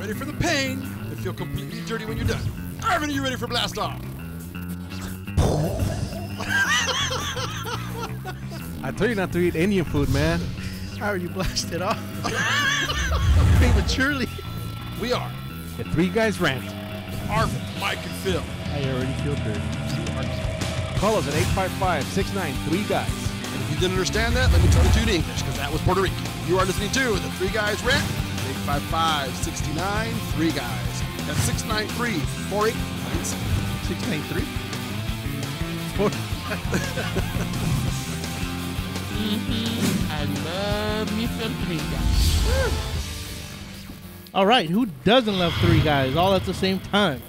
ready for the pain and feel completely dirty when you're done. Arvin, are you ready for blast off? I told you not to eat Indian food, man. I already blasted off. Prematurely. We are The Three Guys Rant. Arvin, Mike, and Phil. I already feel dirty. Call us at 855-693-GUYS. And if you didn't understand that, let me try to do it in English, because that was Puerto Rican. You are listening to The Three Guys Rant. 855-69-3-GUYS. That's 693-4897. 693? I love me some Three Guys. All right, who doesn't love Three Guys all at the same time?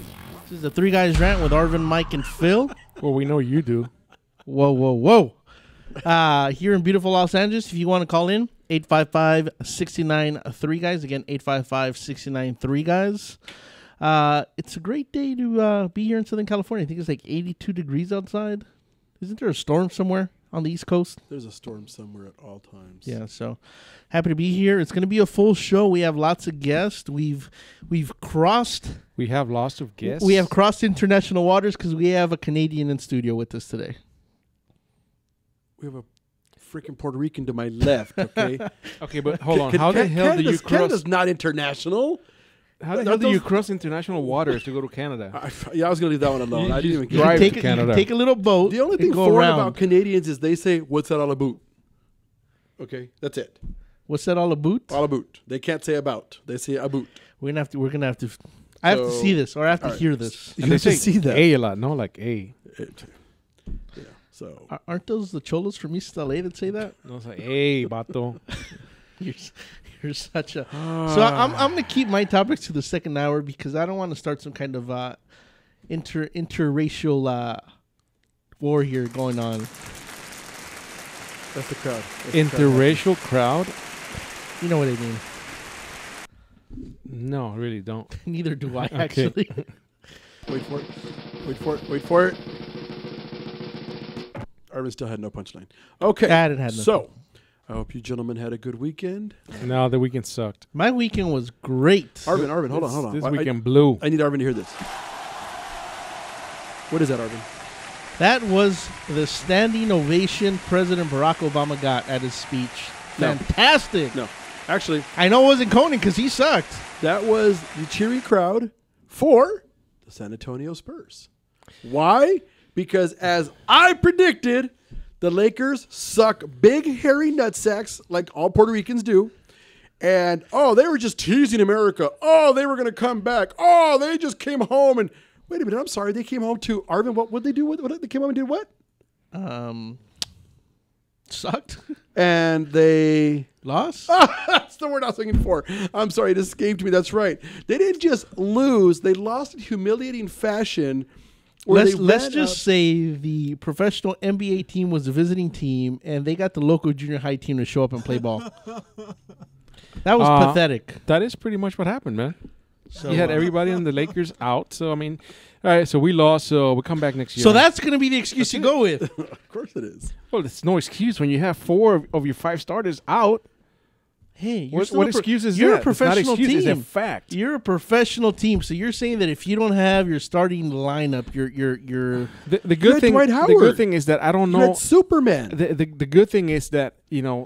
This is the Three Guys Rant with Arvin, Mike, and Phil. Well, we know you do. Whoa, whoa, whoa. Here in beautiful Los Angeles, if you want to call in, 855-69-3-GUYS. Again, 855-69-3-GUYS. It's a great day to be here in Southern California. I think it's like 82 degrees outside. Isn't there a storm somewhere on the East Coast? There's a storm somewhere at all times. Yeah, so happy to be here. It's going to be a full show. We have lots of guests. We've crossed. We have lots of guests. We have crossed international waters because we have a Canadian in studio with us today. We have a freaking Puerto Rican to my left, okay? Okay, but hold on. How the hell do you cross? Canada's not international. How the hell do you cross international waters to go to Canada? I was going to leave that one alone. I didn't even get drive it. to Canada. Take a little boat. The only thing and go foreign around. about Canadians is they say, "What's that all about?" Okay, that's it. What's that all about? All about. They can't say about. They say about. We're gonna have to. I have to see this, or I have to hear this. And they say A a lot, no? Like A. Yeah. So Aren't those the cholos from East LA that say that? No, it's like, hey, vato. You're such a. So I'm gonna keep my topics to the second hour because I don't want to start some kind of interracial war here going on. that's the crowd. Interracial crowd? You know what I mean? No, I really don't. Neither do I actually. Wait for it. Wait for it. Wait for it. Arvin still had no punchline. Okay. I didn't have nothing. So, I hope you gentlemen had a good weekend. No, the weekend sucked. My weekend was great. Arvin, hold on. This weekend blew. I need Arvin to hear this. What is that, Arvin? That was the standing ovation President Barack Obama got at his speech. No. Fantastic. No. Actually, I know it wasn't Conan because he sucked. that was the cheery crowd for the San Antonio Spurs. Why? Because as I predicted, the Lakers suck big, hairy nutsacks like all Puerto Ricans do. And, they were just teasing America. They were going to come back. They just came home. And wait a minute, I'm sorry. They came home to Arvin. What would they do? They came home and did what? Sucked. And they Lost? That's the word I was looking for. I'm sorry, it escaped me. That's right. They didn't just lose. They lost in humiliating fashion. Let's just say the professional NBA team was the visiting team, and they got the local junior high team to show up and play ball. That was pathetic. That is pretty much what happened, man. So, You had everybody in the Lakers out. So, I mean, all right, so we lost, so we'll come back next year. So that's going to be the excuse you go with. Of course it is. Well, it's no excuse when you have 4 of your 5 starters out. Hey, you're What excuse is you're that? a professional it's not excuse, team. It's a fact. You're a professional team, so you're saying that if you don't have your starting lineup, you're The good thing. Dwight The Howard. good thing is that I don't You know. had Superman. The good thing is that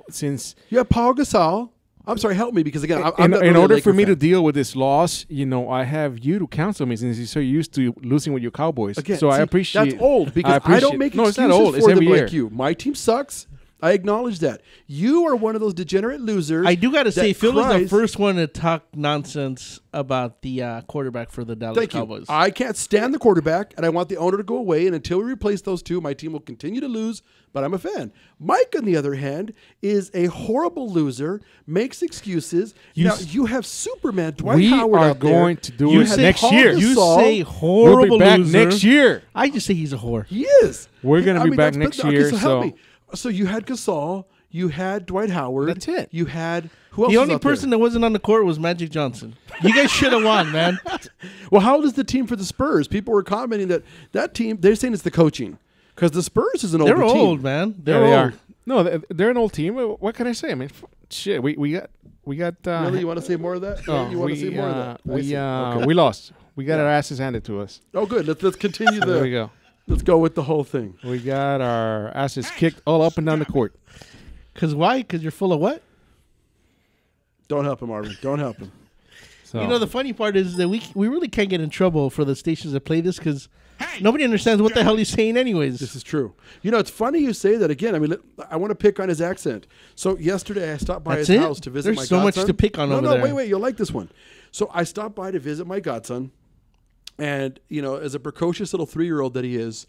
since You have Paul Gasol. I'm sorry, help me because again, in order for me to deal with this loss, I have you to counsel me since you're so used to losing with your Cowboys. Again, so I appreciate. that's old because I don't make no, excuses it's not old. It's for every them year. like you. My team sucks. I acknowledge that. You are one of those degenerate losers. I do got to say, Phil is the cries- first one to talk nonsense about the quarterback for the Dallas Thank Cowboys. you. I can't stand the quarterback, and I want the owner to go away. And until we replace those two, my team will continue to lose. But I'm a fan. Mike, on the other hand, is a horrible loser. Makes excuses. You have Superman, Dwight We Howard are out there. going to do You it say next Paul year. You Gasol. say horrible We'll be back loser. next year. I just say he's a whore. He is. We're gonna be back that's- next year, So help so- me. So you had Gasol. You had Dwight Howard. That's it. You had who else? The was only out there? person that wasn't on the court was Magic Johnson. You guys should have won, man. Well, how old is the team for the Spurs? People were commenting that team. They're saying it's the coaching because the Spurs is an older They're team. old, man. Yeah, They're they old. are. No, they're an old team. What can I say? I mean, shit. We got. Really, you want to say more of that? You want to say more of that? I see. Okay. We lost. We got our asses handed to us. Oh, good. Let's continue There we go. Let's go with the whole thing. We got our asses kicked all up and down the court. Because why? Because you're full of what? Don't help him, Marvin. Don't help him. So You know, the funny part is that we really can't get in trouble for the stations that play this because nobody understands what the hell he's saying anyways. This is true. You know, it's funny you say that again. I mean, I want to pick on his accent. So yesterday I stopped by That's his it? house to visit There's my so godson. much to pick on over there. No, wait. You'll like this one. So I stopped by to visit my godson. And, you know, as a precocious little 3-year-old that he is,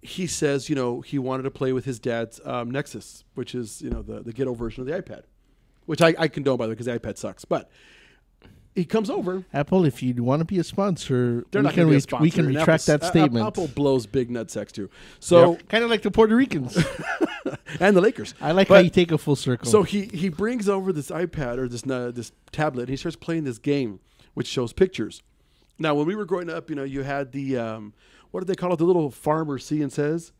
he says, you know, he wanted to play with his dad's Nexus, which is, you know, the ghetto version of the iPad, which I condone, by the way, because the iPad sucks. But he comes over. Apple, if you want to be a sponsor, They're we not going to be a sponsor. we can And retract that statement. Apple blows big nut sex, too. So, Kind of like the Puerto Ricans. and the Lakers. I like how you take a full circle. So he brings over this iPad or this tablet, and he starts playing this game, which shows pictures. Now, when we were growing up, you know, you had the what do they call it? The little farmer see and says.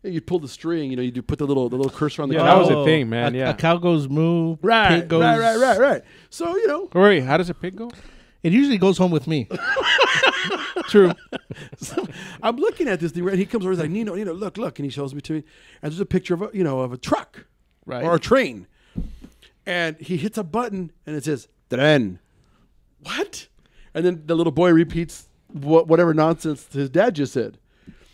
You'd pull the string, you know, you'd put the little cursor on the Yeah, cow. that was a thing, man. A cow goes moo. Right, Pig goes, right. So, you know, Wait, how does a pig go? It usually goes home with me. True. so I'm looking at this thing, right? And he comes over, he's like, Nino, look, and he shows me to me, and there's a picture of a truck, Right. or a train, and he hits a button, and it says tren. What? And then the little boy repeats whatever nonsense his dad just said.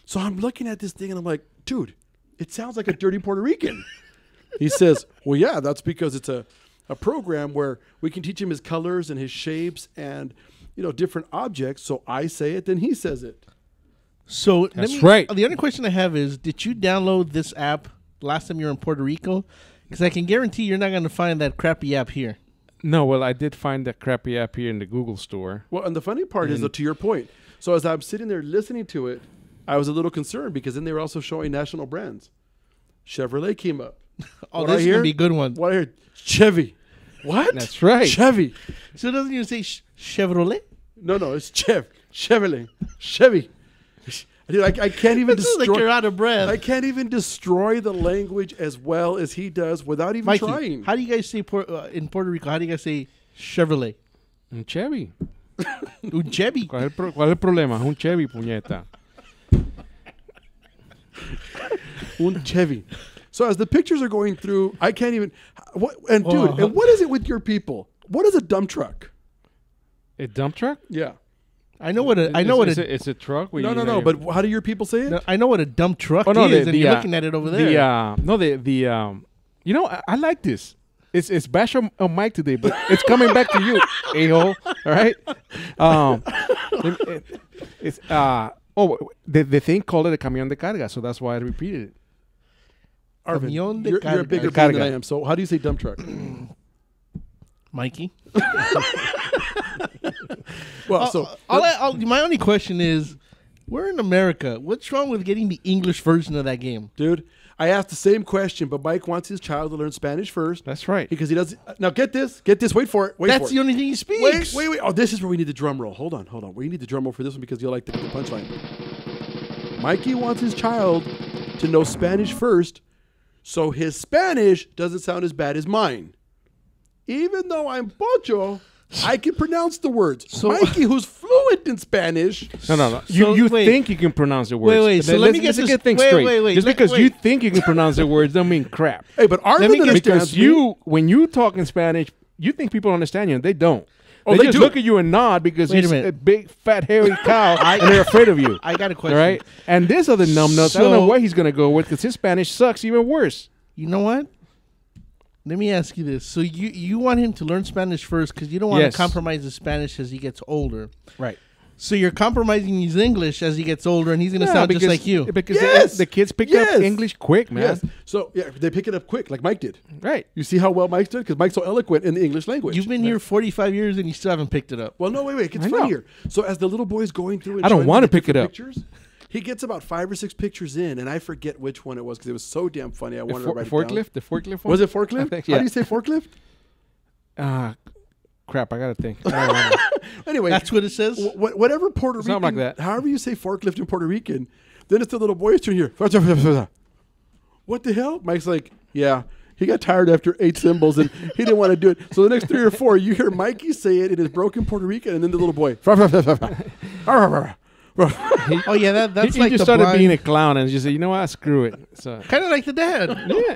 So I'm looking at this thing, and I'm like, dude, it sounds like a dirty Puerto Rican. He says, well, yeah, that's because it's a program where we can teach him his colors and his shapes and, you know, different objects. So I say it, then he says it. So That's right. The other question I have is, did you download this app last time you were in Puerto Rico? Because I can guarantee you're not going to find that crappy app here. No, well, I did find that crappy app here in the Google store. Well, and the funny part is, though, to your point, so as I'm sitting there listening to it, I was a little concerned because then they were also showing national brands. Chevrolet came up. Oh, What I this is going hear? to be a good one. What I heard? Chevy. What? That's right. Chevy. So it doesn't even say Chevrolet? No, it's Chevrolet. Chevy. Dude, I can't even This is like destroy. you're out of breath. I can't even destroy the language as well as he does without even Mikey, trying. how do you guys say in Puerto Rico? How do you guys say Chevrolet? Un Chevy. Un Chevy. ¿Cuál es el problema? Es un Chevy, puñeta. Un Chevy. So as the pictures are going through, I can't even. And what is it with your people? What is a dump truck? A dump truck? Yeah. I know what It's a truck. where you No. But how do your people say it? No, I know what a dump truck Oh, no, is, and you're looking at it over there. You know, I like this. It's bash on Mike today, but it's coming back to you, a-hole. All right. It's the thing called it a camión de carga, so that's why I repeated it. Arvin, Camión de you're a carga. bigger Carga. bean than I am. So how do you say dump truck? Mikey. Well, My only question is, we're in America. What's wrong with getting the English version of that game? dude, I asked the same question, but Mike wants his child to learn Spanish first. That's right. Because he does. Now get this. Wait for it. That's the only thing he speaks. Wait. Oh, this is where we need the drum roll. Hold on. We need the drum roll for this one because you'll like the punchline. Mikey wants his child to know Spanish first, so his Spanish doesn't sound as bad as mine. Even though I'm Pocho, I can pronounce the words. So Mikey, who's fluent in Spanish. No. So, You wait. think you can pronounce the words. Wait. So let me get this thing wait, straight. wait. Just Let- because wait. you think you can pronounce the words don't mean crap. Hey, but Arvin understands Because me. when you talk in Spanish, you think people understand you, and they don't. Oh, they they just do. look at you and nod because Wait a you're minute. a big, fat, hairy cow, and they're afraid of you. I got a question. All right? And this other numbnuts, I don't know So- what he's going to go with because his Spanish sucks even worse. You know what? Let me ask you this. So you want him to learn Spanish first because you don't want Yes. to compromise his Spanish as he gets older. Right. So you're compromising his English as he gets older, and he's going to sound just like you. Because Yes. the kids pick Yes. up English quick, man. Yes. So yeah, they pick it up quick, like Mike did. Right. You see how well Mike did because Mike's so eloquent in the English language. You've been here 45 years, and you still haven't picked it up. Well, no, wait. It gets I know. funnier. So as the little boy's going through, and I don't showing me wanna the pick it different up. Pictures, he gets about 5 or 6 pictures in, and I forget which one it was because it was so damn funny. I wanted to write it down. Forklift? The forklift one? Was it forklift? I think, How yeah. do you say forklift? Crap, I got to think. I don't know. Anyway, That's what it says. whatever Puerto Rican, Something like that. however you say forklift in Puerto Rican, then it's the little boy's turn here. What the hell? Mike's like, yeah. He got tired after 8 cymbals, and he didn't want to do it. So the next 3 or 4, you hear Mikey say it in his broken Puerto Rican, and then the little boy. Oh yeah, that's he like just the started blind, being a clown and just said, you know what, screw it. So kind of like the dad. yeah,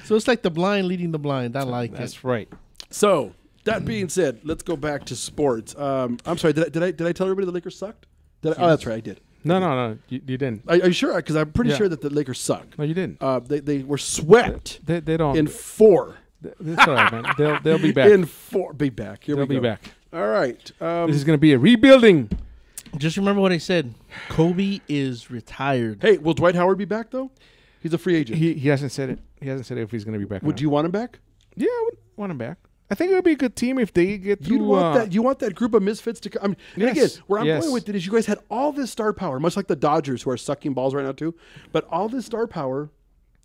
So it's like the blind leading the blind. I like it. that's right. So that being said, let's go back to sports. I'm sorry. Did I tell everybody the Lakers sucked? Oh, that's right. I did. No, you didn't. Are you sure? Because I'm pretty Yeah. sure that the Lakers suck. No, you didn't. They were swept They don't. in 4. That's all right, man. They'll be back. In 4. Be back. Here They'll we be go. back. All right. This is going to be a rebuilding. Just remember what I said. Kobe is retired. Hey, will Dwight Howard be back though? He's a free agent. He hasn't said it. He hasn't said if he's going to be back. or Would not. you want him back? Yeah, I would want him back. I think it would be a good team if they get through. You want that? You want that group of misfits to come? I mean, and Yes, again, where I'm yes. going with it is, you guys had all this star power, much like the Dodgers, who are sucking balls right now too. But all this star power,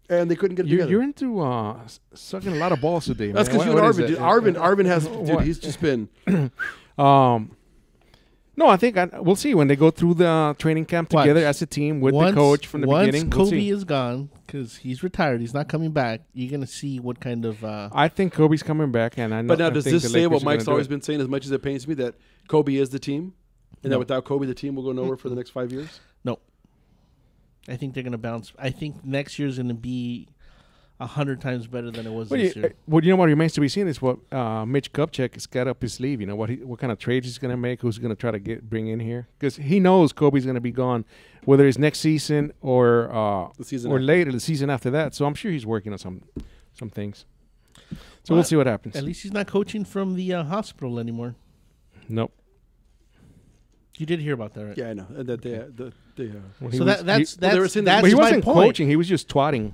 and they couldn't get it together. You're into sucking a lot of balls today, man. That's because you and What is Arvin. that? Dude, Arvin has. Dude, What? he's just been. No, I think we'll see when they go through the training camp Watch. together as a team with the coach from the beginning. Once We'll Kobe see. is gone, because he's retired, he's not coming back. You're gonna see what kind of. I think Kobe's coming back, and I know. But now, I does think this the say Lakers what are Mike's gonna do always it. been saying? As much as it pains me that Kobe is the team, and No. that without Kobe, the team will go nowhere for the next 5 years. No, I think they're gonna bounce. I think next year's gonna be 100 times better than it was this year. Well, you know what remains to be seen is what Mitch Kupchak has got up his sleeve. You know what kind of trades he's going to make, who's going to try to bring in here, because he knows Kobe's going to be gone, whether it's next season or The season or after. later, the season after that. So I'm sure he's working on some things. So we'll see what happens. At least he's not coaching from the hospital anymore. Nope. You did hear about that, right? Yeah, I know. And that they. Well, So was- that's well, they were saying that- that's but he my wasn't point. coaching. He was just twatting.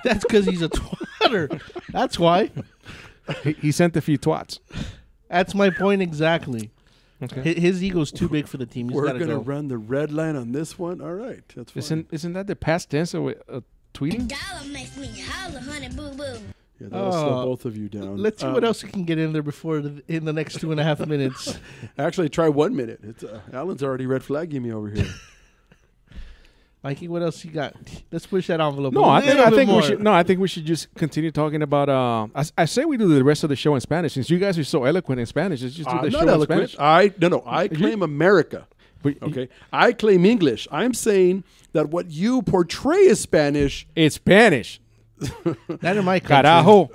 That's because he's a twatter. That's why. He sent a few twats. That's my point exactly. Okay. His ego's too big for the team. He's We're gotta going to go. run the red line on this one. All right, that's fine. Isn't that the past tense of tweeting? Dollar makes me holler, honey, boo boo. Yeah, that'll slow both of you down. Let's see what else we can get in there before in the next 2.5 minutes. Actually, try 1 minute. It's Alan's already red flagging me over here. Mikey, what else you got? Let's push that envelope. No, a I little bit think we more. should. No, I think we should just continue talking about. I say we do the rest of the show in Spanish, since you guys are so eloquent in Spanish. Let's just do the I'm show not in eloquent. Spanish. I claim America. But Okay, I claim English. I'm saying that what you portray as Spanish. it's Spanish. Not in my country. Carajo.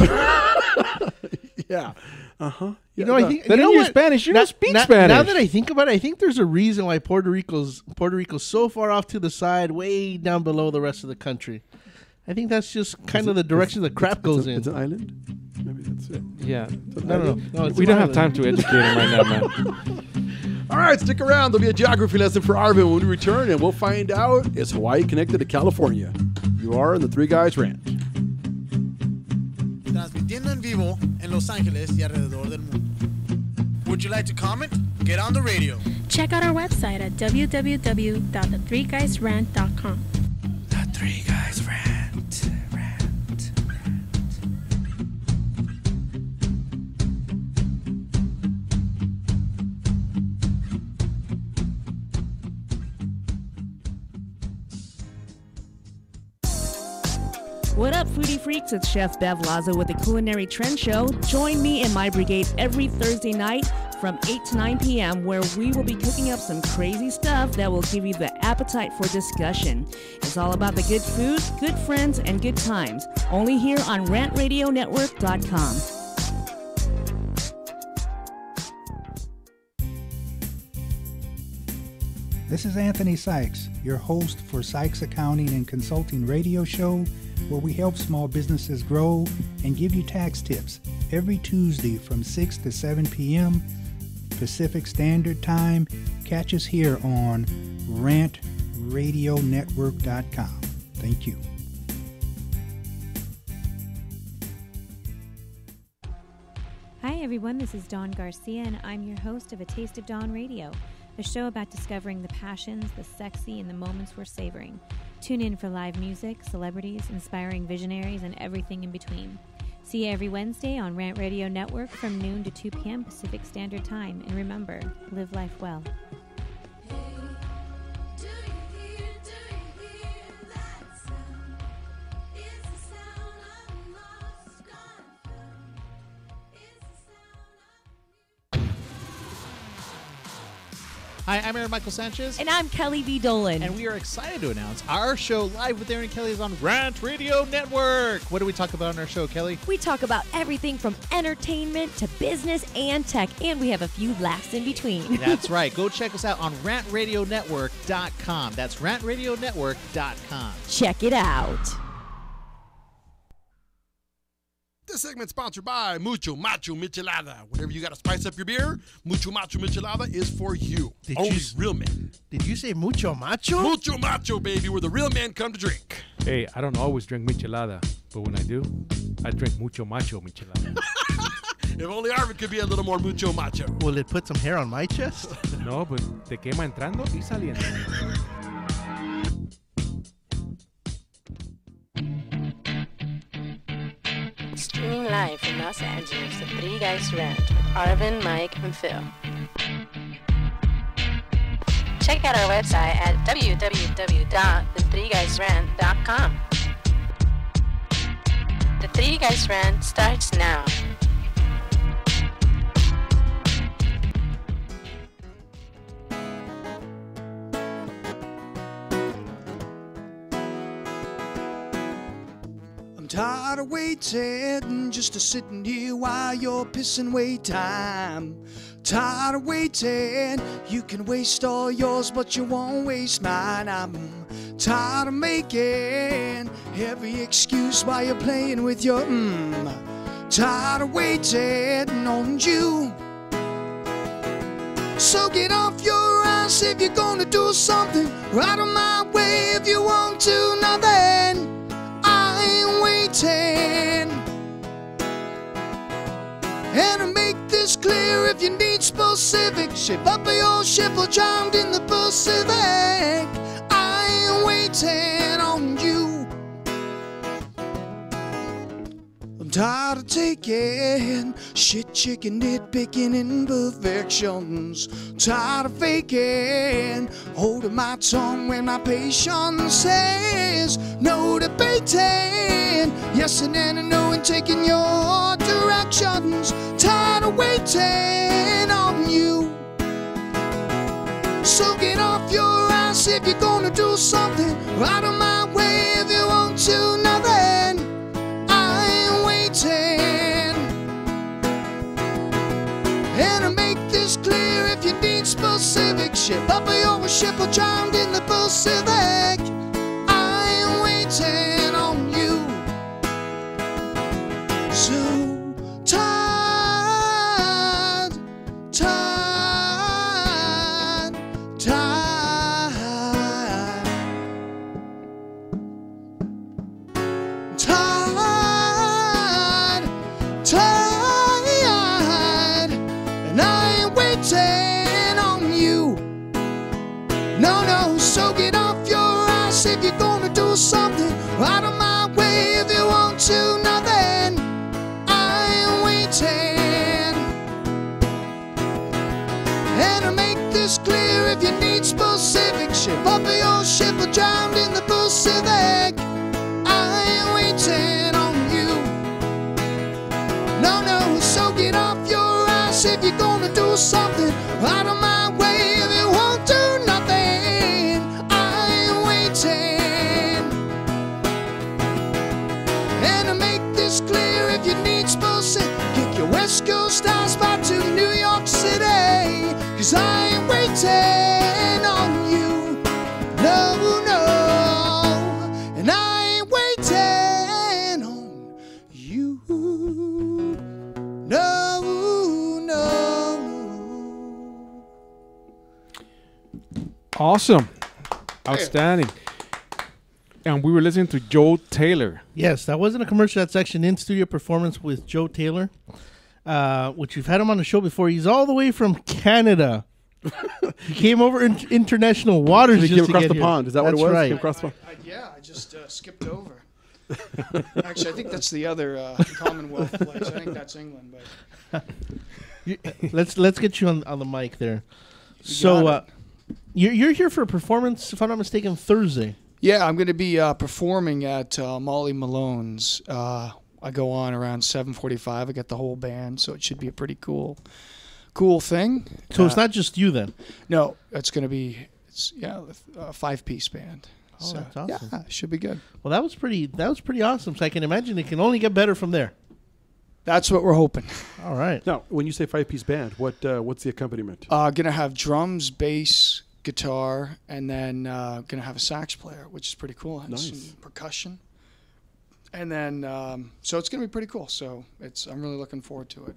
Yeah. Uh-huh. You know, I think Then you know in your what? Spanish, you don't speak Now Spanish. that I think about it, I think there's a reason why Puerto Rico's so far off to the side, way down below the rest of the country. I think that's just kind of the direction the crap goes in. It's an island. Maybe that's it. Yeah. No, it's We don't have an time island. to educate him right now, man. All right, stick around. There'll be a geography lesson for Arvin when we return, and we'll find out, is Hawaii connected to California? You are in the Three Guys Rant. Transmitiendo en vivo en Los Ángeles y alrededor del mundo. Would you like to comment? Get on the radio. Check out our website at www.the3guysrant.com. The Three Guys Rant. What up, foodie freaks? It's Chef Bev Lazo with the Culinary Trend Show. Join me and my brigade every Thursday night from 8 to 9 p.m. where we will be cooking up some crazy stuff that will give you the appetite for discussion. It's all about the good food, good friends, and good times. Only here on rantradionetwork.com. This is Anthony Sykes, your host for Sykes Accounting and Consulting radio show, where we help small businesses grow and give you tax tips every Tuesday from 6 to 7 p.m. Pacific Standard Time. Catch us here on rantradionetwork.com. Thank you. Hi everyone, this is Dawn Garcia and I'm your host of A Taste of Dawn Radio, a show about discovering the passions, the sexy, and the moments we're savoring. Tune in for live music, celebrities, inspiring visionaries, and everything in between. See you every Wednesday on Rant Radio Network from noon to 2 p.m. Pacific Standard Time. And remember, live life well. Hi, I'm Aaron Michael Sanchez. And I'm Kelly V. Dolan. And we are excited to announce our show Live with Aaron and Kelly is on Rant Radio Network. What do we talk about on our show, Kelly? We talk about everything from entertainment to business and tech, and we have a few laughs in between. That's right. Go check us out on rantradionetwork.com. That's rantradionetwork.com. Check it out. This segment's sponsored by Mucho Macho Michelada. Whenever you got to spice up your beer, Mucho Macho Michelada is for you. Only real men. Did you say mucho macho? Mucho Macho, baby, where the real men come to drink. Hey, I don't always drink michelada, but when I do, I drink mucho macho michelada. If only Arvid could be a little more mucho macho. Will it put some hair on my chest? No, but te quema entrando y saliendo. Streaming live from Los Angeles, the Three Guys Rant with Arvin, Mike, and Phil. Check out our website at www.the3guysrant.com. The Three Guys Rant starts now. Tired of waiting, just a sitting here while you're pissing away time. Tired of waiting, you can waste all yours, but you won't waste mine. I'm tired of making every excuse while you're playing with your Tired of waiting on you. So get off your ass if you're gonna do something. Out of my way if you want to, nothing. Waiting. And to make this clear, if you need specific, shape up your ship or drowned in the Pacific. I ain't waiting on you. I'm tired of taking shit, chicken, nitpicking imperfections. Tired of faking, holding my tongue when my patience says no debating. Yes and then a no and taking your directions. Tired of waiting on you. So get off your ass if you're gonna do something. Out of my way if you want to, nothing. I ain't waiting. And to make this clear, if you need specific, ship up your ship or drowned in the Pacific. I ain't waiting on you. So tired, tired, tired, tired, tired, and I ain't waiting on you. No, no, so get off your ass if you're gonna do something. Out of my way if you want to, nothing. I ain't waiting. And to make this clear, if you need specific, ship up your ship or drowned in the Pacific. I ain't waiting on you. No, no, so get off your ass if you're gonna do something. Out of my way if you won't do nothing. I ain't waiting. And to make this clear, if you need specific, kick your West Coast eyes back to New York City. 'Cause I ain't waiting on you. No, no. And I ain't waiting on you. No, no. Awesome. Outstanding. And we were listening to Joe Taylor. Yes, that wasn't a commercial. That's actually an in-studio performance with Joe Taylor, which we've had him on the show before. He's all the way from Canada. He came over in international waters. He just came to across get the here. pond. Is that what it That's was? right. Came across the pond. Yeah, I just skipped over. Actually, I think that's the other Commonwealth place. I think that's England. But Let's get you on the mic there. So you're here for a performance, if I'm not mistaken, Thursday. yeah, I'm going to be performing at Molly Malone's. I go on around 7:45. I got the whole band, so it should be a pretty cool cool thing. So it's not just you then? No, it's going to be a 5-piece band. Oh, So, that's awesome. Yeah, it should be good. Well, that was pretty awesome. So I can imagine it can only get better from there. That's what we're hoping. All right. Now, when you say 5-piece band, what's the accompaniment? Going to have drums, bass, guitar, and then going to have a sax player, which is pretty cool. And Nice. some percussion. And then, so it's going to be pretty cool. So I'm really looking forward to it.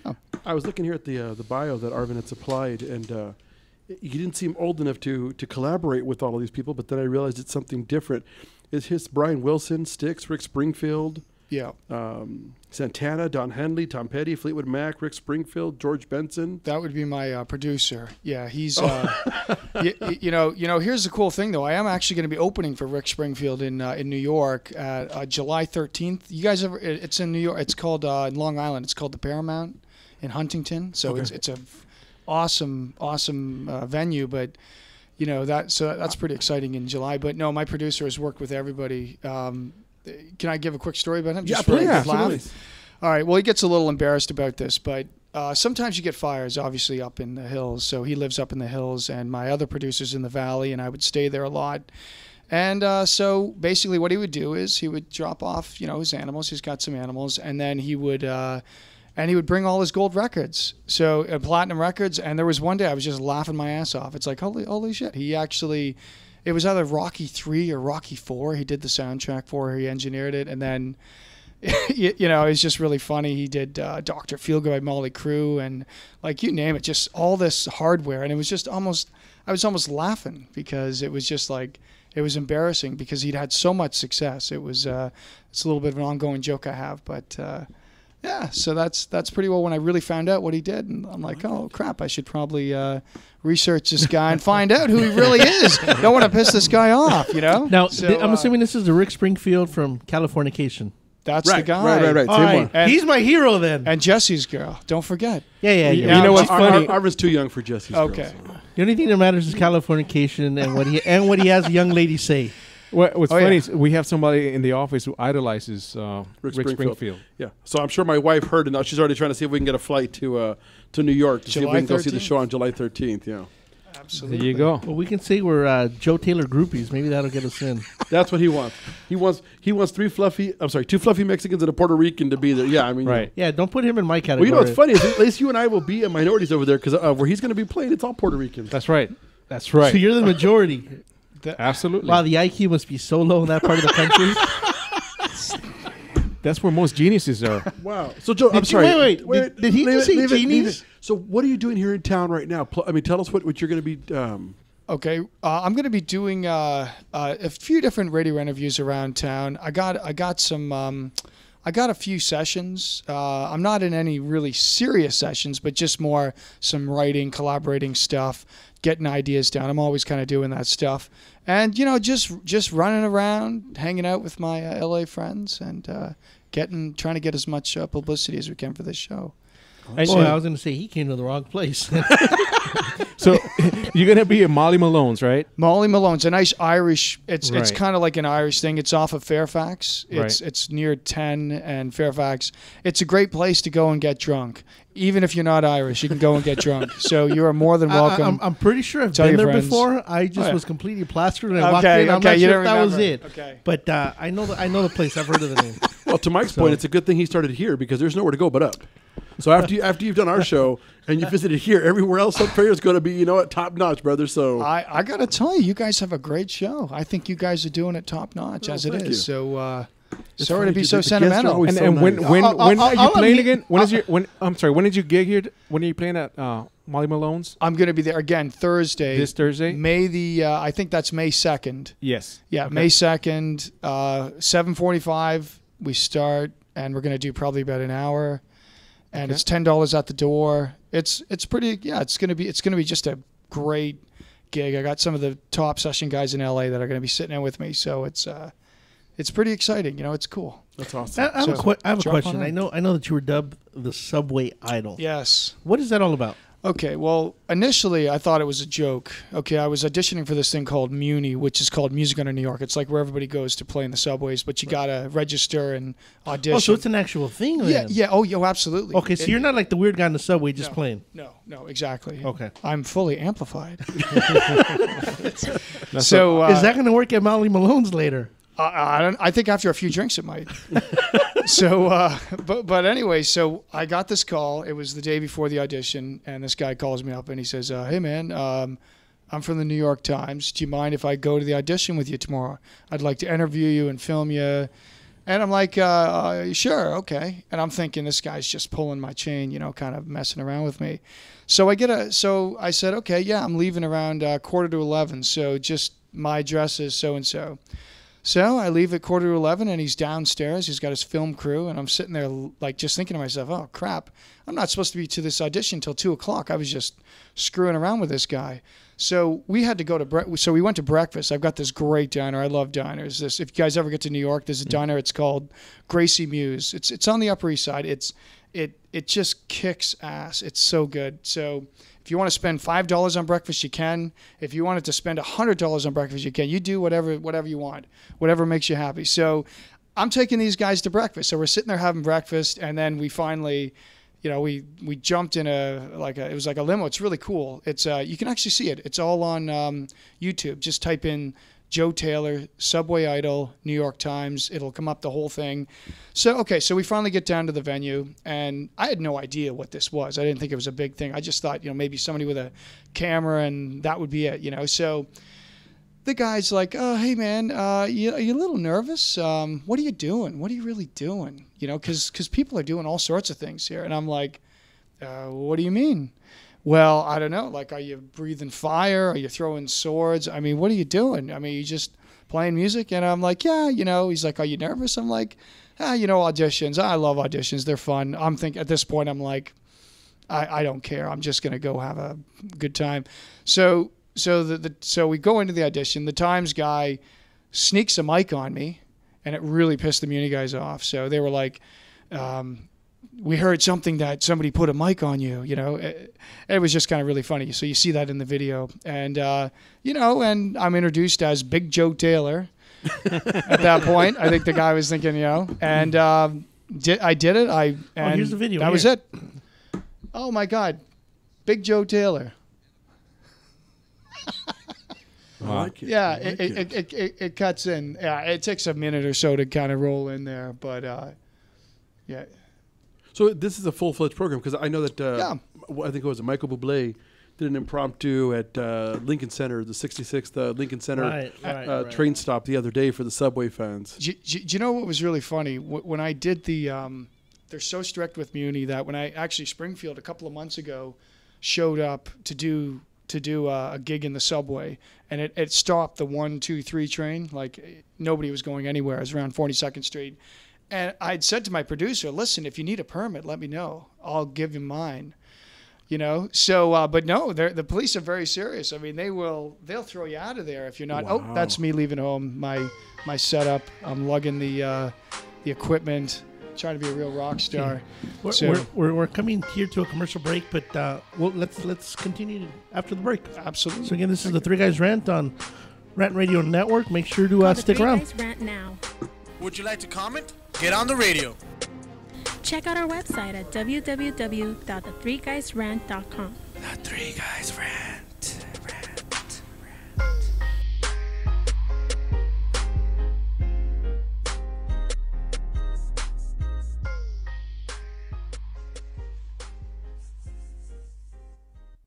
Oh. I was looking here at the bio that Arvin had supplied, and you didn't seem old enough to collaborate with all of these people, but then I realized it's something different. It's his Brian Wilson, Styx, Rick Springfield, Yeah. Santana, Don Henley, Tom Petty, Fleetwood Mac, Rick Springfield, George Benson. That would be my producer. Yeah, he's. You know. Here's the cool thing, though. I am actually going to be opening for Rick Springfield in New York at July 13th. You guys ever? It's in New York. It's called in Long Island. It's called the Paramount in Huntington. So Okay. it's a awesome venue. But that's pretty exciting in July. But no, my producer has worked with everybody. Can I give a quick story about him? Yeah, Just for a please. good laugh? Absolutely. All right. Well, he gets a little embarrassed about this, but sometimes you get fires, obviously, up in the hills. So he lives up in the hills, and my other producer's in the valley, and I would stay there a lot. And so basically what he would do is he would drop off, his animals. He's got some animals, and then he would bring all his gold records, so platinum records. And there was one day I was just laughing my ass off. It's like, holy shit. He actually... It was either Rocky 3 or Rocky 4. He did the soundtrack for. He engineered it, and then, it was just really funny. He did Dr. Feelgood by Motley Crue, and like you name it, just all this hardware, and it was just I was almost laughing because it was just like it was embarrassing because he'd had so much success. It was it's a little bit of an ongoing joke I have, but. Yeah, so that's pretty well when I really found out what he did, and I'm like, oh crap, I should probably research this guy and find out who he really is. Don't want to piss this guy off, Now, So, I'm assuming this is the Rick Springfield from Californication. That's the guy. Right. All Same right. one. And- He's my hero then. And Jesse's girl, don't forget. Yeah. You know what's funny? Arvin's too young for Jesse's Okay. girls. The only thing that matters is Californication and what he has a young lady say. What's Oh, funny yeah. is we have somebody in the office who idolizes Rick Springfield. Yeah. So I'm sure my wife heard, and now she's already trying to see if we can get a flight to New York to see if we July can go see the 13th? show on July 13th. Yeah. Absolutely. There you go. Well, we can say we're Joe Taylor groupies. Maybe that'll get us in. That's what he wants. He wants two fluffy Mexicans and a Puerto Rican to be there. Yeah, I mean, Right. Yeah, don't put him in my Well, category. you know what's funny is at least you and I will be minorities over there because where he's going to be playing, it's all Puerto Ricans. That's right. That's right. So you're the majority. Absolutely. Wow, the IQ must be so low in that part of the country. That's where most geniuses are. Wow. So Joe, I'm Did you- sorry. wait. Did he just say genies? So what are you doing here in town right now? Tell us what you're going to be. Okay, I'm going to be doing a few different radio interviews around town. I got a few sessions. I'm not in any really serious sessions, but just more some writing, collaborating stuff, getting ideas down. I'm always kind of doing that stuff, and just running around, hanging out with my LA friends, and trying to get as much publicity as we can for this show. I was going to say he came to the wrong place. So you're going to be at Molly Malone's, right? Molly Malone's a nice Irish. It's Right. kind of like an Irish thing. It's off of Fairfax. Right. It's near 10 and Fairfax. It's a great place to go and get drunk. Even if you're not Irish, you can go and get drunk. So you are more than welcome. I'm pretty sure I've Tell been your there friends. before. I just yeah. was completely plastered and I walked Okay, in. I'm okay, not you sure don't if that was remember. it. Okay. But I know the place. I've heard of the name. Well, to Mike's point, it's a good thing he started here because there's nowhere to go but up. So after you've done our show and you visited here, everywhere else up there is going to be top notch, brother. So I got to tell you guys have a great show. I think you guys are doing it top notch as it thank is. you. So It's sorry funny to be 'cause so the guests are sentimental. always so And when nice. are you I'll playing admit- again? When did you gig here? When are you playing at Molly Malone's? I'm going to be there again Thursday. This Thursday? May the I think that's May 2nd. Yes. Yeah, Okay. May 2nd, 7:45 we start, and we're going to do probably about an hour, and it's $10 at the door. It's pretty. Yeah, it's going to be just a great gig. I got some of the top session guys in LA that are going to be sitting in with me, so it's pretty exciting. It's cool. That's awesome. I have a So, question. drop on I in. know that you were dubbed the Subway Idol. Yes. What is that all about? Okay, well, initially I thought it was a joke. Okay, I was auditioning for this thing called Muni, which is called Music Under New York. It's like where everybody goes to play in the subways, but you gotta register and audition. Oh, so it's an actual thing then? Yeah. Oh, absolutely. Okay, so you're not like the weird guy in the subway just playing. No, exactly. Okay. I'm fully amplified. So is that going to work at Molly Malone's later? I think after a few drinks it might. So, but anyway, so I got this call. It was the day before the audition, and this guy calls me up and he says, "Hey man, I'm from the New York Times. Do you mind if I go to the audition with you tomorrow? I'd like to interview you and film you." And I'm like, "Sure, okay." And I'm thinking this guy's just pulling my chain, kind of messing around with me. So I said, "Okay, yeah, I'm leaving around 11:15. So just my address is so and so." So I leave at 11:15, and he's downstairs. He's got his film crew, and I'm sitting there like just thinking to myself, "Oh crap, I'm not supposed to be to this audition until 2:00. I was just screwing around with this guy." So we had to go to so we went to breakfast. I've got this great diner. I love diners. If you guys ever get to New York, there's a diner. It's called Gracie Muse. It's on the Upper East Side. It just kicks ass. It's so good. So if you want to spend $5 on breakfast, you can. If you wanted to spend $100 on breakfast, you can. You do whatever you want, whatever makes you happy. So I'm taking these guys to breakfast. So we're sitting there having breakfast, and then we finally, we jumped in it was like a limo. It's really cool. It's you can actually see it. It's all on YouTube. Just type in Joe Taylor, Subway Idol, New York Times. It'll come up, the whole thing. So we finally get down to the venue, and I had no idea what this was. I didn't think it was a big thing. I just thought, maybe somebody with a camera, and that would be it, So the guy's like, "Oh, hey, man, are you a little nervous? What are you doing? What are you really doing? Because people are doing all sorts of things here." And I'm like, "What do you mean?" "Well, I don't know. Like, are you breathing fire? Are you throwing swords? I mean, what are you doing? I mean, you just playing music?" And I'm like, "Yeah, He's like, "Are you nervous?" I'm like, auditions. I love auditions. They're fun." I'm thinking at this point, I'm like, I don't care. I'm just gonna go have a good time. So we go into the audition. The Times guy sneaks a mic on me, and it really pissed the Muni guys off. So they were like, "We heard something that somebody put a mic on you," It was just kind of really funny. So you see that in the video. And, and I'm introduced as Big Joe Taylor at that point. I think the guy was thinking, and I did it. Here's the video. That was it. Oh, my God. Big Joe Taylor. Yeah, it cuts in. Yeah, it takes a minute or so to kind of roll in there. But, yeah. So this is a full-fledged program, because I know that I think it was Michael Bublé did an impromptu at Lincoln Center, the 66th Lincoln Center train stop the other day for the Subway fans. Do you know what was really funny? When I did they're so strict with Muni that when Springfield a couple of months ago showed up to do a gig in the subway, and it stopped the 1, 2, 3 train. Like nobody was going anywhere. It was around 42nd Street. And I'd said to my producer, "Listen, if you need a permit, let me know. I'll give you mine." So, but no, the police are very serious. I mean, they'll throw you out of there if you're not. Wow. Oh, that's me leaving home. My setup. I'm lugging the equipment. Trying to be a real rock star. We're coming here to a commercial break, but let's continue after the break. Absolutely. So again, this is the Three Guys Rant on Rant Radio Network. Make sure to stick around. Three Guys Rant now. Would you like to comment? Get on the radio. Check out our website at www.the3guysrant.com. The Three Guys Rant.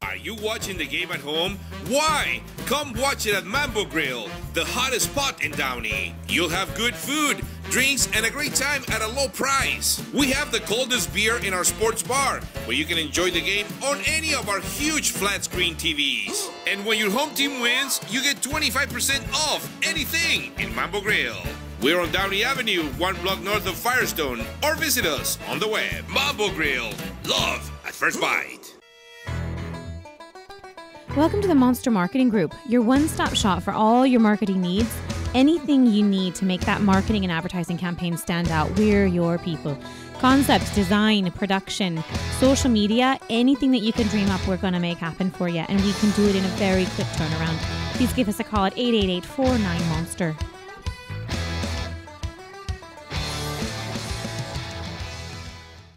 Are you watching the game at home? Why? Come watch it at Mambo Grill, the hottest spot in Downey. You'll have good food, drinks, and a great time at a low price. We have the coldest beer in our sports bar, where you can enjoy the game on any of our huge flat screen TVs. And when your home team wins, you get 25% off anything in Mambo Grill. We're on Downey Avenue, 1 block north of Firestone, or visit us on the web. Mambo Grill, love at first bite. Welcome to the Monster Marketing Group, your one-stop shop for all your marketing needs. Anything you need to make that marketing and advertising campaign stand out, we're your people. Concepts, design, production, social media, anything that you can dream up, we're going to make happen for you. And we can do it in a very quick turnaround. Please give us a call at 888-49-MONSTER.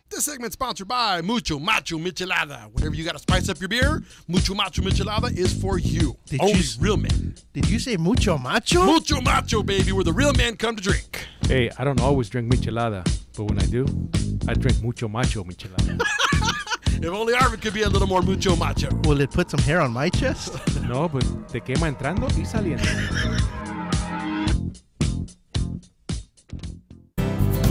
This segment's sponsored by Mucho Macho Michelada. Whenever you got to spice up your beer, Mucho Macho Michelada is for you. Only real men. Did you say mucho macho? Mucho Macho, baby, where the real men come to drink. Hey, I don't always drink michelada, but when I do, I drink mucho macho michelada. If only Arvin could be a little more mucho macho. Will it put some hair on my chest? No, but te quema entrando y saliendo.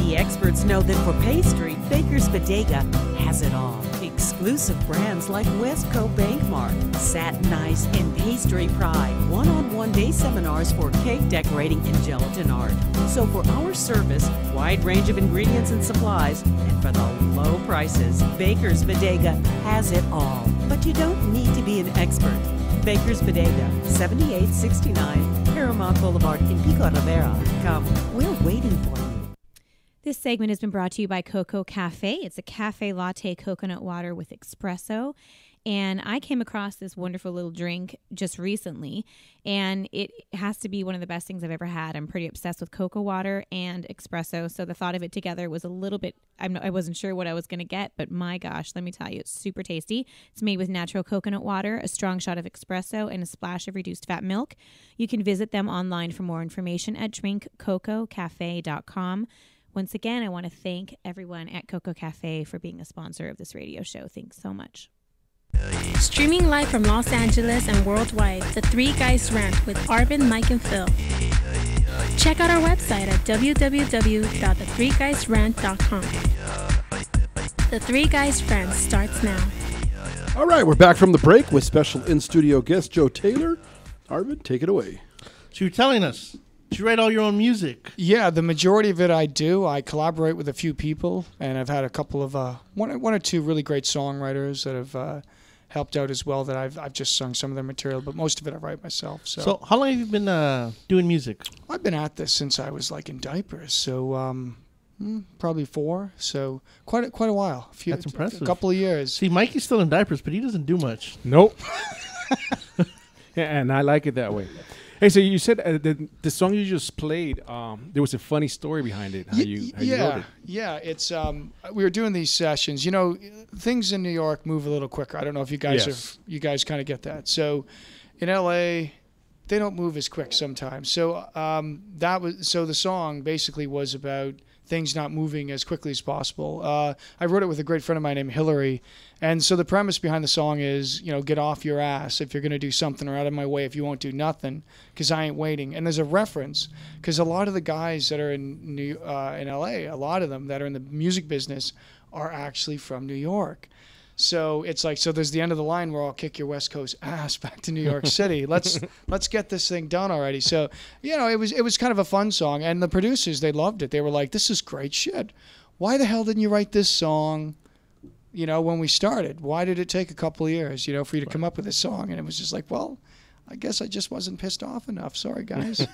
The experts know that for pastry, Baker's Bodega has it all. Exclusive brands like Westco Bankmart, Satin Ice, and Pastry Pride. One-on-one day seminars for cake decorating and gelatin art. So for our service, wide range of ingredients and supplies, and for the low prices, Baker's Bodega has it all. But you don't need to be an expert. Baker's Bodega, 7869 Paramount Boulevard in Pico Rivera. Come, we're waiting for you. This segment has been brought to you by Coco Cafe. It's a cafe latte coconut water with espresso. And I came across this wonderful little drink just recently, and it has to be one of the best things I've ever had. I'm pretty obsessed with cocoa water and espresso, so the thought of it together was a little bit, I wasn't sure what I was going to get, but my gosh, let me tell you, it's super tasty. It's made with natural coconut water, a strong shot of espresso, and a splash of reduced fat milk. You can visit them online for more information at drinkcococafe.com. Once again, I want to thank everyone at Coco Cafe for being a sponsor of this radio show. Thanks so much. Streaming live from Los Angeles and worldwide, The Three Guys Rant with Arvin, Mike, and Phil. Check out our website at www.thethreeguysrant.com. The Three Guys Rant starts now. All right, we're back from the break with special in-studio guest Joe Taylor. Arvin, take it away. So you're telling us, did you write all your own music? Yeah, the majority of it I do. I collaborate with a few people, and I've had a couple of one or two really great songwriters that have helped out as well. That I've just sung some of their material, but most of it I write myself. So how long have you been doing music? I've been at this since I was like in diapers, so probably 4. So quite a while. That's impressive. A couple of years. See, Mikey's still in diapers, but he doesn't do much. Nope. Yeah, and I like it that way. Hey, so you said the song you just played, there was a funny story behind it. How you wrote it. Yeah. It's we were doing these sessions. You know, things in New York move a little quicker. I don't know if you guys you guys kind of get that. So in LA, they don't move as quick sometimes. So the song basically was about things not moving as quickly as possible. I wrote it with a great friend of mine named Hillary. And so the premise behind the song is, get off your ass if you're going to do something, or out of my way if you won't do nothing, because I ain't waiting. And there's a reference, because a lot of the guys that are in LA, a lot of them that are in the music business are actually from New York. So it's like, so there's the end of the line where I'll kick your West Coast ass back to New York City. Let's get this thing done already. So, it was kind of a fun song, and the producers, they loved it. They were like, this is great shit. Why the hell didn't you write this song, when we started? Why did it take a couple of years, for you to come up with this song? And it was just like, well, I guess I just wasn't pissed off enough. Sorry, guys.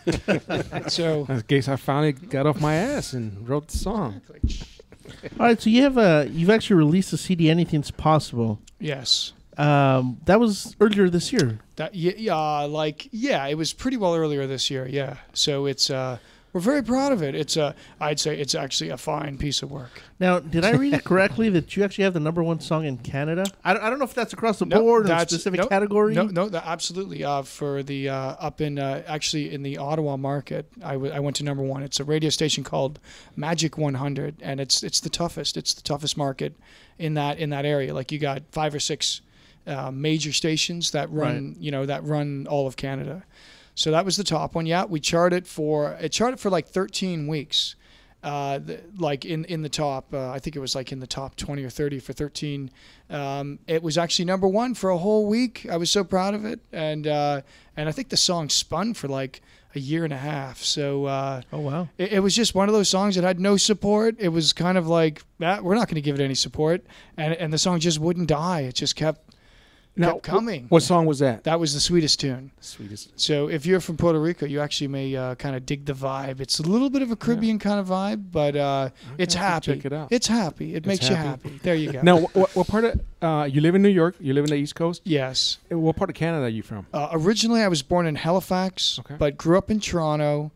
So I guess I finally got off my ass and wrote the song. All right, so you've actually released a CD, Anything's Possible. Yes. That was earlier this year. It was pretty well earlier this year. Yeah. So it's we're very proud of it. I'd say it's actually a fine piece of work. Now, did I read it correctly that you actually have the #1 song in Canada? I don't know if that's across the board or a specific category. No, absolutely. For the up in actually in the Ottawa market, I went to #1. It's a radio station called Magic 100, and it's the toughest. It's the toughest market in that area. Like, you got 5 or 6 major stations that run that run all of Canada. So that was the top one. Yeah, we charted for like 13 weeks. Like in the top, I think it was like in the top 20 or 30 for 13. It was actually #1 for a whole week. I was so proud of it, and I think the song spun for like a year and a half. So oh wow, it was just one of those songs that had no support. It was kind of like, we're not going to give it any support, and the song just wouldn't die. It just kept kept coming. What song was that? That was the Sweetest Tune. Sweetest. So if you're from Puerto Rico, you actually may kind of dig the vibe. It's a little bit of a Caribbean kind of vibe, but it's happy. Check it out. It's happy. It makes you happy. There you go. Now, what part of you live in New York? You live in the East Coast? Yes. What part of Canada are you from? Originally, I was born in Halifax, but grew up in Toronto,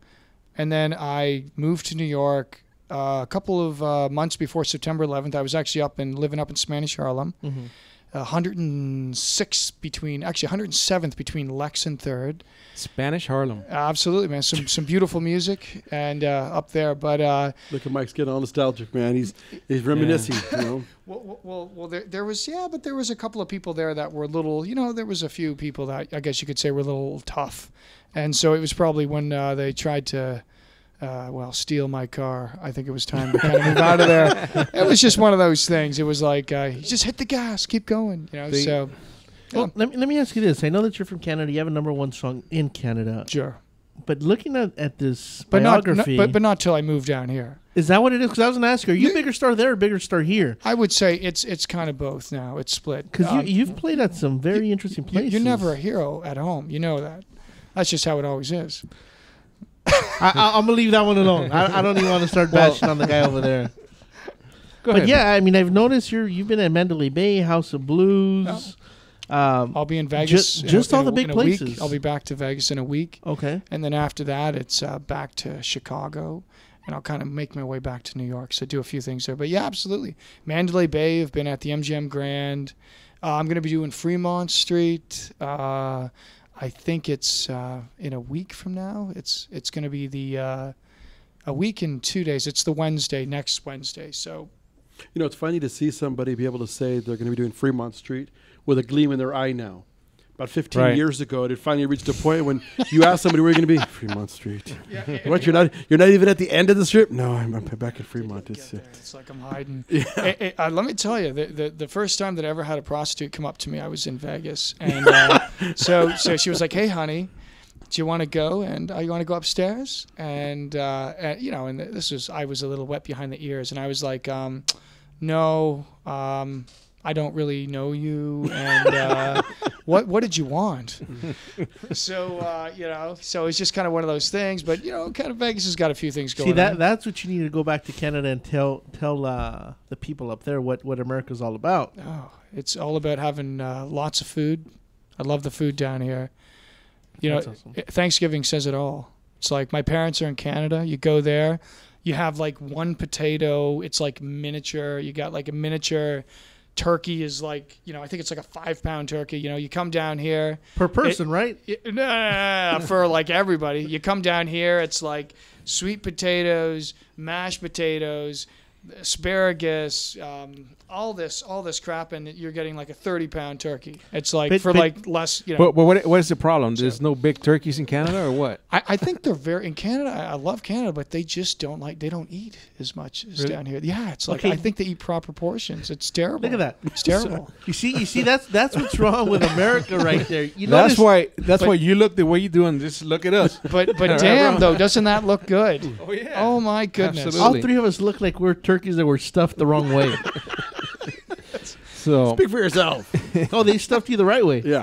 and then I moved to New York a couple of months before September 11th. I was actually living up in Spanish Harlem. 107th between Lex and 3rd. Spanish Harlem. Absolutely, man. Some beautiful music and up there. But look at Mike's getting all nostalgic, man. He's reminiscing. You know. Well, there was but there was a couple of people there that were a little. There was a few people that I guess you could say were a little tough, and so it was probably when they tried to. Steal my car. I think it was time to kind of move out of there. It was just one of those things. It was like, just hit the gas, keep going. So. Well, let me ask you this. I know that you're from Canada. You have a #1 song in Canada. Sure. But looking at this biography. But not till I moved down here. Is that what it is? Because I was going to ask you, are you a bigger star there or a bigger star here? I would say it's kind of both now. It's split. Because you've played at some very interesting places. You're never a hero at home. You know that. That's just how it always is. I'm gonna leave that one alone. I don't even want to start bashing on the guy over there. Go ahead. But yeah, I mean, I've noticed you've been at Mandalay Bay, House of Blues. I'll be in Vegas. Just all the big places. Week. I'll be back to Vegas in a week. Okay. And then after that, it's back to Chicago, and I'll kind of make my way back to New York. So do a few things there. But yeah, absolutely. Mandalay Bay. I've been at the MGM Grand. I'm going to be doing Fremont Street. I think it's in a week from now. It's going to be a week and 2 days. It's next Wednesday. So, it's funny to see somebody be able to say they're going to be doing Fremont Street with a gleam in their eye now. About 15 years ago, it finally reached a point when you ask somebody where you're going to be. Fremont Street. What? You're not even at the end of the strip? No, I'm back in Fremont. It's like I'm hiding. Yeah. Let me tell you, the first time that I ever had a prostitute come up to me, I was in Vegas, and so she was like, "Hey, honey, do you want to go? And you want to go upstairs?" And and I was a little wet behind the ears, and I was like, "No." I don't really know you, and what did you want? So so it's just kind of one of those things. But kind of Vegas has got a few things going. See, that's what you need to go back to Canada and tell the people up there what America's all about. Oh, it's all about having lots of food. I love the food down here. That's awesome. Thanksgiving says it all. It's like my parents are in Canada. You go there, you have like one potato. It's like miniature. You got like a miniature. Turkey is like, I think it's like a 5-pound turkey. You come down here. Per person, right? No, for like everybody. You come down here, it's like sweet potatoes, mashed potatoes, asparagus, all this crap, and you're getting like a 30-pound turkey. It's like less. But what is the problem? There's no big turkeys in Canada, or what? I think they're very in Canada. I love Canada, but they just don't eat as much as down here. Yeah, it's like I think they eat proper portions. It's terrible. Look at that. It's terrible. You see that's what's wrong with America right there. That's why you look the way you do, and just look at us. But damn though, doesn't that look good? Oh yeah. Oh my goodness. All Absolutely. three of us look like we're turkeys that were stuffed the wrong way. So speak for yourself. Oh, they stuffed you the right way. Yeah.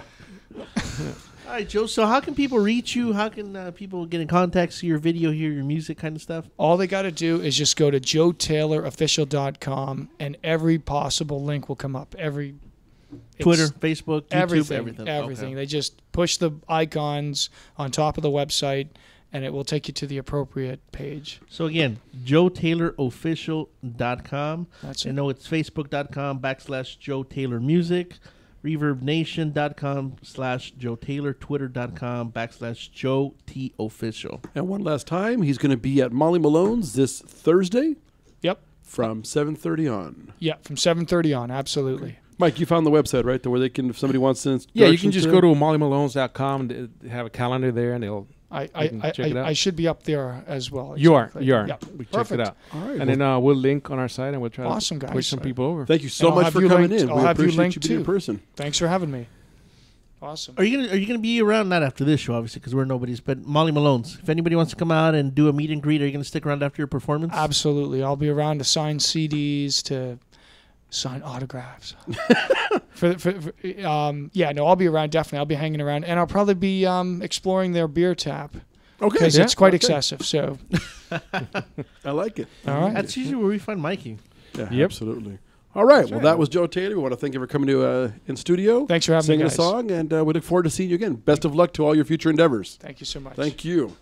All right, Joe. So how can people reach you? How can people get in contact, see your video, hear your music kind of stuff? All they got to do is just go to joetaylorofficial.com, and every possible link will come up. Twitter, Facebook, YouTube, everything. Okay. They just push the icons on top of the website, and it will take you to the appropriate page. So again, joetaylorofficial.com. That's it. I know it's facebook.com/Joe Taylor Music, reverbnation.com/Joe Taylor, twitter.com/Joe T Official. And one last time, he's going to be at Molly Malone's this Thursday. Yep. From 7:30 on. Yeah, from 7:30 on, absolutely. Okay. Mike, you found the website, right? Where they can, if somebody wants to. Yeah, you can just go to mollymalones.com and have a calendar there, and they'll. Check it out. I should be up there as well. You are. Yeah. We check Perfect. it out. All right. And then we'll link on our site, and we'll try awesome, to guys. push some people over. Thank you so much for coming in. I'll We have you appreciate linked you being too. in person. Thanks for having me. Awesome. Are you gonna be around? Not after this show, obviously, because we're nobodies. But Molly Malone's. If anybody wants to come out and do a meet and greet, are you gonna stick around after your performance? Absolutely. I'll be around to sign CDs, to sign autographs. I'll be around, definitely. I'll be hanging around, and I'll probably be exploring their beer tap. Okay. Because it's quite excessive, so. I like it. All right. That's usually where we find Mikey. Yeah, absolutely. All right. Well, that was Joe Taylor. We want to thank you for coming to in studio. Thanks for having me, singing a guys. song, and we look forward to seeing you again. Best of luck to all your future endeavors. Thank you so much. Thank you.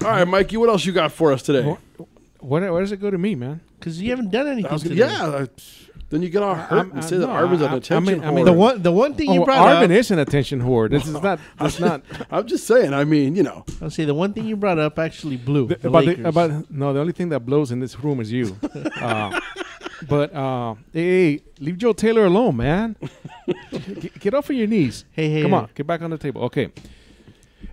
All right, Mikey, what else you got for us today? Where does it go to me, man? Because you haven't done anything today. Yeah. Then you get all hurt and say that Arvin's an attention whore. The one thing you brought up. Arvin is an attention whore. This is not. That's not. I'm just saying. I mean, you know. I'll say the one thing you brought up actually blew. The only thing that blows in this room is you. Hey, leave Joe Taylor alone, man. Get off of your knees. Hey, come on, get back on the table. Okay.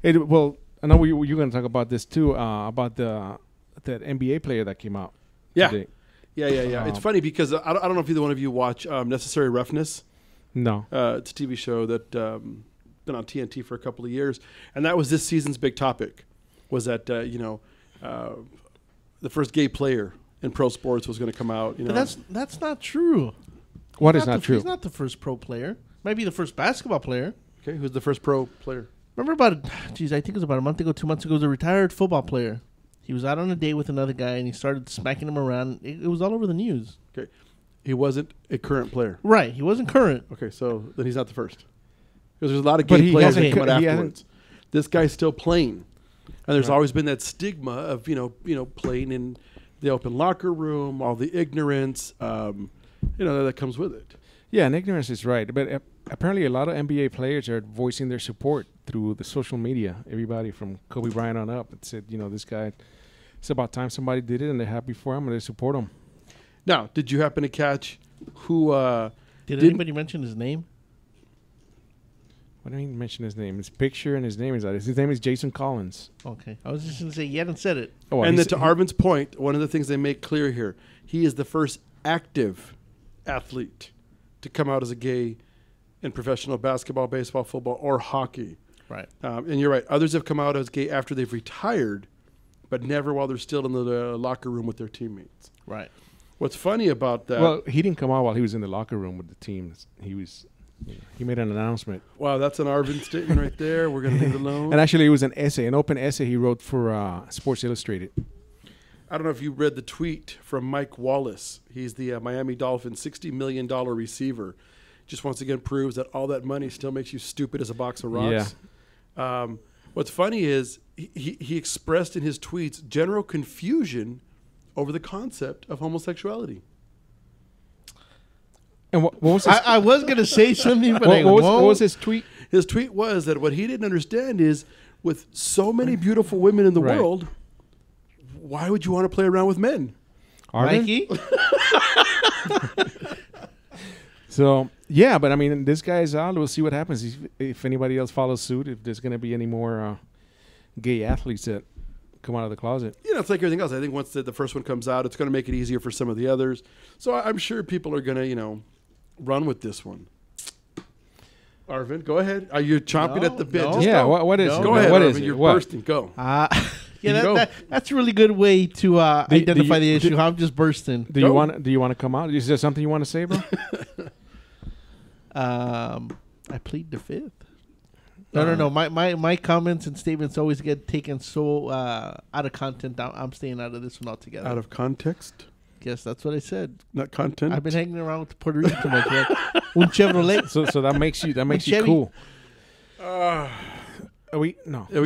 I know you're going to talk about this too. About that NBA player that came out. Yeah. Today. Yeah. It's funny because I don't know if either one of you watch Necessary Roughness. No. It's a TV show that been on TNT for a couple of years, and that was this season's big topic. Was that the first gay player in pro sports was going to come out? You know, but that's not true. What is not true? He's not the first pro player. Might be the first basketball player. Okay, who's the first pro player? Remember I think it was about a month ago, 2 months ago, it was a retired football player. He was out on a date with another guy, and he started smacking him around. It was all over the news. Okay. He wasn't a current player. Right. He wasn't current. Okay, so then he's not the first. Because there's a lot of gay players that come out afterwards. This guy's still playing. And there's always been that stigma of, playing in the open locker room, all the ignorance, that comes with it. Yeah, and ignorance is right. But apparently a lot of NBA players are voicing their support through the social media. Everybody from Kobe Bryant on up said, this guy, it's about time somebody did it, and they're happy for him, and they support him. Now, did you happen to catch who... Did anybody mention his name? What do you mean mention his name? His picture and his name is that. His name is Jason Collins. Okay. I was just going to say, you hadn't said it. Oh, and then to Arvin's point, one of the things they make clear here, he is the first active athlete to come out as a gay in professional basketball, baseball, football, or hockey. Right. And you're right. Others have come out as gay after they've retired, but never while they're still in the locker room with their teammates. Right. What's funny about that... Well, he didn't come out while he was in the locker room with the team. He made an announcement. Wow, that's an Arvin statement right there. We're going to leave it alone. And actually, it was an open essay he wrote for Sports Illustrated. I don't know if you read the tweet from Mike Wallace. He's the Miami Dolphins $60 million receiver. Just once again proves that all that money still makes you stupid as a box of rocks. Yeah. What's funny is he expressed in his tweets general confusion over the concept of homosexuality. And what was his I was going to say something, but what was his tweet? His tweet was that what he didn't understand is with so many beautiful women in the world, why would you want to play around with men? Mikey? So, yeah, but I mean, this guy's out. We'll see what happens if anybody else follows suit, if there's going to be any more gay athletes that come out of the closet. It's like everything else. I think once the first one comes out, it's going to make it easier for some of the others. So I'm sure people are going to, run with this one. Arvin, go ahead. Are you chomping at the bit? No. Just Yeah, go. what is no. it? Go ahead, what Arvin. is it? You're What? bursting. Go. That's a really good way to identify the issue. I'm just bursting. Do you want to come out? Is there something you want to say, bro? I plead the fifth. No. My comments and statements always get taken so out of content. I'm staying out of this one altogether. Out of context? Yes, that's what I said. Not content? I've been hanging around with Puerto Rico too much. Un Chevrolet. So that makes you cool. We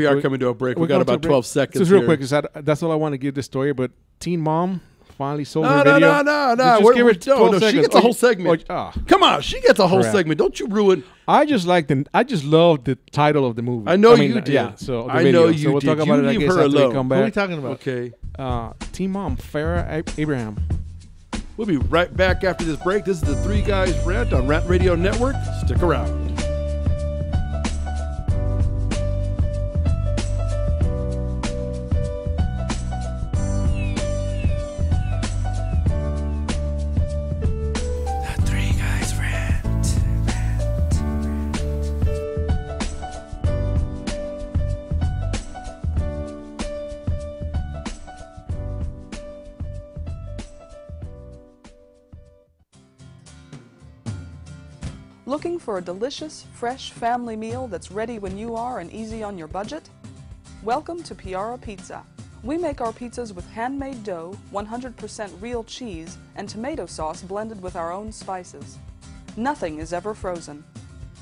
are coming to a break. We got about 12 seconds. Just real quick, that's all I want to give the story. But Teen Mom finally sold her video. No. She gets a whole segment. Come on, she gets a whole segment. Don't you ruin. I just love the title of the movie. I know you did. Yeah, so I know you we'll did. talk about it. I guess after we come back. What are we talking about? Okay. Teen Mom, Farrah Abraham. We'll be right back after this break. This is the Three Guys Rant on Rant Radio Network. Stick around. Looking for a delicious, fresh family meal that's ready when you are and easy on your budget? Welcome to Piara Pizza. We make our pizzas with handmade dough, 100% real cheese, and tomato sauce blended with our own spices. Nothing is ever frozen.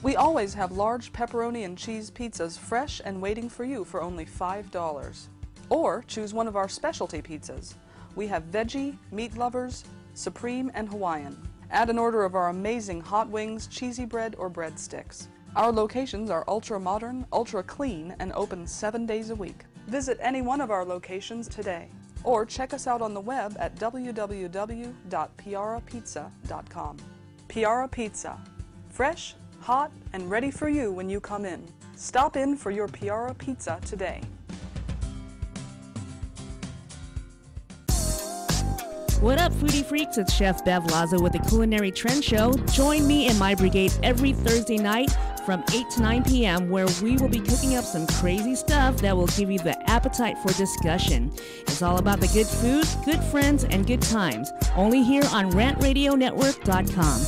We always have large pepperoni and cheese pizzas fresh and waiting for you for only $5. Or choose one of our specialty pizzas. We have veggie, meat lovers, supreme, and Hawaiian. Add an order of our amazing hot wings, cheesy bread, or breadsticks. Our locations are ultra-modern, ultra-clean, and open 7 days a week. Visit any one of our locations today, or check us out on the web at www.piarapizza.com. Piara Pizza. Fresh, hot, and ready for you when you come in. Stop in for your Piara Pizza today. What up, foodie freaks? It's Chef Bev Lazo with the Culinary Trend Show. Join me and my brigade every Thursday night from 8 to 9 p.m. where we will be cooking up some crazy stuff that will give you the appetite for discussion. It's all about the good food, good friends, and good times. Only here on RantRadioNetwork.com.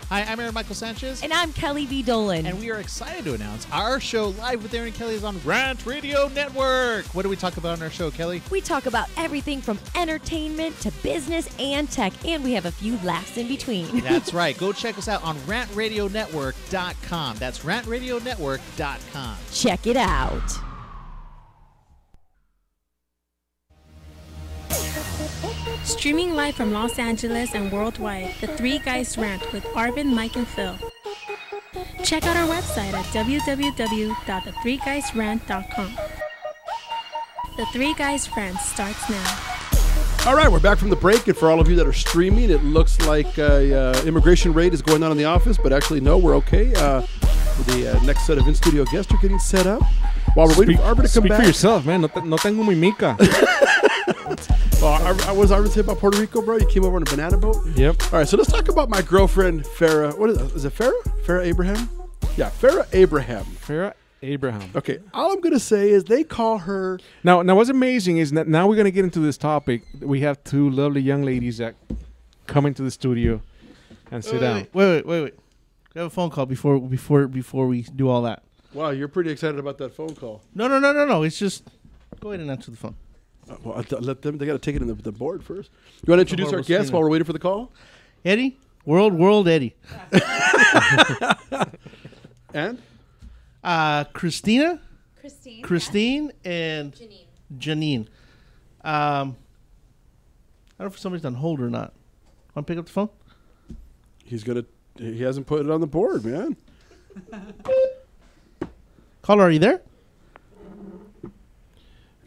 Hi, I'm Aaron Michael Sanchez. And I'm Kelly V. Dolan. And we are excited to announce our show Live with Aaron and Kelly is on Rant Radio Network. What do we talk about on our show, Kelly? We talk about everything from entertainment to business and tech, and we have a few laughs in between. That's right. Go check us out on RantRadioNetwork.com. That's RantRadioNetwork.com. Check it out. Streaming live from Los Angeles and worldwide, The Three Guys Rant with Arvin, Mike, and Phil. Check out our website at www.the3guysrant.com. The Three Guys Rant starts now. All right, we're back from the break, and for all of you that are streaming, it looks like immigration raid is going on in the office, but actually, no, we're okay. The next set of in-studio guests are getting set up. While we're waiting for Arvin to come back. Speak for yourself, man. No tengo mi mica. What was Arvin say about Puerto Rico, bro? You came over on a banana boat? Yep. All right, so let's talk about my girlfriend, Farrah. What is it, Farrah? Farrah Abraham? Yeah, Farrah Abraham. Farrah Abraham. Okay, all I'm going to say is they call her... Now, what's amazing is that now we're going to get into this topic. We have two lovely young ladies that come into the studio and sit down. Wait. We have a phone call before we do all that. Wow, you're pretty excited about that phone call. No. It's just... Go ahead and answer the phone. Well, let them. They got to take it in the board first. You want to introduce our guests while we're waiting for the call? Eddie, World Eddie, and Christine, and Janine. I don't know if somebody's on hold or not. Want to pick up the phone? He hasn't put it on the board, man. Caller, are you there?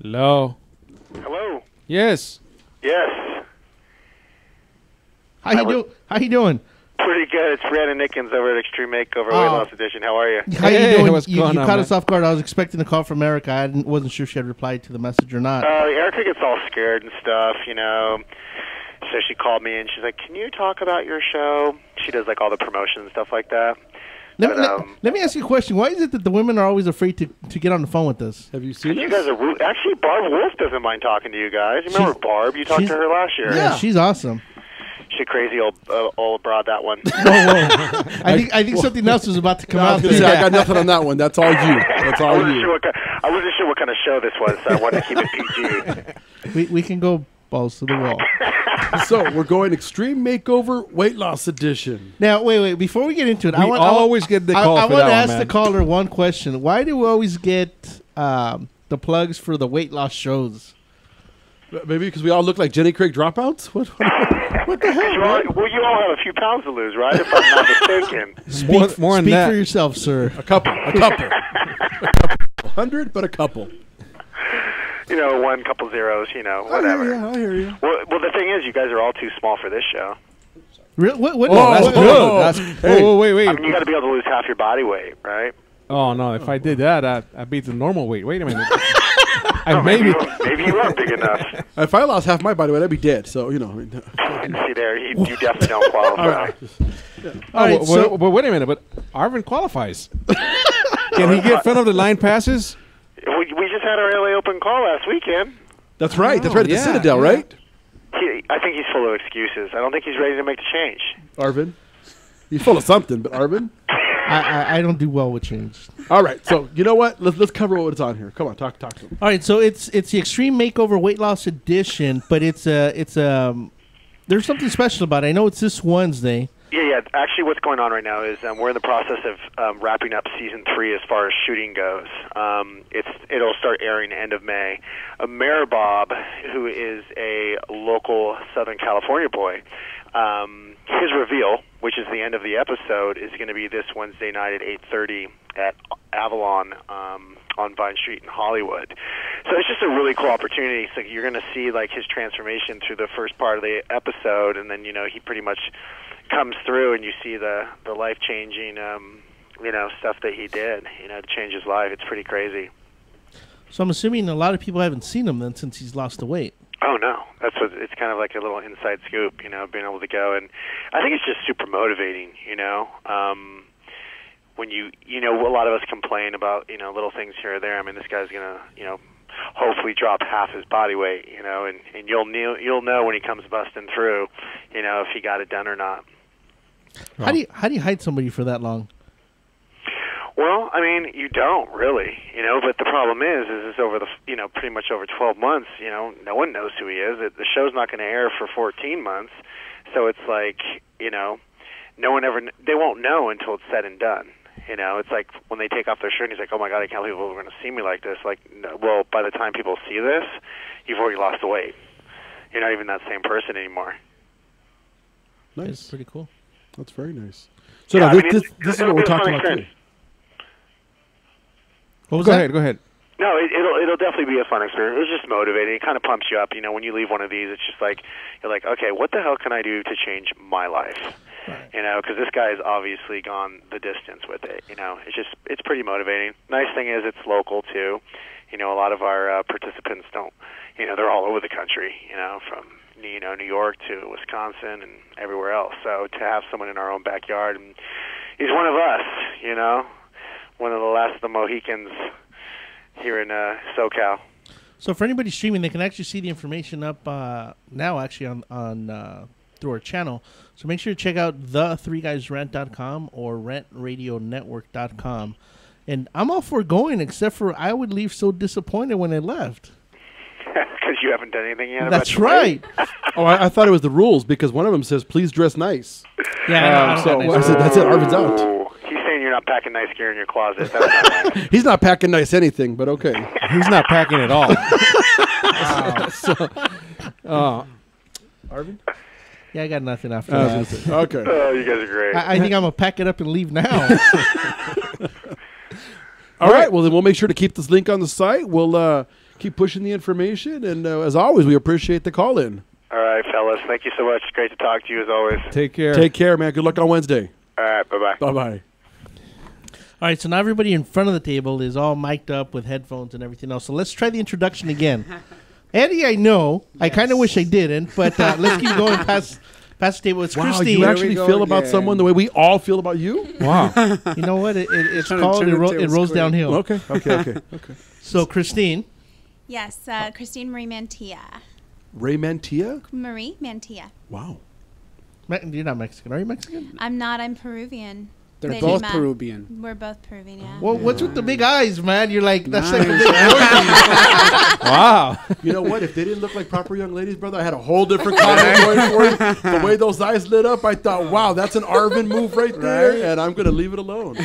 Hello. Hello. Yes. Yes. How you doing? Pretty good. It's Brandon Nickens over at Extreme Makeover Weight Loss Edition. How are you? How you doing? You caught us off guard. I was expecting a call from Erica. I wasn't sure she had replied to the message or not. Erica gets all scared and stuff, you know. So she called me and she's like, "Can you talk about your show?" She does like all the promotion and stuff like that. Let me ask you a question. Why is it that the women are always afraid to get on the phone with us? Have you seen You guys are actually, Barb Wolf doesn't mind talking to you guys. You remember Barb? You talked to her last year. Yeah, she's awesome. She's a crazy old broad, that one. I think something else was about to come out. I got nothing on that one. That's all you. That's all you. I wasn't sure what kind of show this was, so I wanted to keep it PG. We can go balls to the wall. So we're going Extreme Makeover Weight Loss Edition. Now, wait. Before we get into it, I always get the call. I want to ask the caller one question. Why do we always get the plugs for the weight loss shows? Maybe because we all look like Jenny Craig dropouts? What the hell? You all have a few pounds to lose, right? If I'm not mistaken. Speak for yourself, sir. A couple. 100, but a couple. You know, one couple zeros, you know, whatever. I hear you. Well, the thing is, you guys are all too small for this show. Really? What? That's good. Wait. I mean, you got to be able to lose half your body weight, right? Oh, no. If I did that, I'd be the normal weight. Wait a minute. Maybe you are big enough. If I lost half my body weight, I'd be dead. So, you know. See there, you definitely don't qualify. All right. But wait a minute. But Arvin qualifies. Can he get front of the line passes? We just had our LA Open call last weekend. That's right. At the Citadel, right? I think he's full of excuses. I don't think he's ready to make the change. Arvin, he's full of something, but Arvin. I don't do well with change. All right, so you know what? Let's cover what's on here. Come on, talk to him. All right, so it's the Extreme Makeover Weight Loss Edition, but it's there's something special about it. I know it's this Wednesday. Yeah. Actually, what's going on right now is we're in the process of wrapping up season 3 as far as shooting goes. It'll start airing end of May. Mayor Bob, who is a local Southern California boy, his reveal, which is the end of the episode, is going to be this Wednesday night at 8:30 at Avalon on Vine Street in Hollywood. So it's just a really cool opportunity. So you're going to see like his transformation through the first part of the episode, and then he pretty much comes through, and you see the life changing stuff that he did to change his life. It's pretty crazy. So I'm assuming a lot of people haven't seen him then since he's lost the weight. Oh no, it's kind of like a little inside scoop, being able to go, and I think it's just super motivating, when a lot of us complain about, little things here or there. I mean, this guy's gonna, hopefully drop half his body weight, and you'll know when he comes busting through, if he got it done or not. How do you hide somebody for that long? Well, I mean, you don't really, but the problem is it's over the, pretty much over 12 months, no one knows who he is. The show's not going to air for 14 months, so it's like, they won't know until it's said and done. It's like when they take off their shirt and he's like, oh my God, I can't believe people are going to see me like this. Like, no, well, by the time people see this, you've already lost the weight. You're not even that same person anymore. Nice. It's pretty cool. That's very nice. So now, this is what we're talking about today. What was Go that? ahead. No, it'll definitely be a fun experience. It's just motivating. It kind of pumps you up. When you leave one of these, it's just like, you're like, okay, what the hell can I do to change my life? Right. Because this guy's obviously gone the distance with it. It's pretty motivating. Nice thing is it's local too. A lot of our participants don't. They're all over the country. From New York to Wisconsin and everywhere else. So to have someone in our own backyard, and he's one of us. One of the last of the Mohicans here in SoCal. So for anybody streaming, they can actually see the information up now, actually on through our channel. So make sure to check out the3guysrant.com or rantradionetwork.com. And I'm all for going, except for I would leave so disappointed when I left. Because you haven't done anything yet. That's right. I thought it was the rules because one of them says, "Please dress nice." Yeah. So I said, "That's it. Arvin's out." He's saying you're not packing nice gear in your closet. That's not nice. He's not packing nice anything, but okay. He's not packing at all. Arvin? Yeah, I got nothing after that. Okay. Oh, you guys are great. I think I'm going to pack it up and leave now. All right. Well, then we'll make sure to keep this link on the site. We'll keep pushing the information. And as always, we appreciate the call in. All right, fellas. Thank you so much. It's great to talk to you as always. Take care. Take care, man. Good luck on Wednesday. All right. Bye-bye. Bye-bye. All right, so now everybody in front of the table is all mic'd up with headphones and everything else. So let's try the introduction again. Eddie, I know. Yes. I kind of wish I didn't, but let's keep going past the table. It's Christine. You actually feel about someone the way we all feel about you? Wow. You know what? It's called It Rolls Downhill. Okay. So, Christine. Yes, Christine Marie Mantilla. Ray Mantilla? Marie Mantilla. Wow. You're not Mexican. Are you Mexican? I'm not. I'm Peruvian. They're both Peruvian. We're both Peruvian, yeah. Well, what's with the big eyes, man? You're like, that's like a big Wow. You know what? If they didn't look like proper young ladies, brother, I had a whole different comment going for you. The way those eyes lit up, I thought, wow, that's an Arvin move right there, and I'm going to leave it alone.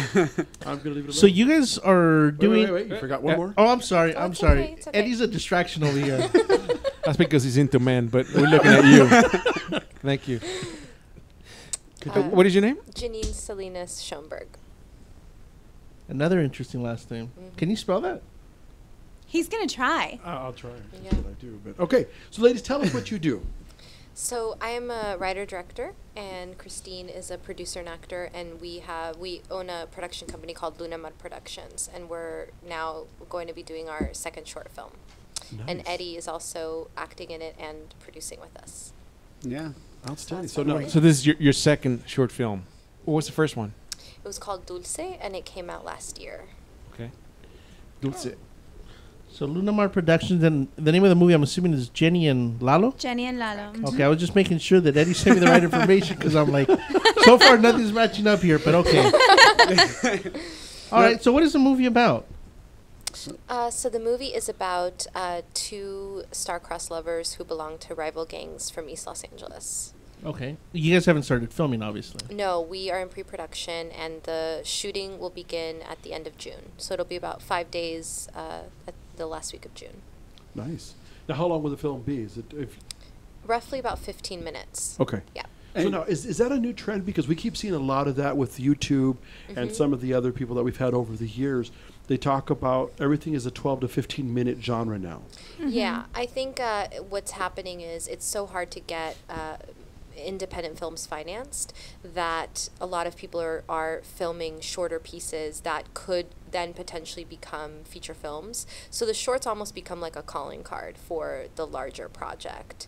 So you guys are doing... Wait. You forgot one more? Oh, I'm sorry. I'm sorry. Okay, it's okay. Eddie's a distraction over here. That's because he's into men, but we're looking at you. Thank you. What is your name? Janine Salinas Schoenberg. Another interesting last name. Mm-hmm. Can you spell that? He's going to try. I'll try. That's what I do. But okay, so ladies, tell us what you do. So I am a writer-director, and Christine is a producer and actor, and we own a production company called Luna Mud Productions, and we're now going to be doing our second short film. Nice. And Eddie is also acting in it and producing with us. Yeah. Outstanding. So this is your second short film. What was the first one? It was called Dulce, and it came out last year. Okay. Dulce. So Lunamar Productions, and the name of the movie, I'm assuming, is Jenny and Lalo? Jenny and Lalo. Okay, I was just making sure that Eddie sent me the right information because I'm like, so far nothing's matching up here, but okay. All right, so what is the movie about? So the movie is about two star-crossed lovers who belong to rival gangs from East Los Angeles. Okay. You guys haven't started filming, obviously. No, we are in pre-production, and the shooting will begin at the end of June. So it'll be about 5 days at the last week of June. Nice. Now, how long will the film be? Is it Roughly about 15 minutes. Okay. Yeah. So now, is that a new trend? Because we keep seeing a lot of that with YouTube and some of the other people that we've had over the years. They talk about everything is a 12 to 15 minute genre now. Yeah, I think what's happening is it's so hard to get independent films financed that a lot of people are filming shorter pieces that could then potentially become feature films. So the shorts almost become like a calling card for the larger project.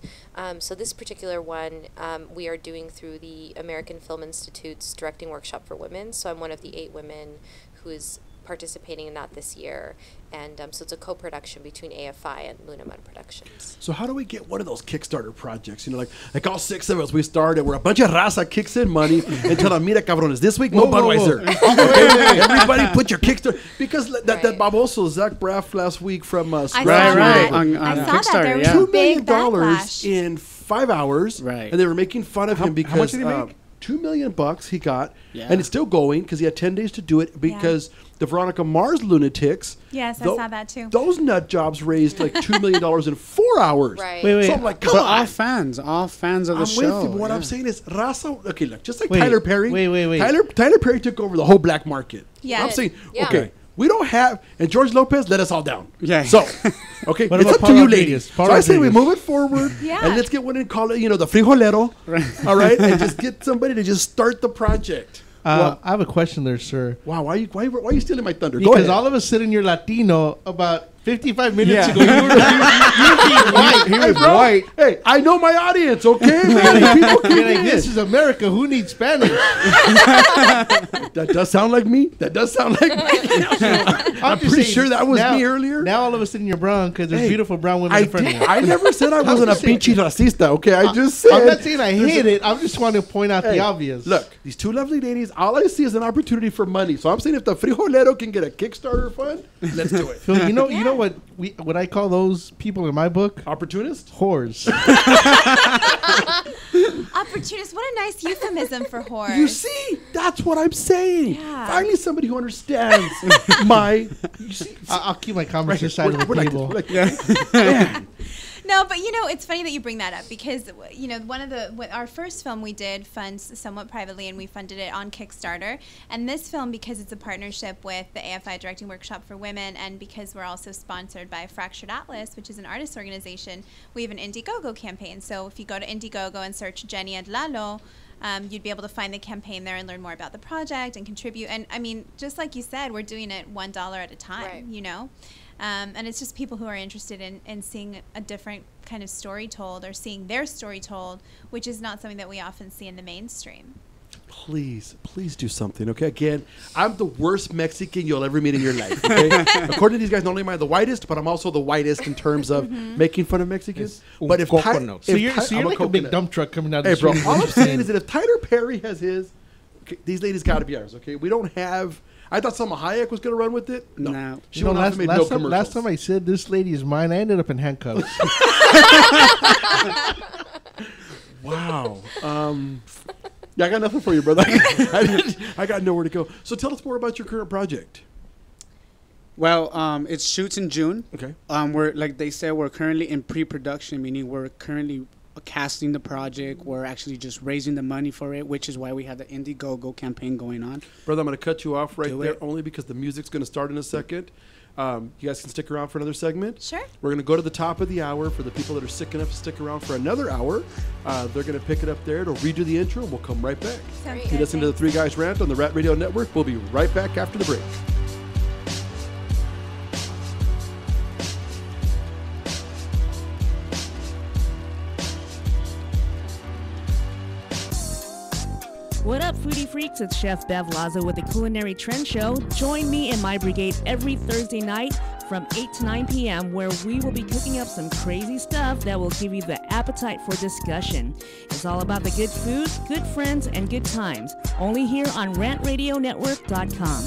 So this particular one we are doing through the American Film Institute's Directing Workshop for Women. So I'm one of the 8 women who is participating in that this year. And so it's a co-production between AFI and Luna Mud Productions. So how do we get one of those Kickstarter projects? You know, like all 6 of us, we started where a bunch of raza kicks in money and tell them, mira cabrones, this week no Budweiser. Okay? Everybody put your Kickstarter. Because that Baboso, Zach Braff last week from I saw that. on I saw Kickstarter, that. There was $2 a big million backlash. in 5 hours. Right. And they were making fun of him because how much did he make? $2 million he got, Yeah. and it's still going because he had 10 days to do it because the Veronica Mars lunatics. Yes, I saw that too. Those nut jobs raised like $2 million in 4 hours. Right. Wait. So I'm like, come But on. all fans of the I'm show. with you, but what yeah. I'm saying is, Raza, okay, look, just like Wait, Tyler Perry. wait. Tyler Perry took over the whole black market. Yeah. I'm saying, Yeah. okay, we don't have, and George Lopez let us all down. Yeah. So, okay, What it's about up Paul to you, Rodriguez? ladies. Paul So I say we Rodriguez. move it forward, Yeah. and let's get one and call it, the frijolero, all right, and just get somebody to just start the project. I have a question there, sir. Wow, why are you stealing my thunder? Go Because ahead. all of a sudden you're Latino. About 55 minutes Yeah. ago, you were being white. He was white. Hey, I know my audience, okay? Man, people keep You're like, in. this is America. Who needs Spanish? That does sound like me. That does sound like me. I'm just pretty saying, sure that was now- me earlier. Now all of a sudden you're brown because there's Hey, beautiful brown women in front of you. I never said I I'm wasn't a just saying- pinche racista, okay? I just said. I'm not saying I there's hate a- it. I'm just wanting to point out Hey, the obvious. Look, these two lovely ladies, all I see is an opportunity for money. So I'm saying if the frijolero can get a Kickstarter fund, let's do it. Phil, you know what I call those people in my book? Opportunist? Whores. Opportunist. What a nice euphemism for horror. You see, that's what I'm saying. Yeah. Finally, somebody who understands my. You see, I'll keep my comments right, aside of the we're like table. this, we're like this. Man. No, but it's funny that you bring that up because one of our first film we did fund somewhat privately, and we funded it on Kickstarter. And this film, because it's a partnership with the AFI Directing Workshop for Women, and because we're also sponsored by Fractured Atlas, which is an artist organization, we have an Indiegogo campaign. So if you go to Indiegogo and search Jenny and Lalo, you'd be able to find the campaign there and learn more about the project and contribute. And I mean, just like you said, we're doing it $1 at a time, Right. And it's just people who are interested in seeing a different kind of story told or seeing their story told, which is not something that we often see in the mainstream. Please do something, okay? Again, I'm the worst Mexican you'll ever meet in your life, okay? According to these guys, not only am I the whitest, but I'm also the whitest in terms of making fun of Mexicans. But if So you're I'm like a big dump truck coming out Hey, of the bro, street. all I'm saying is that if Tyler Perry has his, okay, these ladies got to be ours, okay? We don't have. I thought Salma Hayek was going to run with it. No. She went off and made no commercials. last time I said this lady is mine, I ended up in handcuffs. Wow. Yeah, I got nothing for you, brother. I got nowhere to go. So tell us more about your current project. Well, it shoots in June. Okay. We're like they said, we're currently in pre-production, meaning we're currently casting the project. We're actually just raising the money for it, which is why we have the Indiegogo campaign going on. Brother, I'm going to cut you off right Do there it. only because the music's going to start in a second. You guys can stick around for another segment. Sure. We're going to go to the top of the hour for the people that are sick enough to stick around for another hour. They're going to pick it up there. It'll redo the intro, and we'll come right back. Sounds You good. listen to the Three Guys Rant on the Rat Radio Network. We'll be right back after the break. What up, foodie freaks? It's Chef Bev Lazo with the Culinary Trend Show. Join me and my brigade every Thursday night from from 8 to 9 p.m. where we will be cooking up some crazy stuff that will give you the appetite for discussion. It's all about the good food, good friends, and good times. Only here on RantRadioNetwork.com.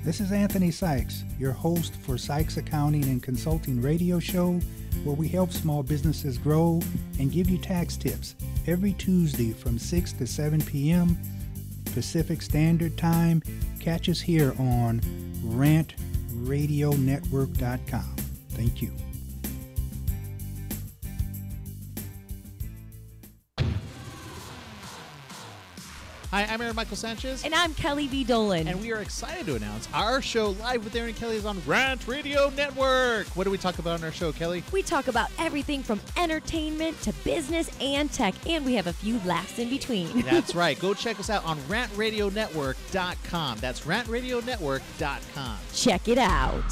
This is Anthony Sykes, your host for Sykes Accounting and Consulting radio show, where we help small businesses grow and give you tax tips every Tuesday from 6 to 7 p.m. Pacific Standard Time. Catch us here on RantRadioNetwork.com. Thank you. Hi, I'm Aaron Michael Sanchez. And I'm Kelly V. Dolan. And we are excited to announce our show Live with Aaron and Kelly is on Rant Radio Network. What do we talk about on our show, Kelly? We talk about everything from entertainment to business and tech, and we have a few laughs in between. That's right. Go check us out on RantRadioNetwork.com. That's RantRadioNetwork.com. Check it out.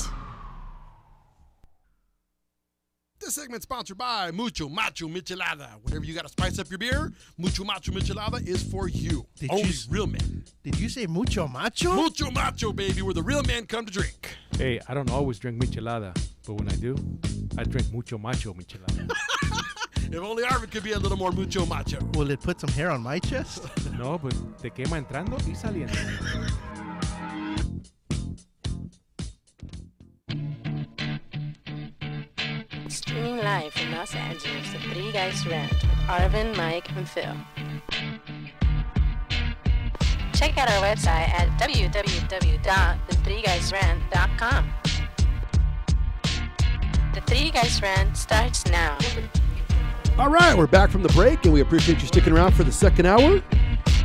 This segment's sponsored by Mucho Macho Michelada. Whenever you got to spice up your beer, Mucho Macho Michelada is for you. Only real men. Did you say mucho macho? Mucho Macho, baby, where the real men come to drink. Hey, I don't always drink michelada, but when I do, I drink mucho macho michelada. If only Arvin could be a little more mucho macho. Will it put some hair on my chest? No, but te quema entrando y saliendo. Streaming live from Los Angeles, the Three Guys Rant with Arvin, Mike, and Phil. Check out our website at www.the3guysrant.com. The Three Guys Rant starts now. All right, we're back from the break, and we appreciate you sticking around for the second hour.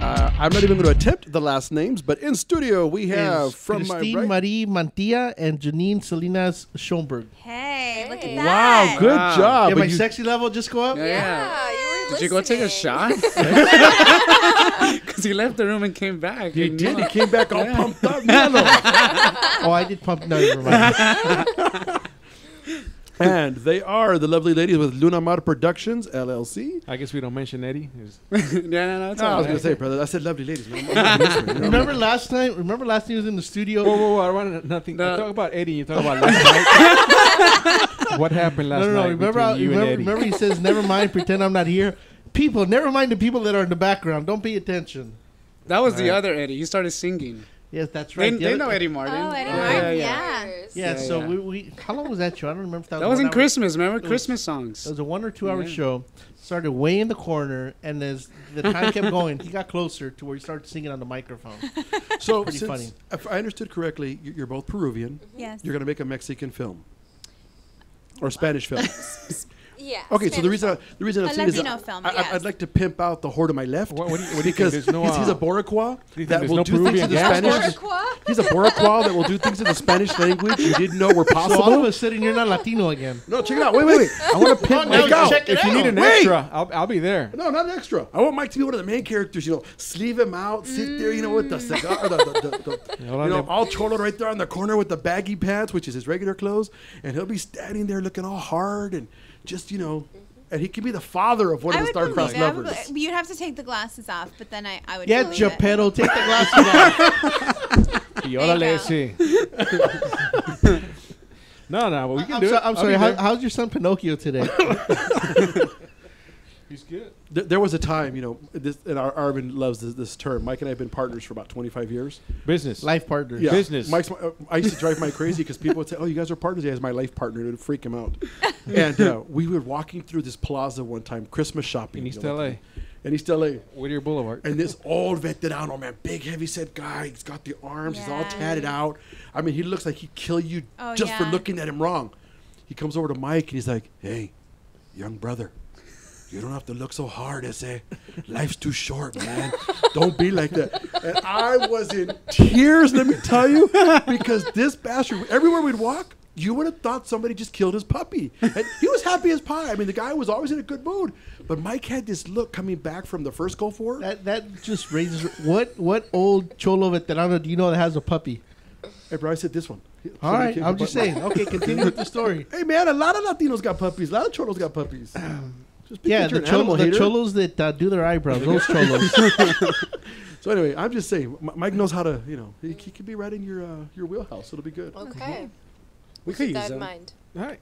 I'm not even going to attempt the last names, but in studio we have from Christine my right. Marie Mantilla and Janine Salinas Schoenberg. Hey, look at that. Wow, good job. Did But my you- sexy level just go up? Yeah, you were Did you go take a shot? Because he left the room and came back. He and did. He came back all pumped up. Yellow. Oh, I did pump. No, never mind. And they are the lovely ladies with Luna Mar Productions, LLC. I guess we don't mention Eddie. no, it's No, I was all going to right. say, brother, I said lovely ladies, man. I'm not listening, you know? Remember last time he was in the studio? Whoa, I want nothing. I talk about Eddie. You talk about last night. What happened last night? No. Remember, between you and Eddie? remember he says, "Never mind, pretend I'm not here." People, never mind the people that are in the background. Don't pay attention. That was the All right. other Eddie. He started singing. Yes, that's right. They know Eddie Martin. Oh, Eddie Yeah, Martin, yeah. yeah. So yeah. we how long was that show? I don't remember if that That was in 1 hour. Christmas, remember? It was- Christmas songs. It was a 1 or 2 hour Yeah. show. Started way in the corner, and as the time kept going, he got closer to where he started singing on the microphone. So, Pretty since, funny. if I understood correctly, you're both Peruvian. Yes. You're going to make a Mexican film. Or Spanish film. Yeah. Okay, so the reason I'm A saying is Latino film, I'd yes. like to pimp out the whore to my left. What do you think? Because There's no, he's a Boricua think that there's will no do things Peruvian in the gas Spanish. He's a Boricua that will do things in the Spanish language you didn't know were So all of possible. a sudden, you're not Latino again. No, check it out. Wait. I want to pimp now Mike out. check it If you need an Wait. extra, I'll be there. No, not an extra. I want Mike to be one of the main characters. You know, sleeve him out, sit there. You know, with the cigar, all cholo right there on the corner with the baggy pants, which is his regular clothes, and he'll be standing there looking all hard and just and he can be the father of one I of the would believe star-crossed it. lovers. You'd have to take the glasses off, but then I would Get believe Geppetto, it. take the glasses off. Y órale, sí. No, but we can do it. I'm I'll sorry. be there. How's your son Pinocchio today? He's good. There was a time, this, and Arvin loves this term. Mike and I have been partners for about 25 years. Business. Life partner. Yeah. Business. I used to drive Mike crazy because people would say, "Oh, you guys are partners." Yeah, he's my life partner. It would freak him out. And we were walking through this plaza one time, Christmas shopping In East LA. In East LA. Whittier Boulevard. And this old veterano, man, big, heavy-set guy. He's got the arms. He's all tatted out. I mean, he looks like he'd kill you just for looking at him wrong. He comes over to Mike, and he's like, "Hey, young brother, you don't have to look so hard, ese. Life's too short, man. Don't be like that." And I was in tears, let me tell you, because this bastard, everywhere we'd walk, you would have thought somebody just killed his puppy. And he was happy as pie. I mean, the guy was always in a good mood. But Mike had this look coming back from the first Gulf War. That just raises what old cholo veterano do you know that has a puppy? Hey, bro, I said this one. All right, I'm just saying. Okay, continue with the story. Hey, man, a lot of Latinos got puppies. A lot of cholos got puppies. Just Yeah, because you're the an animal hater. cholos that do their eyebrows, those cholos. So anyway, I'm just saying, Mike knows how to, he could be right in your wheelhouse. It'll be good. Okay. We could Keep use that in that. mind. All right.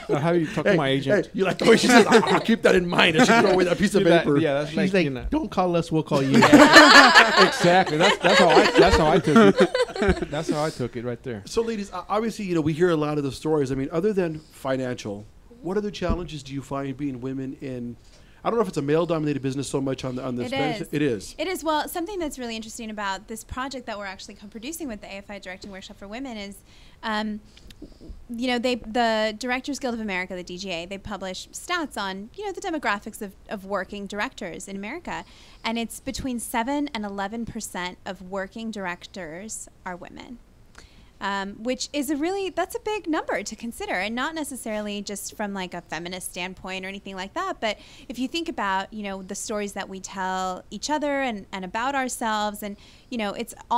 I'll have you talk to my agent. Hey, you like the way she says, I'll keep that in mind. And she throw away that piece of paper. Yeah, that's She's like, don't call us, we'll call you. Exactly. That's how I took it. That's how I took it right there. So, ladies, obviously, we hear a lot of the stories. I mean, other than financial, what other challenges do you find being women in? I don't know if it's a male-dominated business so much on this. It is. It is. Well, something that's really interesting about this project that we're actually co-producing with the AFI Directing Workshop for Women is, the Directors Guild of America, the DGA, they publish stats on, the demographics of working directors in America, and it's between 7 and 11% of working directors are women. Which is that's a big number to consider, and not necessarily just from like a feminist standpoint or anything like that. But if you think about, the stories that we tell each other and about ourselves, and, it's a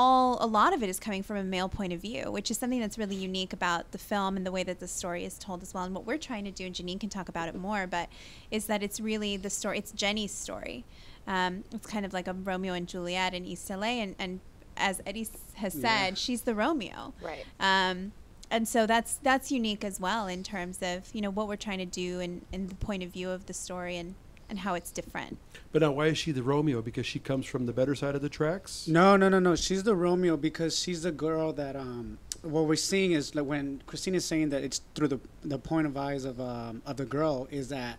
lot of it is coming from a male point of view, which is something that's really unique about the film and the way that the story is told as well. And what we're trying to do, and Janine can talk about it more, but is that it's really the story, it's Jenny's story. It's kind of like a Romeo and Juliet in East LA, and as Eddie has said, she's the Romeo. Right. And so that's unique as well in terms of, what we're trying to do and the point of view of the story and how it's different. But now, why is she the Romeo? Because she comes from the better side of the tracks? No. She's the Romeo because she's the girl that, what we're seeing is like when Christine is saying that it's through the point of eyes of the girl is that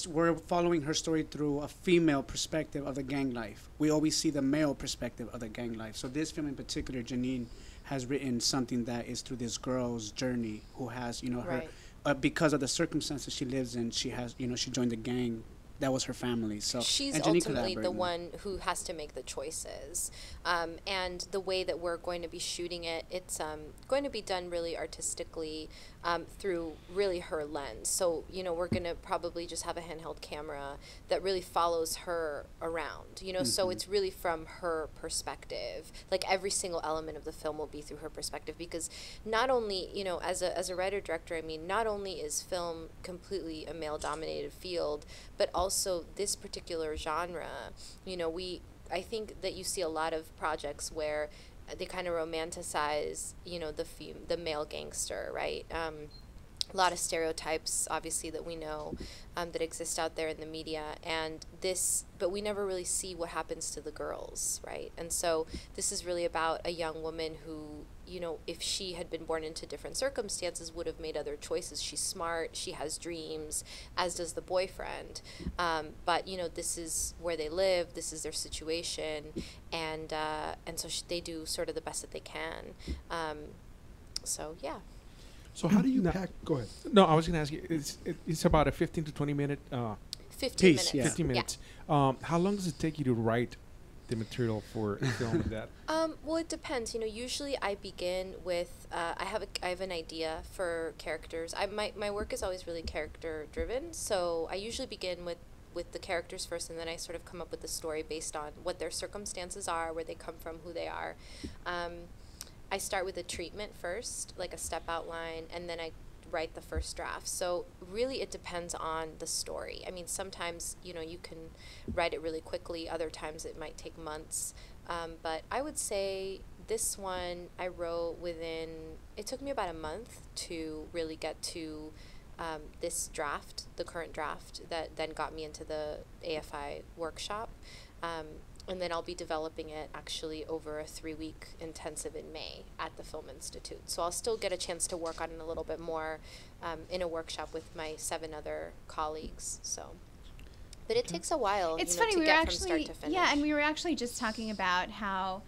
we're following her story through a female perspective of the gang life. We always see the male perspective of the gang life. So this film in particular, Janine has written something that is through this girl's journey who has, her, because of the circumstances she lives in, she has, she joined the gang. That was her family. So she's ultimately the one who has to make the choices. And the way that we're going to be shooting it, it's going to be done really artistically through really her lens. So, we're going to probably just have a handheld camera that really follows her around, so it's really from her perspective. Like every single element of the film will be through her perspective because not only, as a writer-director, I mean, not only is film completely a male-dominated field, but also this particular genre, I think that you see a lot of projects where they kind of romanticize, the male gangster, right? A lot of stereotypes, obviously, that we know that exist out there in the media, but we never really see what happens to the girls, right? And so this is really about a young woman who, if she had been born into different circumstances, would have made other choices. She's smart, she has dreams, as does the boyfriend. But this is where they live, this is their situation, and so they do sort of the best that they can. So yeah. So how do you pack? Go ahead. No, I was going to ask you. It's about a 15 to 20 minute 15 minutes. Yeah. 15 minutes. Yeah. How long does it take you to write the material for a film like that? Well, it depends. Usually I begin with I have an idea for characters. My work is always really character driven, so I usually begin with the characters first, and then I sort of come up with the story based on what their circumstances are, where they come from, who they are. I start with a treatment first, like a step outline, and then I write the first draft. So really it depends on the story. I mean, sometimes, you can write it really quickly. Other times it might take months. But I would say this one I wrote it took me about a month to really get to this draft, the current draft that then got me into the AFI workshop. And then I'll be developing it actually over a 3-week intensive in May at the Film Institute. So I'll still get a chance to work on it a little bit more in a workshop with my 7 other colleagues. But it takes a while. It's to funny, we were get from start to finish. and we were actually just talking about how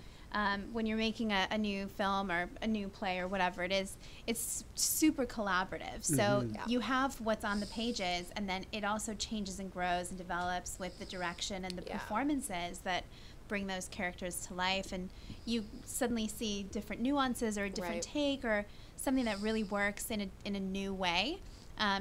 when you're making a new film or a new play or whatever it is, it's super collaborative. So you have what's on the pages, and then it also changes and grows and develops with the direction and the performances that bring those characters to life. And you suddenly see different nuances or a different take or something that really works in a new way.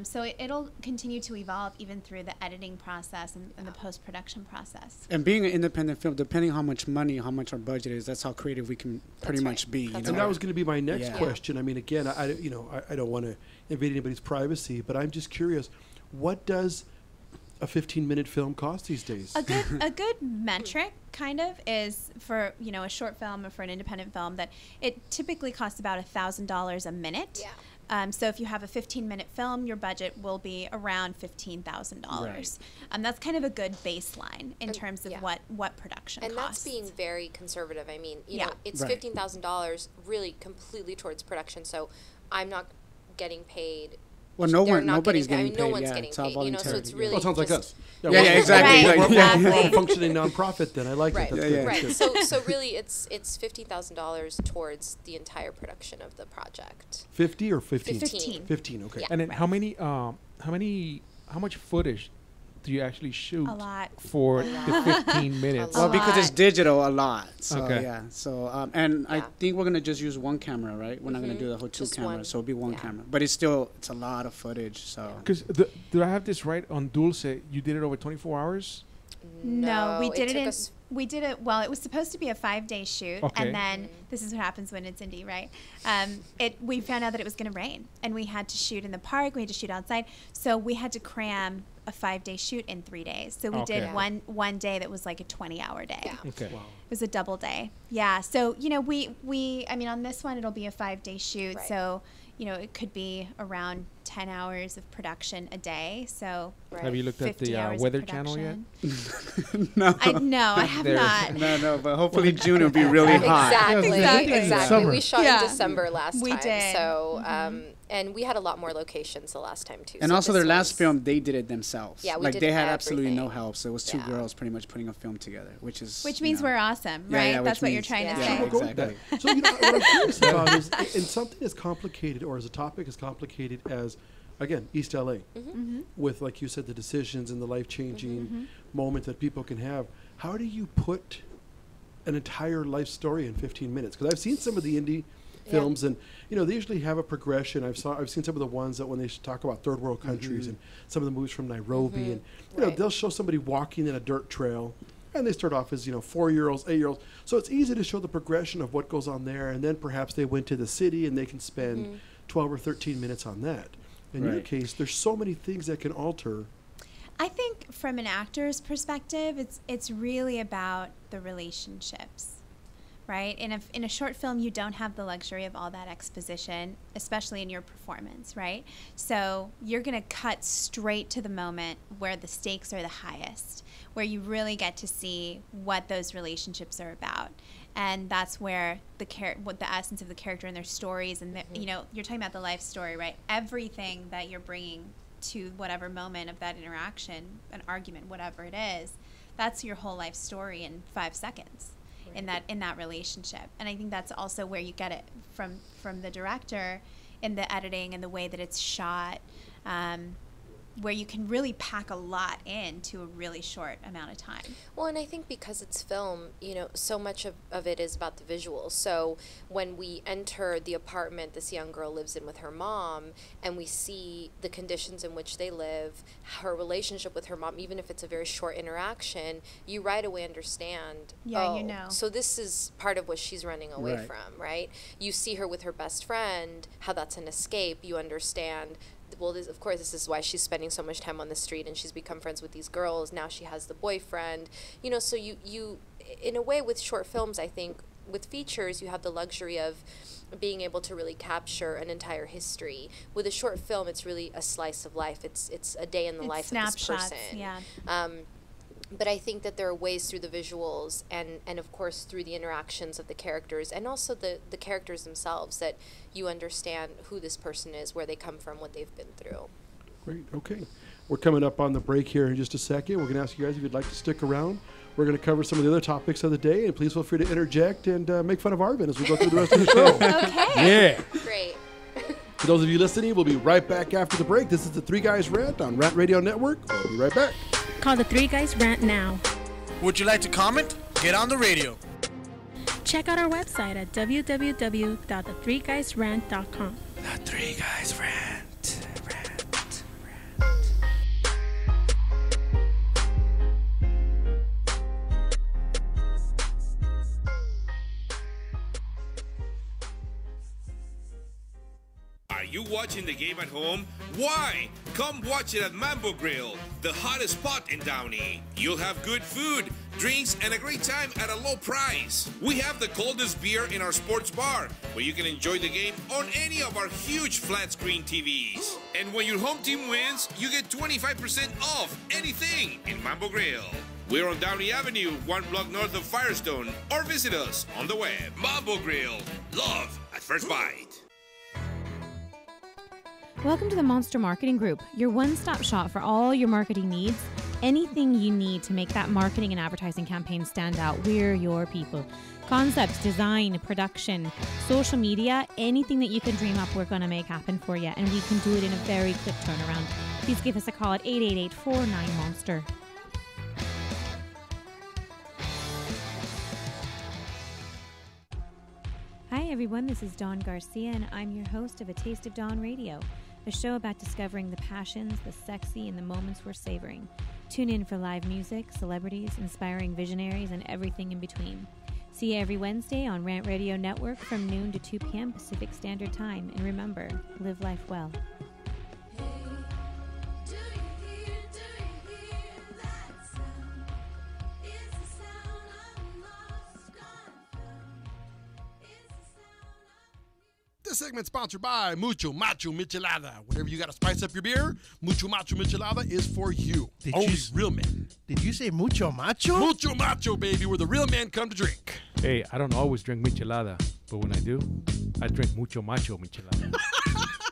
So it'll continue to evolve even through the editing process and the post-production process. And being an independent film, depending on how much money, how much our budget is, that's how creative we can pretty much be. And that was going to be my next question. I mean, again, I don't want to invade anybody's privacy, but I'm just curious, what does a 15-minute film cost these days? A good metric kind of is for, you know, a short film or for an independent film that it typically costs about $1,000 a minute. Yeah. So if you have a 15-minute film, your budget will be around $15,000. Right. That's kind of a good baseline in terms of yeah. what production And costs. that's being very conservative. I mean, you Yeah. know, it's Right. $15,000 really completely towards production. So I'm not getting paid. Well, nobody's getting paid. No one's yeah, getting it's all paid. You know, so voluntary. it's really. Well, it sounds like just- us. Yeah, exactly. Right, We're a functioning nonprofit. Then I like Right, it. That's good. right. Good. So really, it's $15,000 towards the entire production of the project. 50 or 15? 15. 15. Okay. Yeah. And then how much footage do you actually shoot A lot. for the 15 minutes? Well, because it's digital, a lot. So Okay. yeah. So and I think we're gonna just use one camera, right? We're not gonna do the whole two Just cameras, one. so it'll be one camera. But it's a lot of footage. So Because do I have this right on Dulce? You did it over 24 hours? No, we it did it took in. us- We did it. Well, it was supposed to be a 5-day shoot, Okay. and then this is what happens when it's indie, right? We found out that it was going to rain, and we had to shoot in the park. We had to shoot outside, so we had to cram a 5-day shoot in 3 days. So we Okay. did one day that was like a 20-hour day. Yeah. Okay. It was a double day. Yeah. So you know, I mean, on this one it'll be a 5-day shoot. Right. So you know, it could be around 10 hours of production a day. So Have you looked at 50 the hours of Weather Channel yet? production. no, I have There. not. no. But hopefully June will be really hot. Exactly. We shot Yeah. in December last We time. did. So, and we had a lot more locations the last time too. And so also this their last was- film, they did it themselves. Yeah, we like did they had absolutely no everything. help. So it was two Yeah. girls pretty much putting a film together, which Which means we're awesome, Yeah, right? yeah, That's which what you're means- trying to Yeah. say. We'll go with that. So you know, what I'm curious about is in something as complicated or as a topic as complicated as, again, East LA, with, like you said, the decisions and the life-changing moment that people can have. How do you put an entire life story in 15 minutes? Because I've seen some of the indie films, and you know they usually have a progression. I've seen some of the ones that when they talk about third world countries and some of the movies from Nairobi, and you know they'll show somebody walking in a dirt trail. And they start off as, 4-year-olds, 8-year-olds. So it's easy to show the progression of what goes on there. And then perhaps they went to the city and they can spend 12 or 13 minutes on that. In your Right. case, there's so many things that can alter. I think from an actor's perspective, it's really about the relationships, right? In a short film, you don't have the luxury of all that exposition, especially in your performance, right? So you're going to cut straight to the moment where the stakes are the highest, where you really get to see what those relationships are about. And that's where what the essence of the character and their stories and you're talking about the life story, right? Everything that you're bringing to whatever moment of that interaction, an argument, whatever it is, that's your whole life story in 5 seconds in that relationship. And I think that's also where you get it from the director in the editing and the way that it's shot, where you can really pack a lot into a really short amount of time. Well, and I think because it's film, so much of it is about the visuals. So when we enter the apartment this young girl lives in with her mom, and we see the conditions in which they live, her relationship with her mom, even if it's a very short interaction, you right away understand, so this is part of what she's running away from, right? You see her with her best friend, how that's an escape. You understand, well, of course, this is why she's spending so much time on the street, and she's become friends with these girls. Now she has the boyfriend, so you in a way, with short films, I think with features, you have the luxury of being able to really capture an entire history. With a short film, it's really a slice of life. It's a day in the life of this snapshots, person. yeah. But I think that there are ways through the visuals and of course through the interactions of the characters and also the characters themselves that you understand who this person is, where they come from, what they've been through. Great. Okay. We're coming up on the break here in just a second. We're going to ask you guys if you'd like to stick around. We're going to cover some of the other topics of the day, and please feel free to interject and make fun of Arvin as we go through the rest of the show. Okay. Yeah. Great. For those of you listening, we'll be right back after the break. This is the Three Guys Rant on Rant Radio Network. We'll be right back. Call the Three Guys Rant now. Would you like to comment? Get on the radio. Check out our website at www.the3guysrant.com. The Three Guys Rant. Are you watching the game at home? Why? Come watch it at Mambo Grill, the hottest spot in Downey. You'll have good food, drinks, and a great time at a low price. We have the coldest beer in our sports bar, where you can enjoy the game on any of our huge flat screen TVs. And when your home team wins, you get 25% off anything in Mambo Grill. We're on Downey Avenue, 1 block north of Firestone, or visit us on the web. Mambo Grill, love at first bite. Welcome to the Monster Marketing Group, your one-stop shop for all your marketing needs. Anything you need to make that marketing and advertising campaign stand out, we're your people. Concepts, design, production, social media, anything that you can dream up, we're going to make happen for you. And we can do it in a very quick turnaround. Please give us a call at 888-49-MONSTER. Hi everyone, this is Dawn Garcia and I'm your host of A Taste of Dawn Radio, a show about discovering the passions, the sexy, and the moments we're savoring. Tune in for live music, celebrities, inspiring visionaries, and everything in between. See you every Wednesday on Rant Radio Network from noon to 2 p.m. Pacific Standard Time. And remember, live life well. This segment's sponsored by Mucho Macho Michelada. Whenever you got to spice up your beer, Mucho Macho Michelada is for you. Only real men. Did you say mucho macho? Mucho Macho, baby, where the real men come to drink. Hey, I don't always drink michelada, but when I do, I drink mucho macho michelada.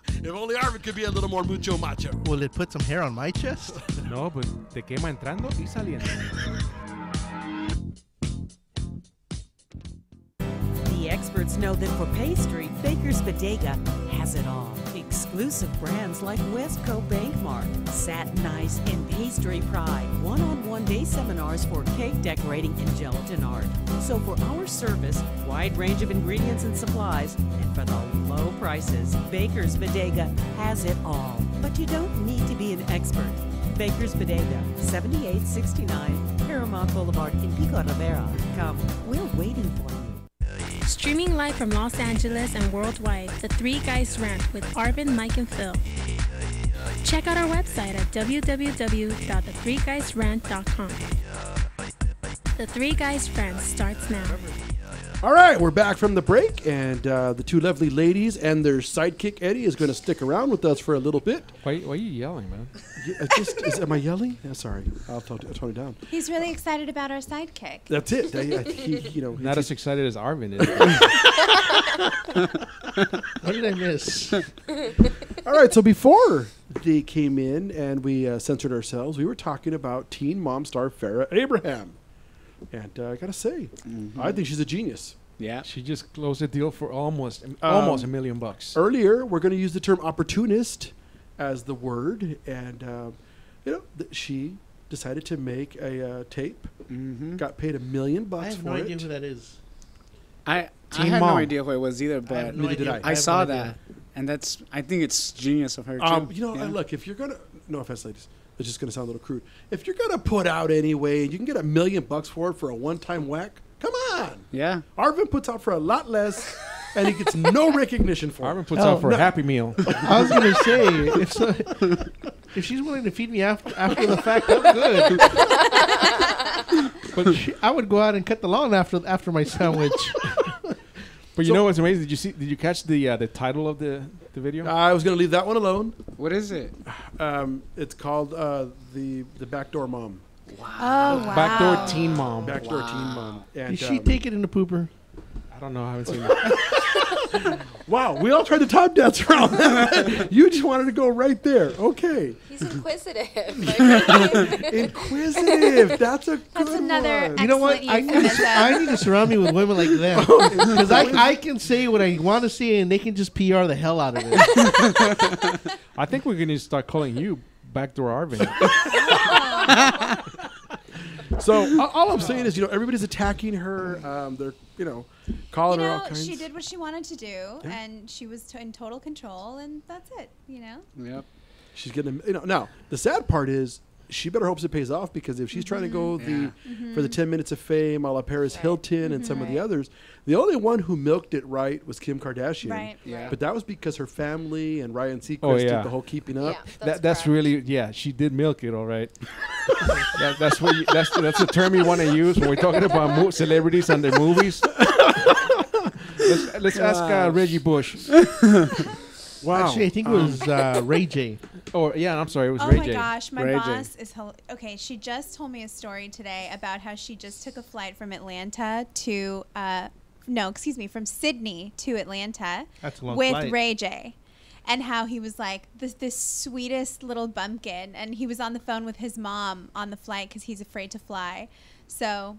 If only Arvin could be a little more mucho macho. Will it put some hair on my chest? No, but te quema entrando y saliendo. The experts know that for pastry, Baker's Bodega has it all. Exclusive brands like Westco Bankmart, Satin Ice, and Pastry Pride. One-on-one day seminars for cake decorating and gelatin art. So for our service, wide range of ingredients and supplies, and for the low prices, Baker's Bodega has it all. But you don't need to be an expert. Baker's Bodega, 7869 Paramount Boulevard in Pico Rivera. Come, we're waiting for you. Streaming live from Los Angeles and worldwide, The Three Guys Rant with Arvin, Mike, and Phil. Check out our website at www.the3guysrant.com. The Three Guys Rant starts now. All right, we're back from the break, and the two lovely ladies and their sidekick, Eddie, is going to stick around with us for a little bit. Why are you yelling, man? Am I yelling? Yeah, sorry. I'll tone it down. He's really excited about our sidekick. That's it. Not as excited as Arvin is. What did I miss? All right, so before they came in and we censored ourselves, we were talking about teen mom star Farrah Abraham. And I got to say, I think she's a genius. Yeah. She just closed a deal for almost $1 million. Earlier, we're going to use the term opportunist as the word. And, she decided to make a tape, got paid $1 million for it. I have no idea who that is. I had no idea who it was either, but I saw that. And I think it's genius of her, too. Look, if you're going to, no offense, ladies. It's just going to sound a little crude. If you're going to put out anyway, you can get $1 million for it for a one-time whack. Come on. Yeah. Arvin puts out for a lot less, and he gets no recognition for it. Arvin puts out for a Happy Meal. I was going to say, if she's willing to feed me after the fact, I'm good. But I would go out and cut the lawn after my sandwich. But you know what's amazing? Did you catch the title of the video? I was going to leave that one alone. What is it? It's called the Backdoor Mom. Wow. Oh, wow. Backdoor Teen Mom. Backdoor Teen Mom. And, did she take it in the pooper? I don't know. I haven't seen it. Wow, we all tried to top dance around that. You just wanted to go right there. Okay. He's inquisitive. Inquisitive. That's another one. You know what? I need to surround me with women like them. Because I can say what I want to say and they can just PR the hell out of it. I think we're going to start calling you Backdoor Arvin. So all I'm saying is, everybody's attacking her. They're, calling her all kinds. She did what she wanted to do, and she was in total control, and that's it. Yep. She's getting, now the sad part is she better hopes it pays off, because if she's trying to go for the 10 minutes of fame, a la Paris Hilton and some of the others, the only one who milked it right was Kim Kardashian. Right. Yeah. But that was because her family and Ryan Seacrest Oh, did yeah. the whole keeping up. That's really, she did milk it, all right. That's the term you want to use when we're talking about celebrities and their movies. Let's ask Reggie Bush. Wow. Actually, I think it was Ray J. Oh, yeah, I'm sorry. It was Oh Ray my J. gosh, my Ray J. boss is okay. She just told me a story today about how she just took a flight from Atlanta to from Sydney to Atlanta That's a long with flight. Ray J. And how he was like this sweetest little bumpkin, and he was on the phone with his mom on the flight because he's afraid to fly. So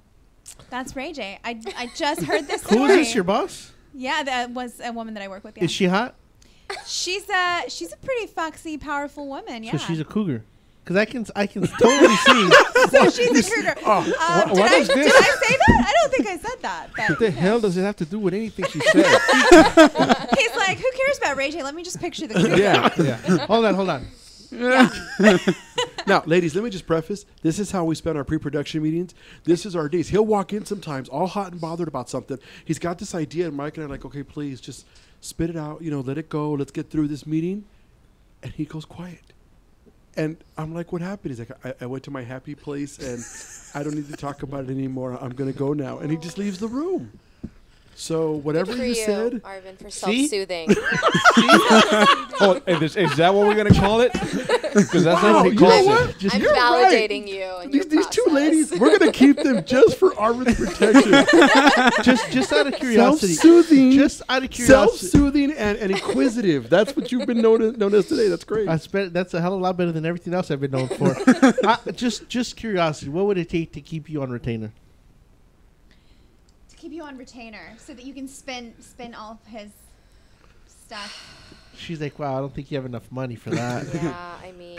that's Ray J. I just heard this story. Who is this? Your boss? Yeah, that was a woman that I work with. Yeah. Is she hot? She's a pretty foxy, powerful woman. Yeah. So she's a cougar. Because I can totally see. So she's a cougar. What Did is this? I say that? I don't think I said that. But, What the hell does it have to do with anything she said? he's like, who cares about Ray J? Let me just picture the cougar. yeah. Hold on. Now, ladies, let me just preface. This is how we spend our pre-production meetings. This is our days. He'll walk in sometimes all hot and bothered about something. He's got this idea, and Mike and I are like, okay, please, just spit it out. Let it go. Let's get through this meeting. And he goes quiet. And I'm like, what happened? He's like, I went to my happy place, and I don't need to talk about it anymore. I'm going to go now. And he just leaves the room. So whatever Good for you said. Arvin, for See? self-soothing. Is that what we're going to call it? Because that's Wow, what he you calls know it. what? I'm You're validating right. you. And These two ladies, we're going to keep them just for Arvin's protection. just out of curiosity. Self-soothing. Just out of curiosity. Self-soothing and inquisitive. That's what you've been known as today. That's great. That's a hell of a lot better than everything else I've been known for. Just curiosity. What would it take to keep you on retainer? To keep you on retainer so that you can spin all of his stuff. She's like, wow, I don't think you have enough money for that. Yeah, I mean.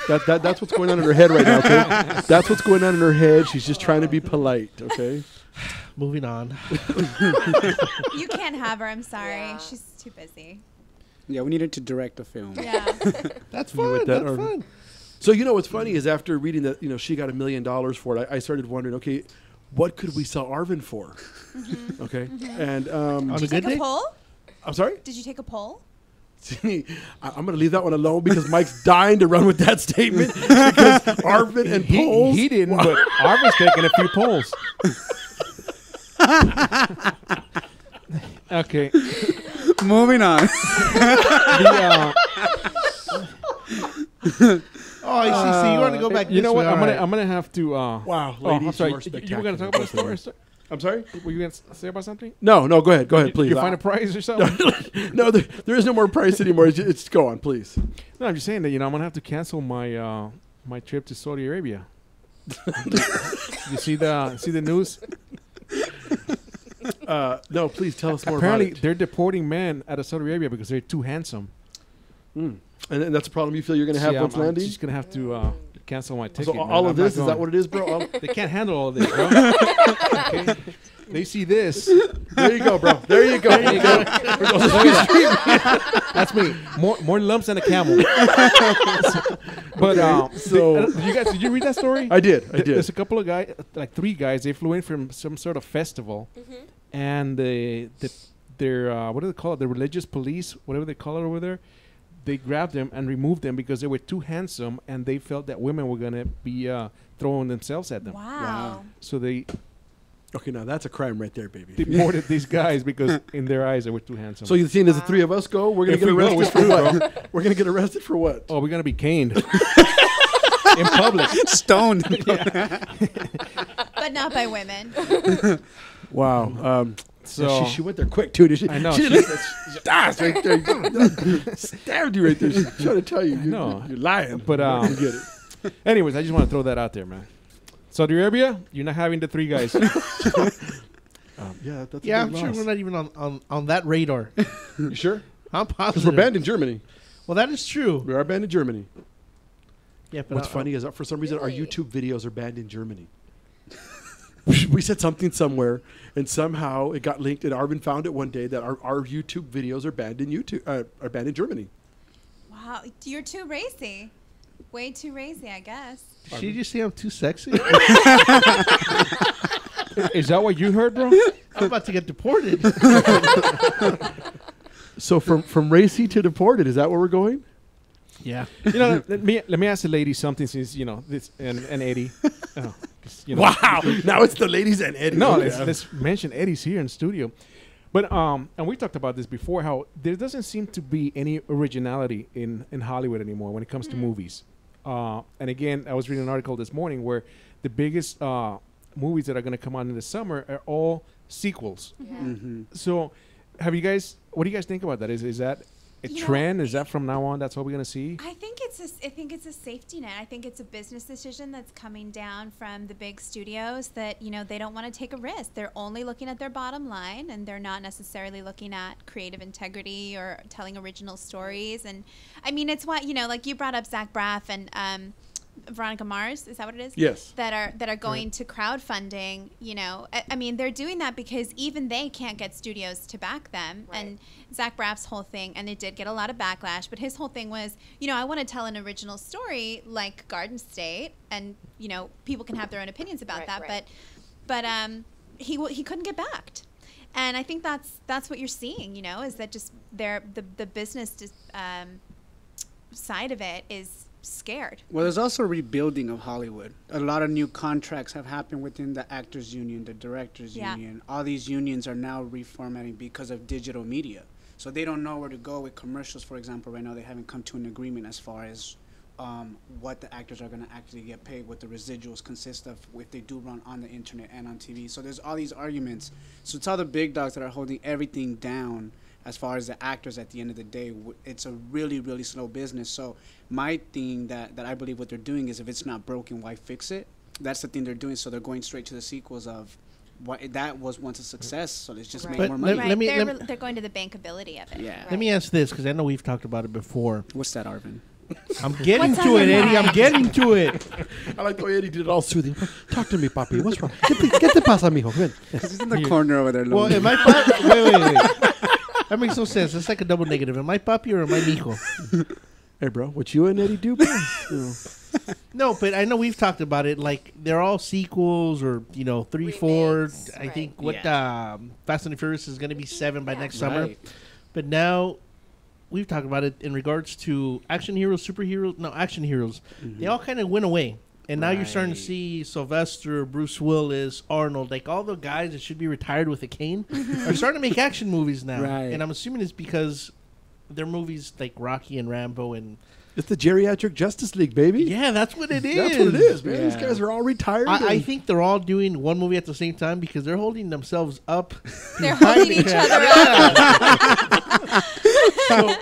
That's what's going on in her head right now, okay? That's what's going on in her head. She's just trying to be polite, okay? Moving on. You can't have her. I'm sorry. Yeah. She's too busy. Yeah, we needed to direct the film. Yeah. That's fun. That's fun. So, what's funny is after reading that, she got $1 million for it, I started wondering, okay, what could we sell Arvin for? Mm-hmm. Okay. Mm-hmm. And Did you take a poll? I'm sorry? Did you take a poll? See, I'm going to leave that one alone because Mike's dying to run with that statement because Arvin and polls. He didn't, but Arvin's taking a few polls. Okay. Moving on. Oh, I see. So you want to go back? You know what? All I'm gonna have to. Wow, Oh, I'm ladies, sorry. you are You were gonna talk about a story. I'm sorry? Were you gonna say about something? No, go ahead. Go ahead, please. You find a prize or something? No, there is no more price anymore. It's go on, please. No, I'm just saying that I'm gonna have to cancel my my trip to Saudi Arabia. You see the news? No, please tell us more Apparently, about it. they're deporting men out of Saudi Arabia because they're too handsome. And that's a problem you feel you're going to have once I'm landing? just going to have to cancel my ticket. So all of this, is that what it is, bro? They can't handle all of this, bro. Okay. They see this. There you go, bro. There you go. There you go. That's me. More lumps than a camel. But did you read that story? I did. There's a couple of guys, like 3 guys. They flew in from some sort of festival, and their what do they call it? The religious police, whatever they call it over there. They grabbed them and removed them because they were too handsome, and they felt that women were gonna be throwing themselves at them. Wow. So they. Okay, now that's a crime right there, baby. Deported these guys because in their eyes they were too handsome. So you're seeing as the 3 of us go, we're gonna get arrested for what? We're gonna get arrested for what? Oh, we're gonna be caned in public, stoned. But not by women. Wow. So she went there quick too. Did she? I know. She didn't right there. Stabbed you right there. She's trying to tell you. You're lying. But you get it. Anyways, I just want to throw that out there, man. Saudi Arabia, you're not having the 3 guys. Yeah, that's I'm sure we're not even on that radar. You sure? I'm positive. Because we're banned in Germany. Well, that is true. We are banned in Germany. Yeah, but what's funny is that for some reason our YouTube videos are banned in Germany. We said something somewhere, and somehow it got linked, and Arvin found it one day that our YouTube videos are banned in Germany. Wow, you're too racy. Way too racy, I guess. Did you just say I'm too sexy? Is that what you heard, bro? I'm about to get deported. So from racy to deported, is that where we're going? Yeah. You know, let me ask the ladies something, since this and Eddie. Wow. Now it's the ladies and Eddie. No, Okay. let's mention Eddie's here in studio. But and we talked about this before, how there doesn't seem to be any originality in Hollywood anymore when it comes to movies. And again, I was reading an article this morning where the biggest movies that are going to come out in the summer are all sequels. So, what do you guys think about that? Is that a trend? Is that from now on? That's what we're going to see? I think it's a safety net. I think it's a business decision that's coming down from the big studios that, they don't want to take a risk. They're only looking at their bottom line, and they're not necessarily looking at creative integrity or telling original stories. And I mean, it's why, like you brought up Zach Braff and Veronica Mars, is that what it is? Yes. That are going to crowdfunding. I mean, they're doing that because even they can't get studios to back them. Right. And Zach Braff's whole thing, and it did get a lot of backlash, but his whole thing was, I want to tell an original story like Garden State, and people can have their own opinions about that. Right. But he couldn't get backed. And I think that's what you're seeing, is that just the business side of it is scared. Well, there's also a rebuilding of Hollywood. A lot of new contracts have happened within the actors union, the directors union. All these unions are now reformatting because of digital media. So they don't know where to go with commercials, for example. Right now they haven't come to an agreement as far as what the actors are going to actually get paid, what the residuals consist of if they do run on the internet and on TV. So there's all these arguments. So it's all the big dogs that are holding everything down. As far as the actors, at the end of the day, it's a really, really slow business. So my thing that I believe what they're doing is, if it's not broken, why fix it? That's the thing they're doing. So they're going straight to the sequels of what that was once a success. So let's just make more money. They're going to the bankability of it. Yeah. Let me ask this, because I know we've talked about it before. What's that, Arvin? I'm getting to it, Eddie. I'm getting to it. I like the way Eddie did it all soothing. Talk to me, papi. What's wrong? ¿Qué te pasa, mijo? Because he's in the corner over there. Well, am I wait. That makes no sense. It's like a double negative. Am I papi or am I mijo? Hey, bro, what you and Eddie do, bro? No, but I know we've talked about it. Like, they're all sequels or, 3, 4. I think Fast and the Furious is going to be 7 by next summer. But now we've talked about it in regards to action heroes, superheroes. No, action heroes. They all kind of went away. And now you're starting to see Sylvester, Bruce Willis, Arnold, like all the guys that should be retired with a cane are starting to make action movies now. Right. And I'm assuming it's because they're movies like Rocky and Rambo and... It's the geriatric Justice League, baby. Yeah, that's what it is. That's what it is, man. These guys are all retired. I think they're all doing one movie at the same time because they're holding themselves up. They're holding each other up. So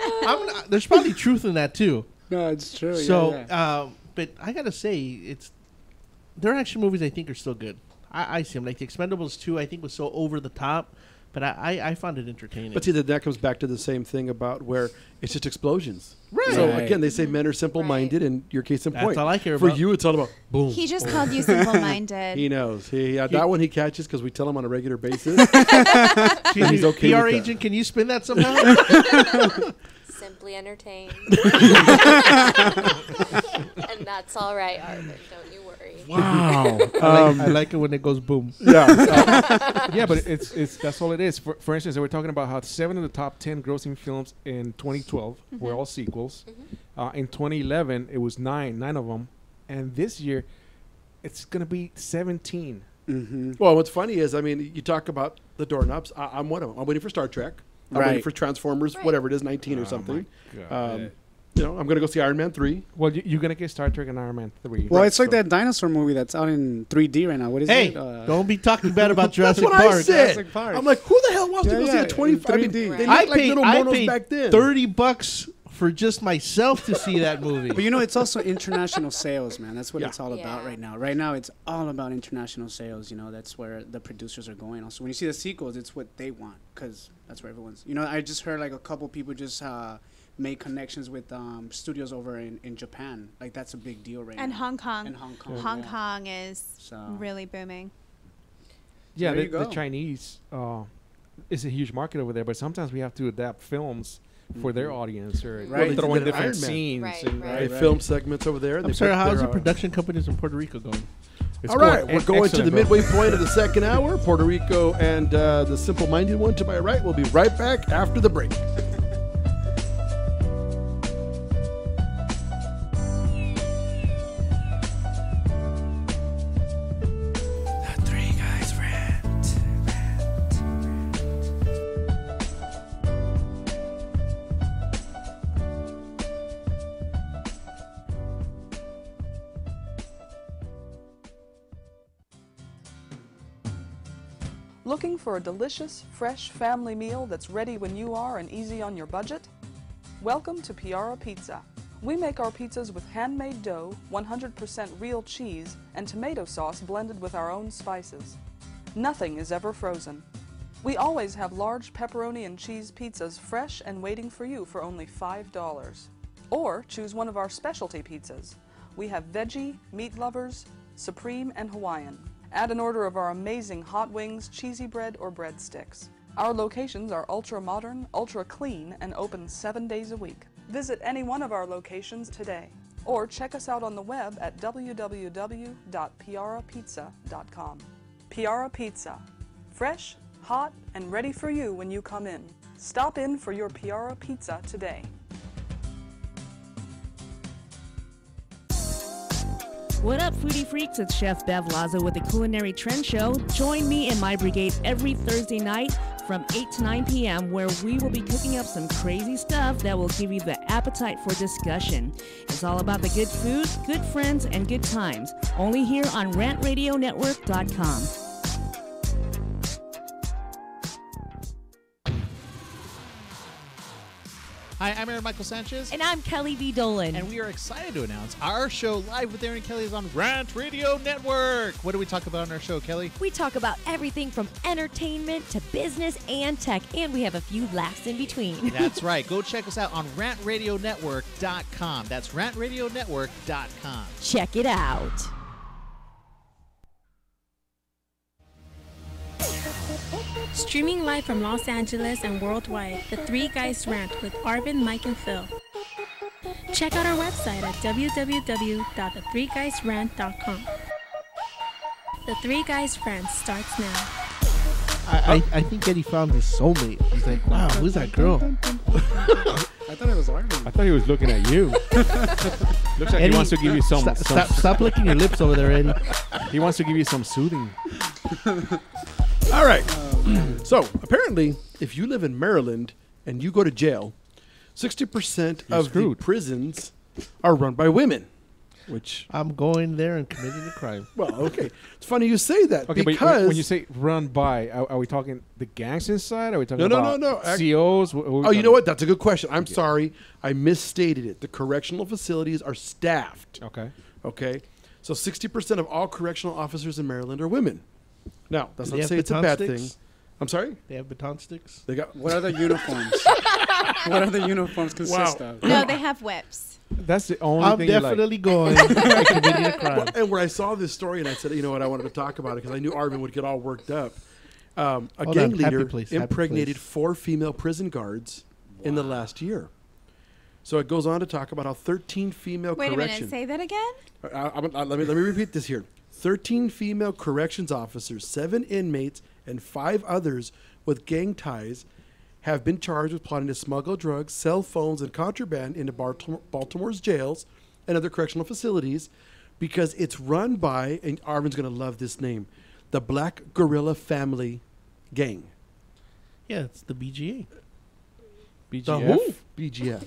there's probably truth in that, too. No, it's true. So, but I gotta say, their action movies I think are still good. I see them. Like the Expendables 2, I think was so over the top, but I found it entertaining. But see, that comes back to the same thing about where it's just explosions. Right. So again, they say men are simple-minded, and your case in point. That's all I care For about. you, it's all about boom. He just called you simple-minded. He knows. That one he catches because we tell him on a regular basis. He's okay PR with agent, can you spin that somehow? Simply entertained. And that's all right, Arvin. Don't you worry. Wow. I like it when it goes boom. Yeah. Yeah, but it's that's all it is. For instance, they were talking about how 7 of the top 10 grossing films in 2012 were all sequels. In 2011, it was 9 of them. And this year, it's going to be 17. Well, what's funny is, I mean, you talk about the doorknobs. I'm one of them. I'm waiting for Star Trek. I'm waiting for Transformers, whatever it is, 19 or something. I'm going to go see Iron Man 3. Well, you're going to get Star Trek and Iron Man 3. Well, it's like that dinosaur movie that's out in 3D right now. What is it? Don't be talking bad about Jurassic That's Park. what I said. Jurassic Park. I'm like, who the hell wants to go see a 25? I mean, they look like little monos back then. $30 for just myself to see that movie. But it's also international sales, man. That's what it's all about right now. Right now, it's all about international sales. That's where the producers are going. Also, when you see the sequels, it's what they want because that's where everyone's. I just heard like a couple people just made connections with studios over in Japan. Like that's a big deal right now. And Hong Kong. Hong yeah. Kong is really booming. Yeah, the Chinese is a huge market over there, but sometimes we have to adapt films for their audience, or Right. throw They in did different Iron Man. scenes. Right, and, right. They film segments over there. I'm sorry, how's the production companies in Puerto Rico going? All right, we're going to the midway point point of the second hour. Puerto Rico and the simple-minded one to my right. We'll be right back after the break. Looking for a delicious, fresh family meal that's ready when you are and easy on your budget? Welcome to Piara Pizza. We make our pizzas with handmade dough, 100% real cheese, and tomato sauce blended with our own spices. Nothing is ever frozen. We always have large pepperoni and cheese pizzas fresh and waiting for you for only $5. Or choose one of our specialty pizzas. We have veggie, meat lovers, supreme, and Hawaiian. Add an order of our amazing hot wings, cheesy bread, or breadsticks. Our locations are ultra modern, ultra clean, and open 7 days a week. Visit any one of our locations today, or check us out on the web at www.piarapizza.com. Piara Pizza. Fresh, hot, and ready for you when you come in. Stop in for your Piara Pizza today. What up, foodie freaks? It's Chef Bev Lazo with the Culinary Trend Show. Join me and my brigade every Thursday night from 8 to 9 p.m. where we will be cooking up some crazy stuff that will give you the appetite for discussion. It's all about the good food, good friends, and good times. Only here on rantradionetwork.com. Hi, I'm Aaron Michael Sanchez. And I'm Kelly V. Dolan. And we are excited to announce our show Live with Aaron and Kelly is on Rant Radio Network. What do we talk about on our show, Kelly? We talk about everything from entertainment to business and tech, and we have a few laughs in between. That's right. Go check us out on rantradionetwork.com. That's rantradionetwork.com. Check it out. Streaming live from Los Angeles and worldwide, The Three Guys Rant with Arvin, Mike, and Phil. Check out our website at www.the3guysrant.com. The Three Guys Rant starts now. I think Eddie found his soulmate. He's like, wow, who's that girl? I thought it was Arvin. I thought he was looking at you. Looks like Eddie, he wants to give you some. Stop licking your lips over there, Eddie. He wants to give you some soothing. All right. So apparently, if you live in Maryland and you go to jail, 60% of the prisons are run by women. Which I'm going there and committing a crime. Well, okay. It's funny you say that Okay, because but when you say run by, are we talking the gangs inside? Are we talking about no. COs? Oh, you know what? That's a good question. I'm sorry. I misstated it. The correctional facilities are staffed. Okay. Okay. So 60% of all correctional officers in Maryland are women. Now, that's Do not they to say have it's a baton bad sticks? thing. I'm sorry? They have baton sticks? They got What are the uniforms? What are the uniforms consist of? No, they have whips. That's the only I'm thing you definitely like. going and committing a crime. Well, and where I saw this story and I said, you know what, I wanted to talk about it because I knew Arvin would get all worked up. A Hold gang on, happy leader place, happy impregnated place. 4 female prison guards in the last year. So it goes on to talk about how 13 female Wait a correction. minute, say that again? Let me repeat this here. 13 female corrections officers, 7 inmates, and 5 others with gang ties have been charged with plotting to smuggle drugs, cell phones, and contraband into Baltimore's jails and other correctional facilities because it's run by, and Arvin's going to love this name, the Black Gorilla Family Gang. Yeah, it's the BGA. BGF? The who? BGF.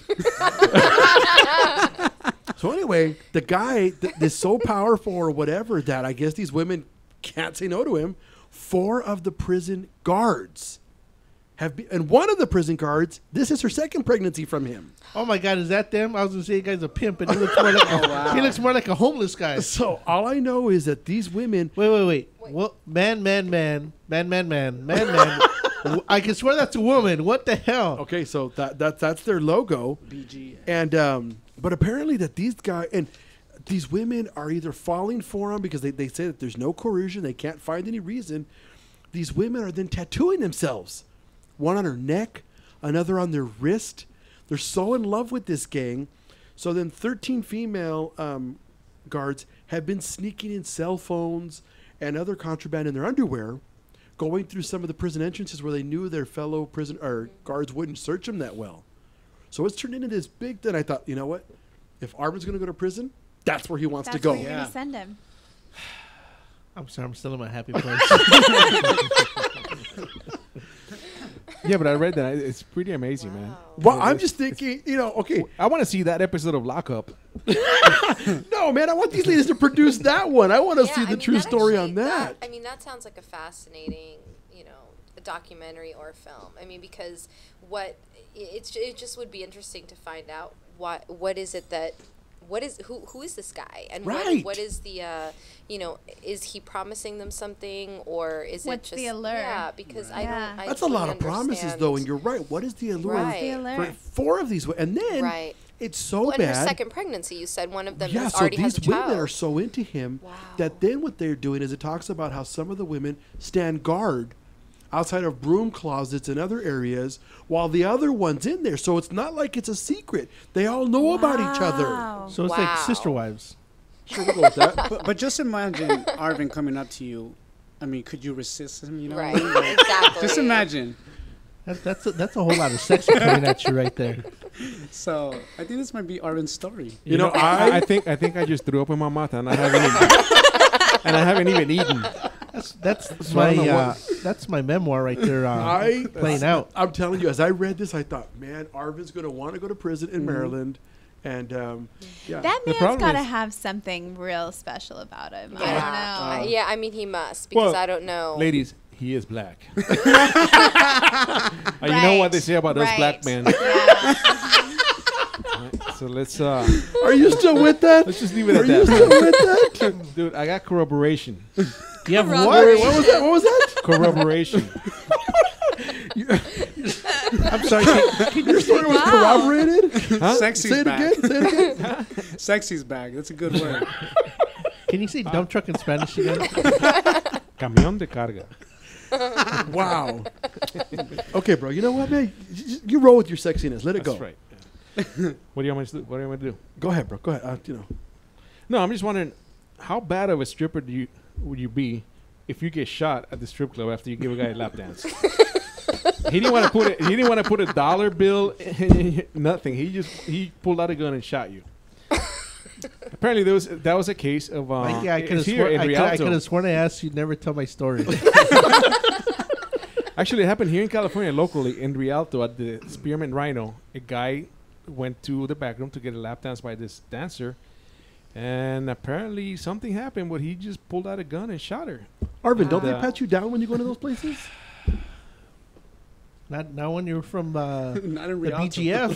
So anyway, the guy is so powerful or whatever that I guess these women can't say no to him. 4 of the prison guards have been, and one of the prison guards, this is her second pregnancy from him. Oh my God, is that them? I was gonna say the guy's a pimp, and he looks more like he looks more like a homeless guy. So all I know is that these women. Wait. What man? I can swear that's a woman. What the hell? Okay, so that's their logo. BG. And but apparently that these guys and these women are either falling for them because they say that there's no coercion, they can't find any reason. These women are then tattooing themselves, one on her neck, another on their wrist, They're so in love with this gang. So then 13 female guards have been sneaking in cell phones and other contraband in their underwear, going through some of the prison entrances where they knew their fellow prison or guards wouldn't search them that well. So it's turned into this big thing. I thought, you know what? If Arvin's going to go to prison, that's where he wants to go. That's where you're gonna send him. I'm sorry, I'm still in my happy place. Yeah, but I read that. It's pretty amazing, man. Well, I'm just thinking, okay. I want to see that episode of Lockup. No, man, I want these ladies to produce that one. I want to see the true story on that. That sounds like a fascinating, a documentary or a film. I mean, because it just would be interesting to find out what is it that. Who is this guy, and what is the is he promising them something, or is What's it just the allure? Yeah, because I don't. That's a lot of promises, though, and you're right. What is the allure? Right. The allure. For 4 of these, and then it's so and bad. her second pregnancy, you said one of them Yeah, so already has a these women child. are so into him that then what they're doing is it talks about how some of the women stand guard outside of broom closets and other areas while the other one's in there. So it's not like it's a secret. They all know about each other. So it's like sister wives. Sure, we'll go with that. But just imagine Arvin coming up to you. I mean, could you resist him? Right, exactly. Just imagine. That's a whole lot of sex coming at you right there. So I think this might be Arvin's story. You know, I think I just threw up in my mouth and I haven't even eaten. That's So I don't know my what- that's my memoir right there. Playing out. I'm telling you, as I read this, I thought, man, Arvin's going to want to go to prison in Maryland. And yeah. That The man's problem got to is- have something real special about him. I don't know. Yeah, I mean, he must, because Well, I don't know. Ladies, he is black. You know what they say about those black men. Right, so let's. Are you still with that? Let's just leave it at Are that. you still with that? Dude, I got corroboration. You have what? Wait, what was that? What was that? Corroboration. I'm sorry. Your story was corroborated? Huh? Sexy's Say it back. again. Say it again. Sexy's back. That's a good word. Can you say dump truck in Spanish again? Camión de carga. Wow. Okay, bro. You know what, man? You roll with your sexiness. Let it That's go. right. What do you want me to do? What do you want me to do? Go ahead, bro. Go ahead. No, I'm just wondering, how bad of a stripper would you be if you get shot at the strip club after you give a guy a lap dance? He didn't want to put it. He didn't want to put a dollar bill. Nothing. He pulled out a gun and shot you. Apparently, that was a case of. Yeah, I could it's have here sworn, in Rialto. sworn I asked you never tell my story. Actually, it happened here in California, locally in Rialto at the Spearmint Rhino. A guy went to the back room to get a lap dance by this dancer, and apparently something happened. But he just pulled out a gun and shot her. Arvin, don't they pat you down when you go to those places? Not when you're from Not in the Rialto. BGF.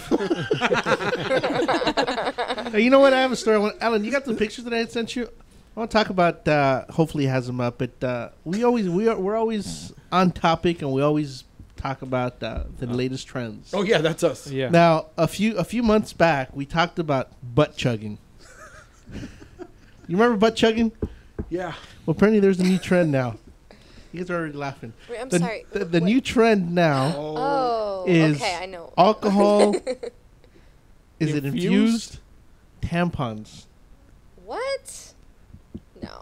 Hey, you know what? I have a story. Alan, you got the pictures that I had sent you? I want to talk about. Hopefully, he has them up. But we're always on topic, and we always talk about the latest trends. Oh yeah, that's us. Yeah. Now, a few months back, we talked about butt chugging. You remember butt chugging? Yeah. Well, apparently, there's a new trend now. You guys are already laughing. Wait, I'm The- sorry. The new trend now Oh, is okay, I know. alcohol. Is it Infused? infused? Tampons. What? No.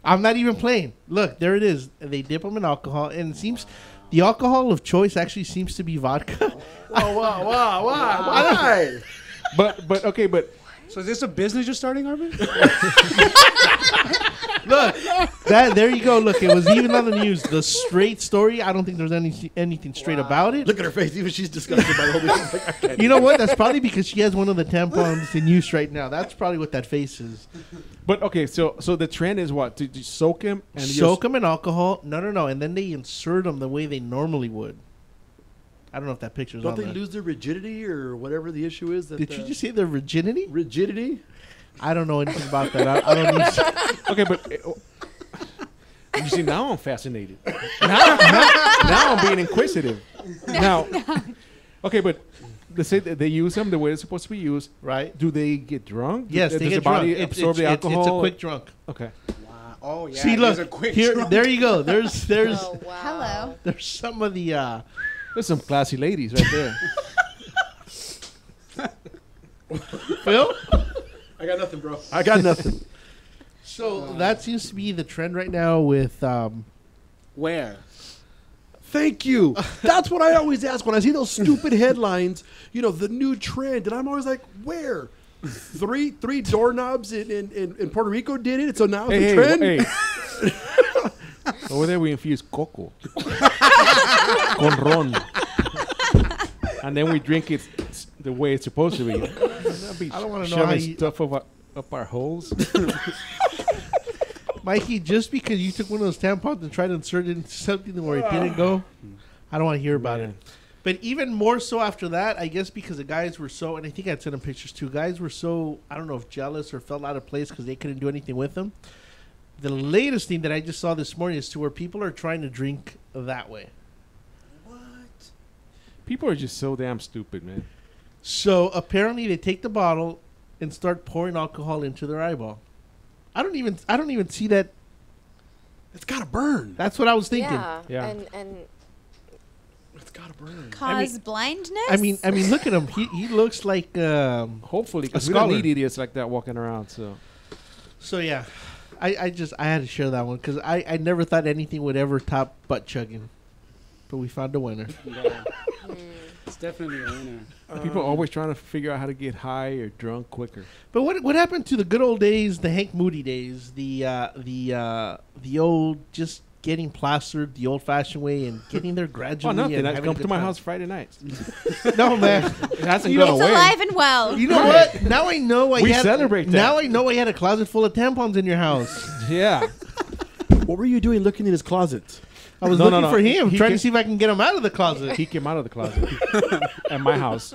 I'm not even playing. Look, there it is. They dip them in alcohol, and it seems the alcohol of choice actually seems to be vodka. Why? But okay, but So is this a business you're starting, Arvin? Look, there you go. Look, it was even on the news. The straight story. I don't think there's anything straight about it. Look at her face. Even she's disgusted by the whole thing. She's like, I can't. You know what? That's probably because she has one of the tampons in use right now. That's probably what that face is. But okay, so the trend is what to soak him and Soak them in alcohol. No, and then they insert them the way they normally would. I don't know if that picture's Don't on they there. lose their rigidity or whatever the issue is? That Did you just say their rigidity? Rigidity? I don't know anything about that. I don't need. Okay, but you see, now I'm fascinated. Now I'm being inquisitive. Now, okay, but let's say that they use them the way it's supposed to be used. Right? Do they get drunk? Yes, Does they the get body drunk. absorb the alcohol? It's a quick drunk. Okay. Oh yeah. See, there's look a quick here. drunk. There you go. There's Oh, wow. Hello. there's some of the. There's some classy ladies right there. Phil? I got nothing, bro. I got nothing. So that seems to be the trend right now with where? Thank you. That's what I always ask when I see those stupid headlines. You know, the new trend, and I'm always like, where? Three doorknobs in Puerto Rico did it, so now it's a trend. Hey. Over there we infuse coco con ron, and then we drink it the way it's supposed to be. I don't want to know how you stuff up our holes. Mikey, just because you took one of those tampons and tried to insert it into something where it didn't go, I don't want to hear about it. But even more so after that, I guess because the guys were so, and I think I'd sent them pictures too, guys were so, I don't know if jealous or felt out of place because they couldn't do anything with them. The latest thing that I just saw this morning is to where people are trying to drink that way. People are just so damn stupid, man. So apparently they take the bottle and start pouring alcohol into their eyeball. I don't even see that. It's gotta burn. That's what I was thinking. Yeah. And it's gotta burn. Cause blindness. I mean, look at him. He looks like hopefully because we don't need idiots like that walking around. So yeah, I had to share that one because I never thought anything would ever top butt chugging, but we found a winner. Yeah. It's definitely a winner. People are always trying to figure out how to get high or drunk quicker. But what happened to the good old days, the Hank Moody days, the old just getting plastered the old-fashioned way and getting there gradually? Oh, nothing. And I come to my house Friday nights. No, man. It hasn't gone away. It's alive and well. You know what? Now I know we celebrate that. Now I know I had a closet full of tampons in your house. Yeah. What were you doing looking in his closet? I was looking for him, trying to see if I can get him out of the closet. He came out of the closet at my house.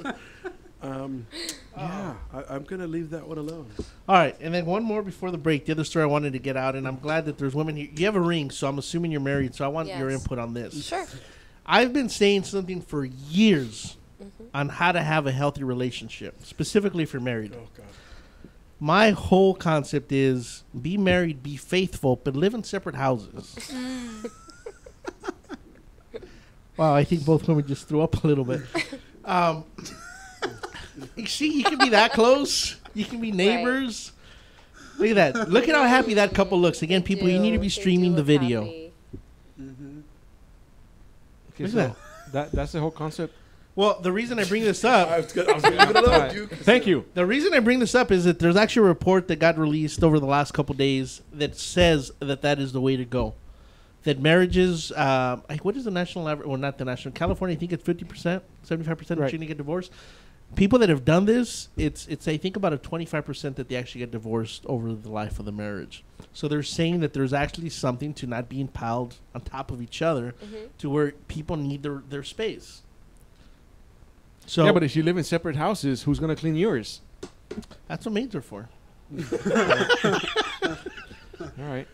Yeah, I'm going to leave that one alone. All right, and then one more before the break. The other story I wanted to get out, and I'm glad that there's women here. You have a ring, so I'm assuming you're married, so I want your input on this. Sure. I've been saying something for years on how to have a healthy relationship, specifically if you're married. Oh, God. My whole concept is be married, be faithful, but live in separate houses. Wow, I think both women just threw up a little bit. You see, you can be that close. You can be neighbors. Right. Look at that. Look at how happy that couple looks. Again, people, you need to be streaming the video. Okay, Look so at that's the whole concept. Well, the reason I bring this up... I was going to leave it alone, Duke. Thank you. The reason I bring this up is that there's actually a report that got released over the last couple days that says that is the way to go. That marriages, what is the national average? Well, not the national. California, I think it's 50%, 75% Right. shouldn't get divorced. People that have done this, it's I think about a 25% that they actually get divorced over the life of the marriage. So they're saying that there's actually something to not being piled on top of each other to where people need their space. So yeah, but if you live in separate houses, who's going to clean yours? That's what maids are for. All right.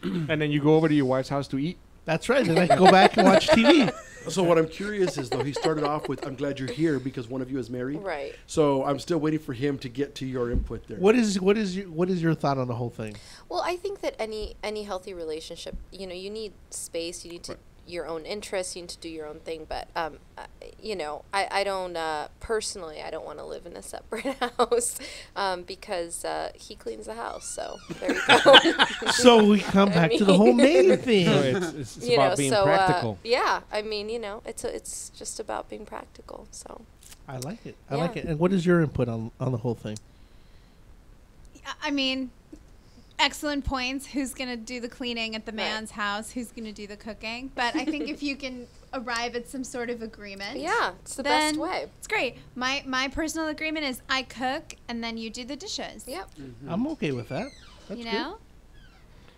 And then you go over to your wife's house to eat? That's right. Then I can go back and watch TV. So what I'm curious is, though, he started off with, I'm glad you're here because one of you is married. Right. So I'm still waiting for him to get to your input there. What is your thought on the whole thing? Well, I think that any healthy relationship, you need space. You need to your own interests. You need to do your own thing. But I don't personally. I don't want to live in a separate house because he cleans the house. So there you go. So we come back to the whole maid thing. So it's about being practical. Yeah, I mean, it's just about being practical. So I like it. I like it. And what is your input on the whole thing? I mean, excellent points. Who's going to do the cleaning at the man's house? Who's going to do the cooking? But I think if you can arrive at some sort of agreement. Yeah, it's the best way. It's great. My personal agreement is I cook and then you do the dishes. Yep. I'm okay with that. That's you know?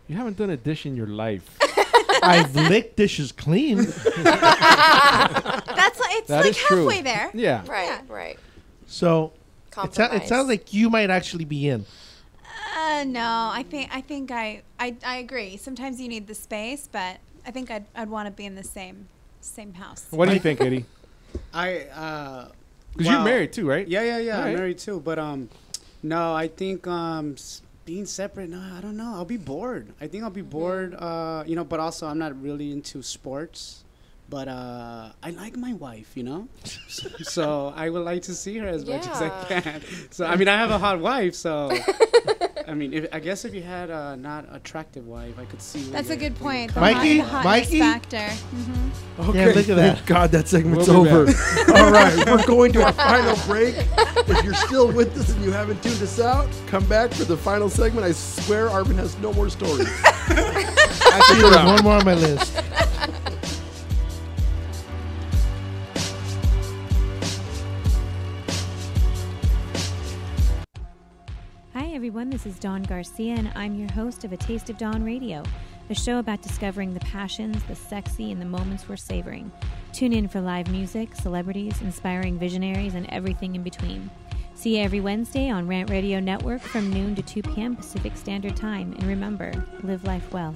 You haven't done a dish in your life. I've licked dishes clean. It's That like is true. halfway there. Yeah. Right. So it sounds like you might actually be in. No, I think I agree. Sometimes you need the space, but I think I'd want to be in the same house. What do you think, Eddie? Because you're married too, right? Yeah. All I'm right. married too. But no, I think being separate. No, I don't know. I'll be bored. I think I'll be bored. But also I'm not really into sports. But I like my wife, you know, so I would like to see her as much as I can. So I mean, I have a hot wife, so I mean, I guess if you had a not attractive wife, I could see. That's a good point. The Mikey? hotness Mikey? factor. Mm-hmm. Okay, Yeah, look at that. thank God that segment's We'll be over. back. All right, we're going to our final break. If you're still with us and you haven't tuned us out, come back for the final segment. I swear Arvin has no more stories. Actually, there's one more on my list. Hi, everyone. This is Dawn Garcia, and I'm your host of A Taste of Dawn Radio, a show about discovering the passions, the sexy, and the moments we're savoring. Tune in for live music, celebrities, inspiring visionaries, and everything in between. See you every Wednesday on Rant Radio Network from noon to 2 p.m. Pacific Standard Time. And remember, live life well.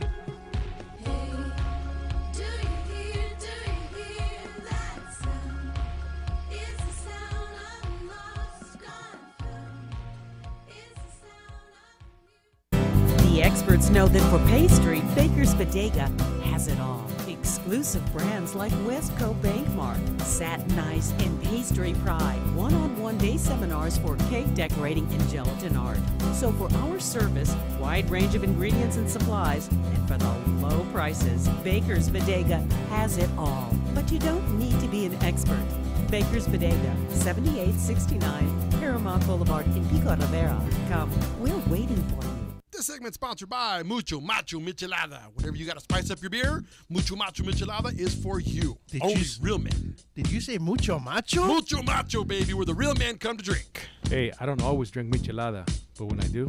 The experts know that for pastry, Baker's Bodega has it all. Exclusive brands like Westco Bankmart, Satin Ice, and Pastry Pride. One-on-one day seminars for cake decorating and gelatin art. So for our service, wide range of ingredients and supplies, and for the low prices, Baker's Bodega has it all. But you don't need to be an expert. Baker's Bodega, 7869 Paramount Boulevard in Pico Rivera. Come, we're waiting for you. This segment's sponsored by Mucho Macho Michelada. Whenever you got to spice up your beer, Mucho Macho Michelada is for you. Only real men. Did you say mucho macho? Mucho Macho, baby, where the real men come to drink. Hey, I don't always drink michelada, but when I do,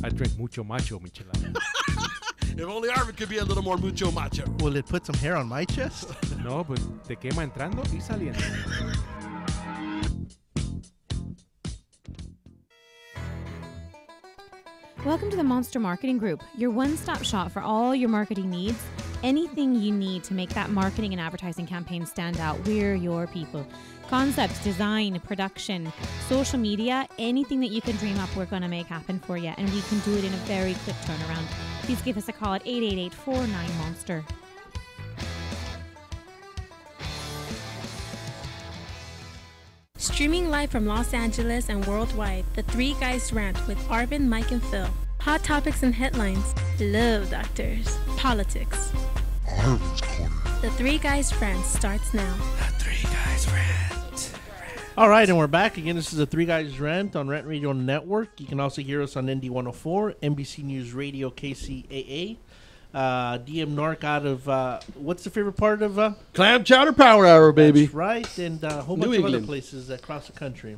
I drink mucho macho michelada. If only Arvin could be a little more Mucho Macho. Will it put some hair on my chest? No, but te quema entrando y saliendo. Welcome to the Monster Marketing Group, your one-stop shop for all your marketing needs. Anything you need to make that marketing and advertising campaign stand out, we're your people. Concepts, design, production, social media, anything that you can dream up, we're going to make happen for you. And we can do it in a very quick turnaround. Please give us a call at 888-49-MONSTER. Streaming live from Los Angeles and worldwide, The Three Guys Rant with Arvin, Mike, and Phil. Hot topics and headlines, love doctors, politics. The Three Guys Rant starts now. The Three Guys Rant. All right, and we're back again. This is the Three Guys Rant on Rant Radio Network. You can also hear us on ND 104, NBC News Radio, KCAA. DM Narc out of, what's the favorite part of? Clam Chowder Power Hour, baby. That's right, and a whole bunch of other places across the country.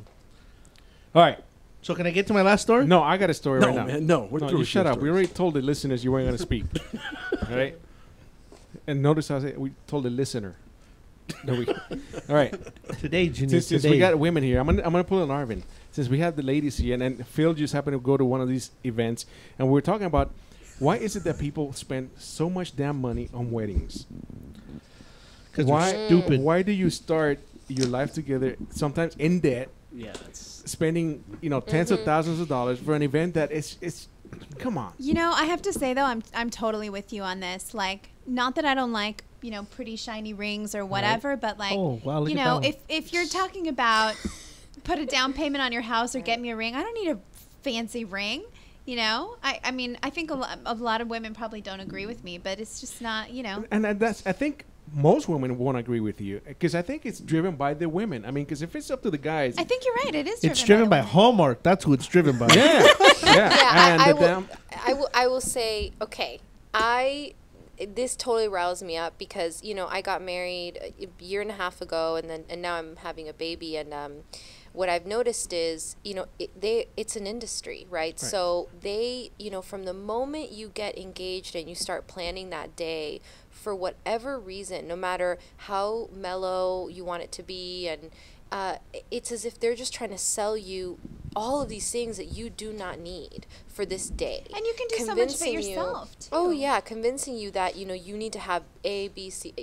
All right. So can I get to my last story? No, I got a story No, right now. man, no. We're through You with shut your up. We stories. already told the listeners you weren't going to speak. All right? And notice how we told the listener. No, all right. Today, Junior, Since we got women here, I'm gonna pull an Arvin. Since we have the ladies here, and Phil just happened to go to one of these events, and we're talking about why is it that people spend so much damn money on weddings? Because they're stupid. Why do you start your life together, sometimes in debt, Yeah, that's spending tens of thousands of dollars for an event that it's come on. You know, I have to say though, I'm totally with you on this. Like, not that I don't like pretty shiny rings or whatever, but like, look you at know, that one. if you're talking about put a down payment on your house or get me a ring, I don't need a fancy ring. You know, I mean, I think a lot of women probably don't agree with me, but it's just not, And that's, I think most women won't agree with you because I think it's driven by the women. I mean, because if it's up to the guys, I think you're right. It is. It's driven by Hallmark. That's who it's driven by. Yeah, Yeah, I will say, okay, this totally riles me up because I got married a year and a half ago, and now I'm having a baby, and what I've noticed is it's an industry, right? So they from the moment you get engaged and you start planning that day, for whatever reason, no matter how mellow you want it to be, and it's as if they're just trying to sell you all of these things that you do not need for this day. And you can do so much of it yourself, too. Oh, yeah, convincing you that, you need to have A, B, C,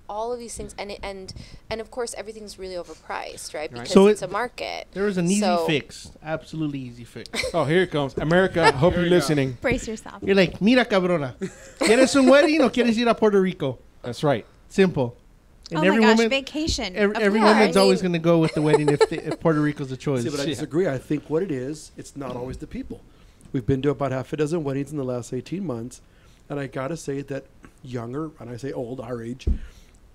all of these things. And of course, everything's really overpriced, right? Because it's a market. There is an easy fix. Absolutely easy fix. Oh, here it comes. America, hope you're listening. Brace yourself. You're like, mira, cabrona. ¿Quieres un wedding o quieres ir a Puerto Rico? That's right. Simple. Oh my gosh, vacation. Every woman's always going to go with the wedding if Puerto Rico's the choice. See, but I disagree. I think what it is, it's not always the people. We've been to about half a dozen weddings in the last 18 months, and I got to say that younger, and I say old, our age,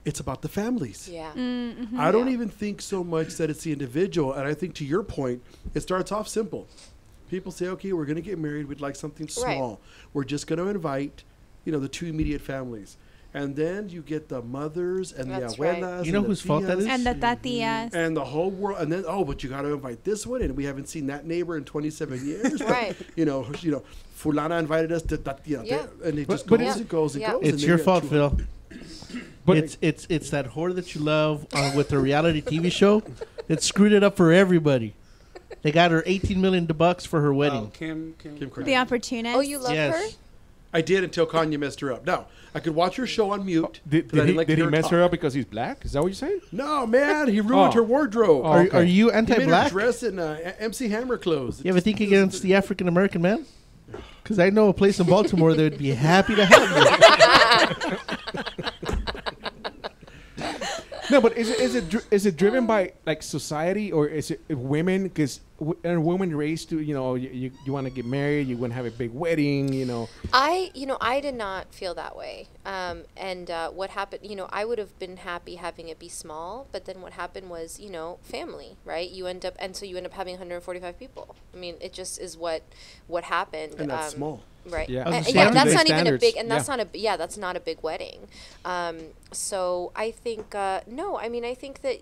it's about the families. Yeah. Mm-hmm. I don't even think so much that it's the individual, and I think to your point, it starts off simple. People say, okay, we're going to get married. We'd like something small. Right. We're just going to invite, the two immediate families. And then you get the mothers and That's the right. abuelas. You know and whose the fault that tias. is? And the tatias. And the whole world. And then, but you got to invite this one. And we haven't seen that neighbor in 27 years. Right. But, Fulana invited us to that. Yeah. And it just But goes and goes and goes. It's and then your you got fault, 200. Phil. But it's that whore that you love with the reality TV show that screwed it up for everybody. They got her $18 million for her wedding. Kim The opportunist. Oh, you love her? I did until Kanye messed her up. Now, I could watch her show on mute. Did he mess her up because he's black? Is that what you're saying? No, man. He ruined her wardrobe. Are you He made her anti-black? dress in MC Hammer clothes. You have a think against the African American man? Because I know a place in Baltimore that would be happy to have you. No, but is it driven by like society, or is it women? Because are women raised to you want to get married, you want to have a big wedding, I did not feel that way. And what happened, I would have been happy having it be small, but then what happened was, family, right? You end up having 145 people. I mean, it just is what happened. And that's small. Right. Yeah. That's not even a big, and that's yeah. that's not a big wedding. So I think, no, I mean, I think that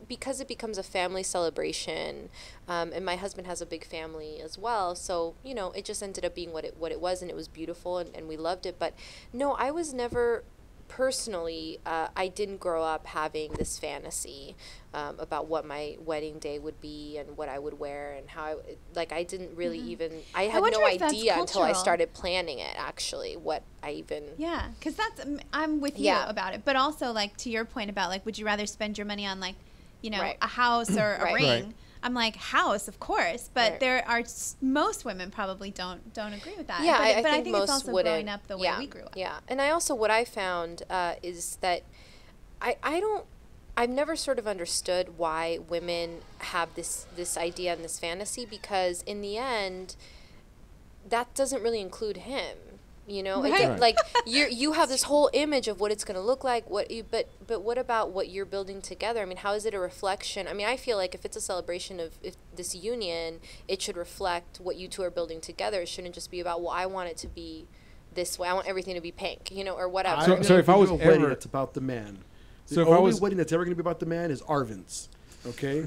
because it becomes a family celebration, and my husband has a big family as well. So, it just ended up being what it was, and it was beautiful, and we loved it. But no, I was never personally, I didn't grow up having this fantasy about what my wedding day would be and what I would wear and how I didn't really even, I had wonder no if that's idea until I cultural. started planning it, actually, what I even. Yeah, because I'm with you Yeah. about it. But also, to your point about, would you rather spend your money on, Right. a house or a Right. ring? Right. I'm like, house, of course. But Right. there are most women probably don't agree with that. Yeah, but I I think think most it's also wouldn't. growing up the way we grew up. Yeah, and what I found is that I've never sort of understood why women have this idea and this fantasy, because in the end, that doesn't really include him. Right. You have this whole image of what it's going to look like. But what about what you're building together? I mean, how is it a reflection? I mean, I feel like if it's a celebration of this union, it should reflect what you two are building together. It shouldn't just be about, well, I want it to be this way. I want everything to be pink, or whatever. So if I was a wedding, ever- it's about the man. So The if I only was- wedding that's ever going to be about the man is Arvin's. Okay.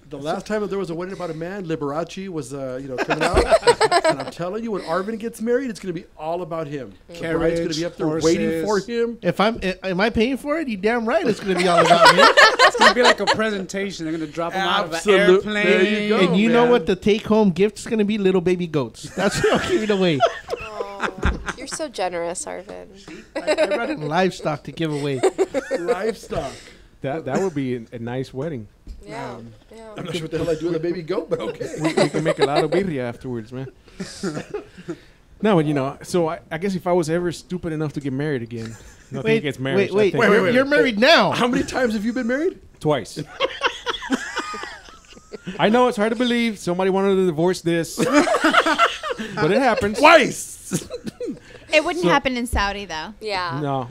The last time that there was a wedding about a man, Liberace was, coming out. And I'm telling you, when Arvin gets married, it's going to be all about him. The bride's going to be up there waiting for him. If am I paying for it? You damn right it's going to be all about me. It's going to be like a presentation. They're going to drop them out of an Absolute- airplane. there you go. And you know man. what the take-home gift's going to be? Little baby goats. That's what I'll give it away. You're so generous, Arvin. I brought in livestock to give away. Livestock. That would be a nice wedding. Yeah. I'm not sure what the hell I do with a baby goat, but okay. We can make a lot of birria afterwards, man. No, but so I guess if I was ever stupid enough to get married again, nothing Wait, against marriage. wait, I think- You're married now. How many times have you been married? Twice. I know it's hard to believe somebody wanted to divorce this, but it happens. Twice. It wouldn't So- happen in Saudi, though. Yeah. No,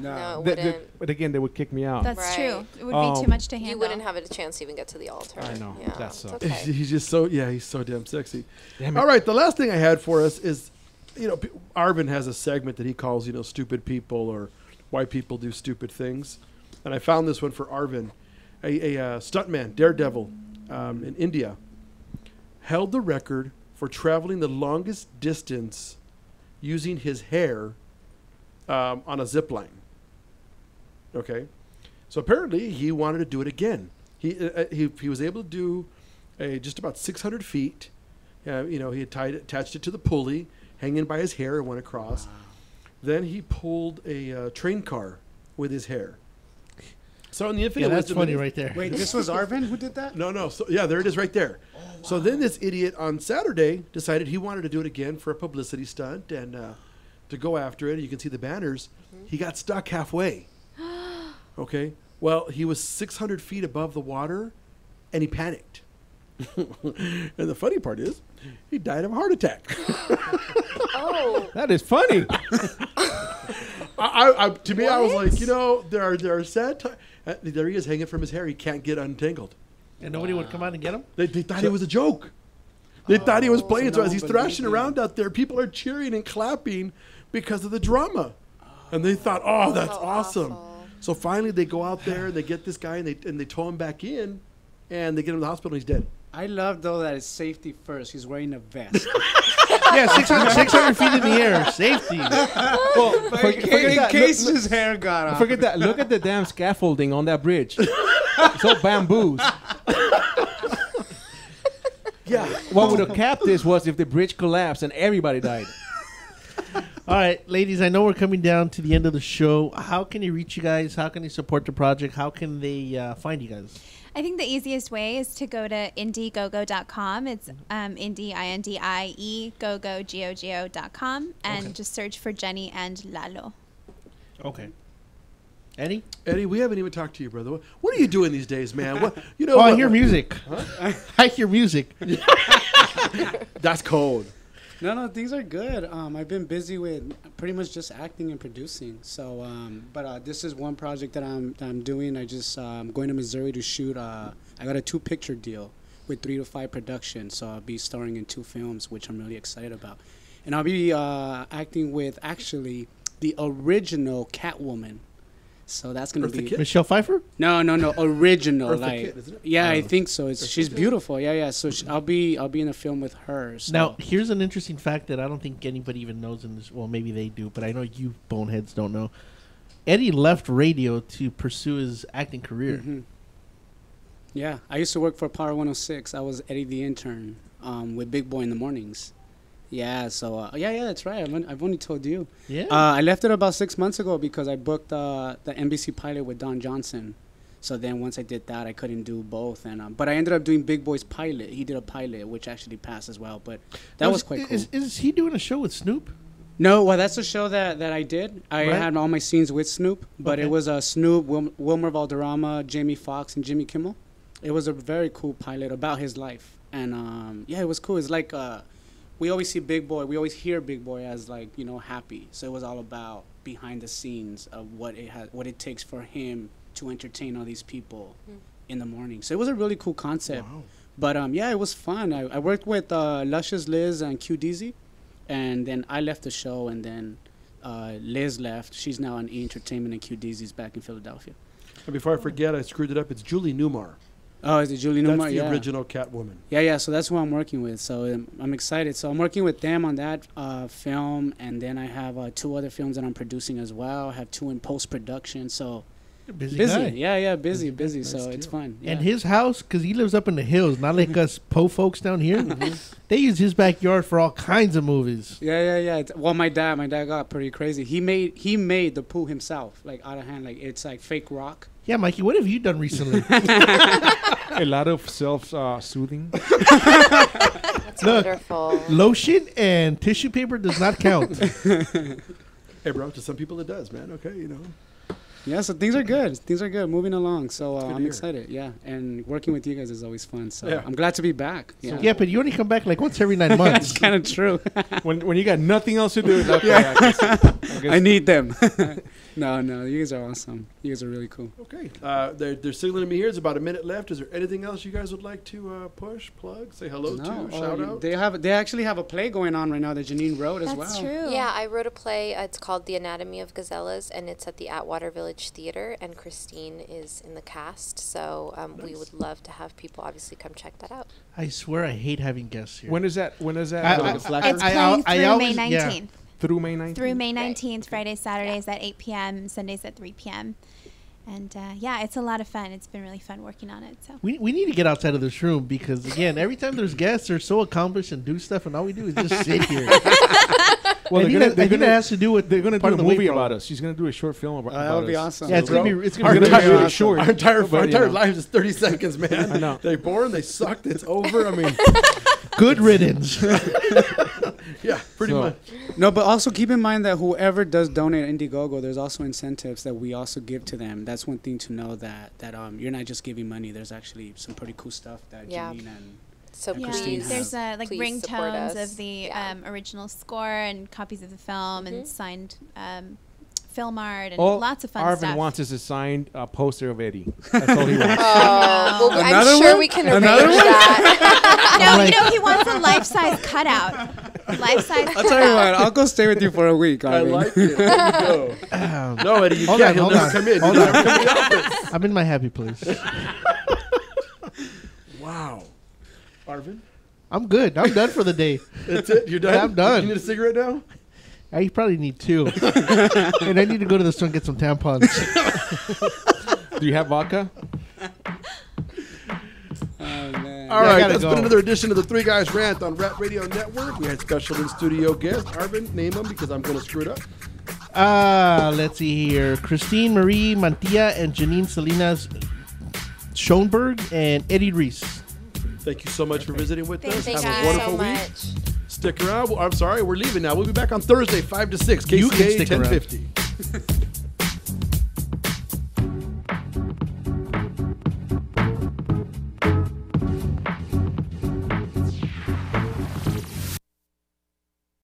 it Th- wouldn't. but again, they would kick me out. That's Right. true. It would be too much to handle. You wouldn't have a chance to even get to the altar. I know. Yeah, That it's sucks. okay. He's just he's so damn sexy. Damn it. All right, the last thing I had for us is, Arvin has a segment that he calls, stupid people or why people do stupid things. And I found this one for Arvin. A stuntman, Daredevil, in India, held the record for traveling the longest distance using his hair on a zip line. Okay, so apparently he wanted to do it again. He was able to do just about 600 feet. He had attached it to the pulley, hanging by his hair, and went across. Wow. Then he pulled a train car with his hair. So in the infinite that's wisdom, funny right there. Wait, this was Arvin who did that? No. So there it is right there. Oh, wow. So then this idiot on Saturday decided he wanted to do it again for a publicity stunt and to go after it. You can see the banners. Mm-hmm. He got stuck halfway. Okay. Well, he was 600 feet above the water, and he panicked. And the funny part is, he died of a heart attack. Oh. That is funny. To me, I was like, there are sad times. There he is hanging from his hair. He can't get untangled. And nobody would come out and get him? They thought it was a joke. They thought he was playing. So no as he's one thrashing believed around out there, people are cheering and clapping because of the drama. And they thought, oh, that's awesome. Awful. So finally they go out there and they get this guy and they tow him back in and they get him to the hospital and he's dead. I love, though, that it's safety first. He's wearing a vest. Yeah, 600 feet in the air. Safety. Well, in case his hair got off. Forget that. Look at the damn scaffolding on that bridge. It's all bamboos. Yeah. What would have capped this was if the bridge collapsed and everybody died. All right, ladies, I know we're coming down to the end of the show. How can you reach you guys? How can they support the project? How can they find you guys? I think the easiest way is to go to indiegogo.com. It's indie, I-N-D-I-E, gogo, G-O-G-O.com, and just search for Jenny and Lalo. Okay. Eddie, we haven't even talked to you, brother. What are you doing these days, man? What I hear music. Huh? I hear music. That's cold. No, things are good. I've been busy with pretty much just acting and producing. So, but this is one project that I'm doing. I just I'm going to Missouri to shoot. I got a 2-picture deal with 3 to 5 productions. So I'll be starring in 2 films, which I'm really excited about. And I'll be acting with actually the original Catwoman. So that's gonna be Michelle Pfeiffer. No, original. Eartha Like, Kitt, isn't it? yeah, I think so. She's beautiful. Yeah. So I'll be in a film with her. So. Now, here's an interesting fact that I don't think anybody even knows in this. Well, maybe they do, but I know you boneheads don't know. Eddie left radio to pursue his acting career. Mm-hmm. Yeah, I used to work for Power 106. I was Eddie the intern with Big Boy in the mornings. Yeah, so yeah, that's right. I've only told you. Yeah. I left it about 6 months ago because I booked the NBC pilot with Don Johnson. So then once I did that, I couldn't do both. And but I ended up doing Big Boy's pilot. He did a pilot, which actually passed as well. But that was quite cool. Is he doing a show with Snoop? No, well, that's a show that I did. I had all my scenes with Snoop, but it was Snoop, Wilmer Valderrama, Jamie Foxx, and Jimmy Kimmel. It was a very cool pilot about his life. And yeah, it was cool. It's like... we always see Big Boy. We always hear Big Boy as happy. So it was all about behind the scenes of what it takes for him to entertain all these people in the morning. So it was a really cool concept. Wow. But yeah, it was fun. I worked with Luscious Liz and QDZ, and then I left the show, and then Liz left. She's now on E! Entertainment, and QDZ's back in Philadelphia. And before I forget, I screwed it up. It's Julie Newmar. Oh, is it Julie Newmar? That's the original Catwoman. Yeah. So that's who I'm working with. So I'm excited. So I'm working with them on that film, and then I have 2 other films that I'm producing as well. I have 2 in post-production. So busy guy. Yeah, busy. Nice so deal. it's fun. And his house, because he lives up in the hills, not like us po folks down here. They use his backyard for all kinds of movies. Yeah. Well, my dad got pretty crazy. He made the pool himself, like out of hand. Like it's like fake rock. Yeah, Mikey, what have you done recently? A lot of self-soothing. That's wonderful. Lotion and tissue paper does not count. Hey, bro, to some people it does, man. Okay, Yeah, so things are good. Moving along. So I'm hear. excited. Yeah, and working with you guys is always fun. So Yeah. I'm glad to be back. Yeah, Yeah, but you only come back like once every 9 months. That's kind of true. when you got nothing else to do. I need them. No, you guys are awesome. You guys are really cool. Okay. They're signaling me here. There's about a minute left. Is there anything else you guys would like to push, plug, say hello to, shout out? They actually have a play going on right now that Janine wrote as well. That's true. Yeah, I wrote a play. It's called The Anatomy of Gazellas, and it's at the Atwater Village Theater, and Christine is in the cast. So Nice. we would love to have people obviously come check that out. I swear I hate having guests here. When is that? It's playing through May 19th. Through May 19th? Through May 19th, Fridays, Saturdays at 8 p.m., Sundays at 3 p.m. And yeah, it's a lot of fun. It's been really fun working on it. So We need to get outside of this room because, again, every time there's guests, they're so accomplished and do stuff, and all we do is just sit here. Well, I think that has to do with they're going to do part a of the movie weight about program. us. She's going to do a short film about That would be us. awesome. Yeah, it's going to be Our really short. Our entire know. lives is 30 seconds, man. I know. They born, they sucked, it's over. I mean, Good riddance. yeah, pretty So, much. No, but also keep in mind that whoever does donate Indiegogo, there's also incentives that we also give to them. That's one thing to know, that you're not just giving money. There's actually some pretty cool stuff that Janine and Christine have. There's like Please support ringtones us. of the original score and copies of the film and signed film art and lots of fun Arvin stuff. wants us a signed poster of Eddie. That's all he wants. Well, I'm sure we can arrange that. No, he wants a life-size cutout. Life-size cutout. I'll tell you what, I'll go stay with you for a week. I like it. There you go. No, Eddie, you can't. He'll never come in. Hold He'll on. never come in the office. I'm in my happy place. Wow. Arvin? I'm good. I'm done for the day. That's it? You're done? Yeah, I'm done. You need a cigarette now? I probably need 2. And I need to go to the store and get some tampons. Do you have vodka? All right, that's been another edition of the Three Guys Rant on Rant Radio Network. We had special in-studio guests. Arvin, name them because I'm going to screw it up. Let's see here. Christine Marie Mantilla and Janine Salinas Schoenberg and Eddie Reese. Thank you so much for visiting with us. Thank Have you a wonderful so week. much. Stick around. I'm sorry, we're leaving now. We'll be back on Thursday, 5 to 6. You can KCA stick around. 1050.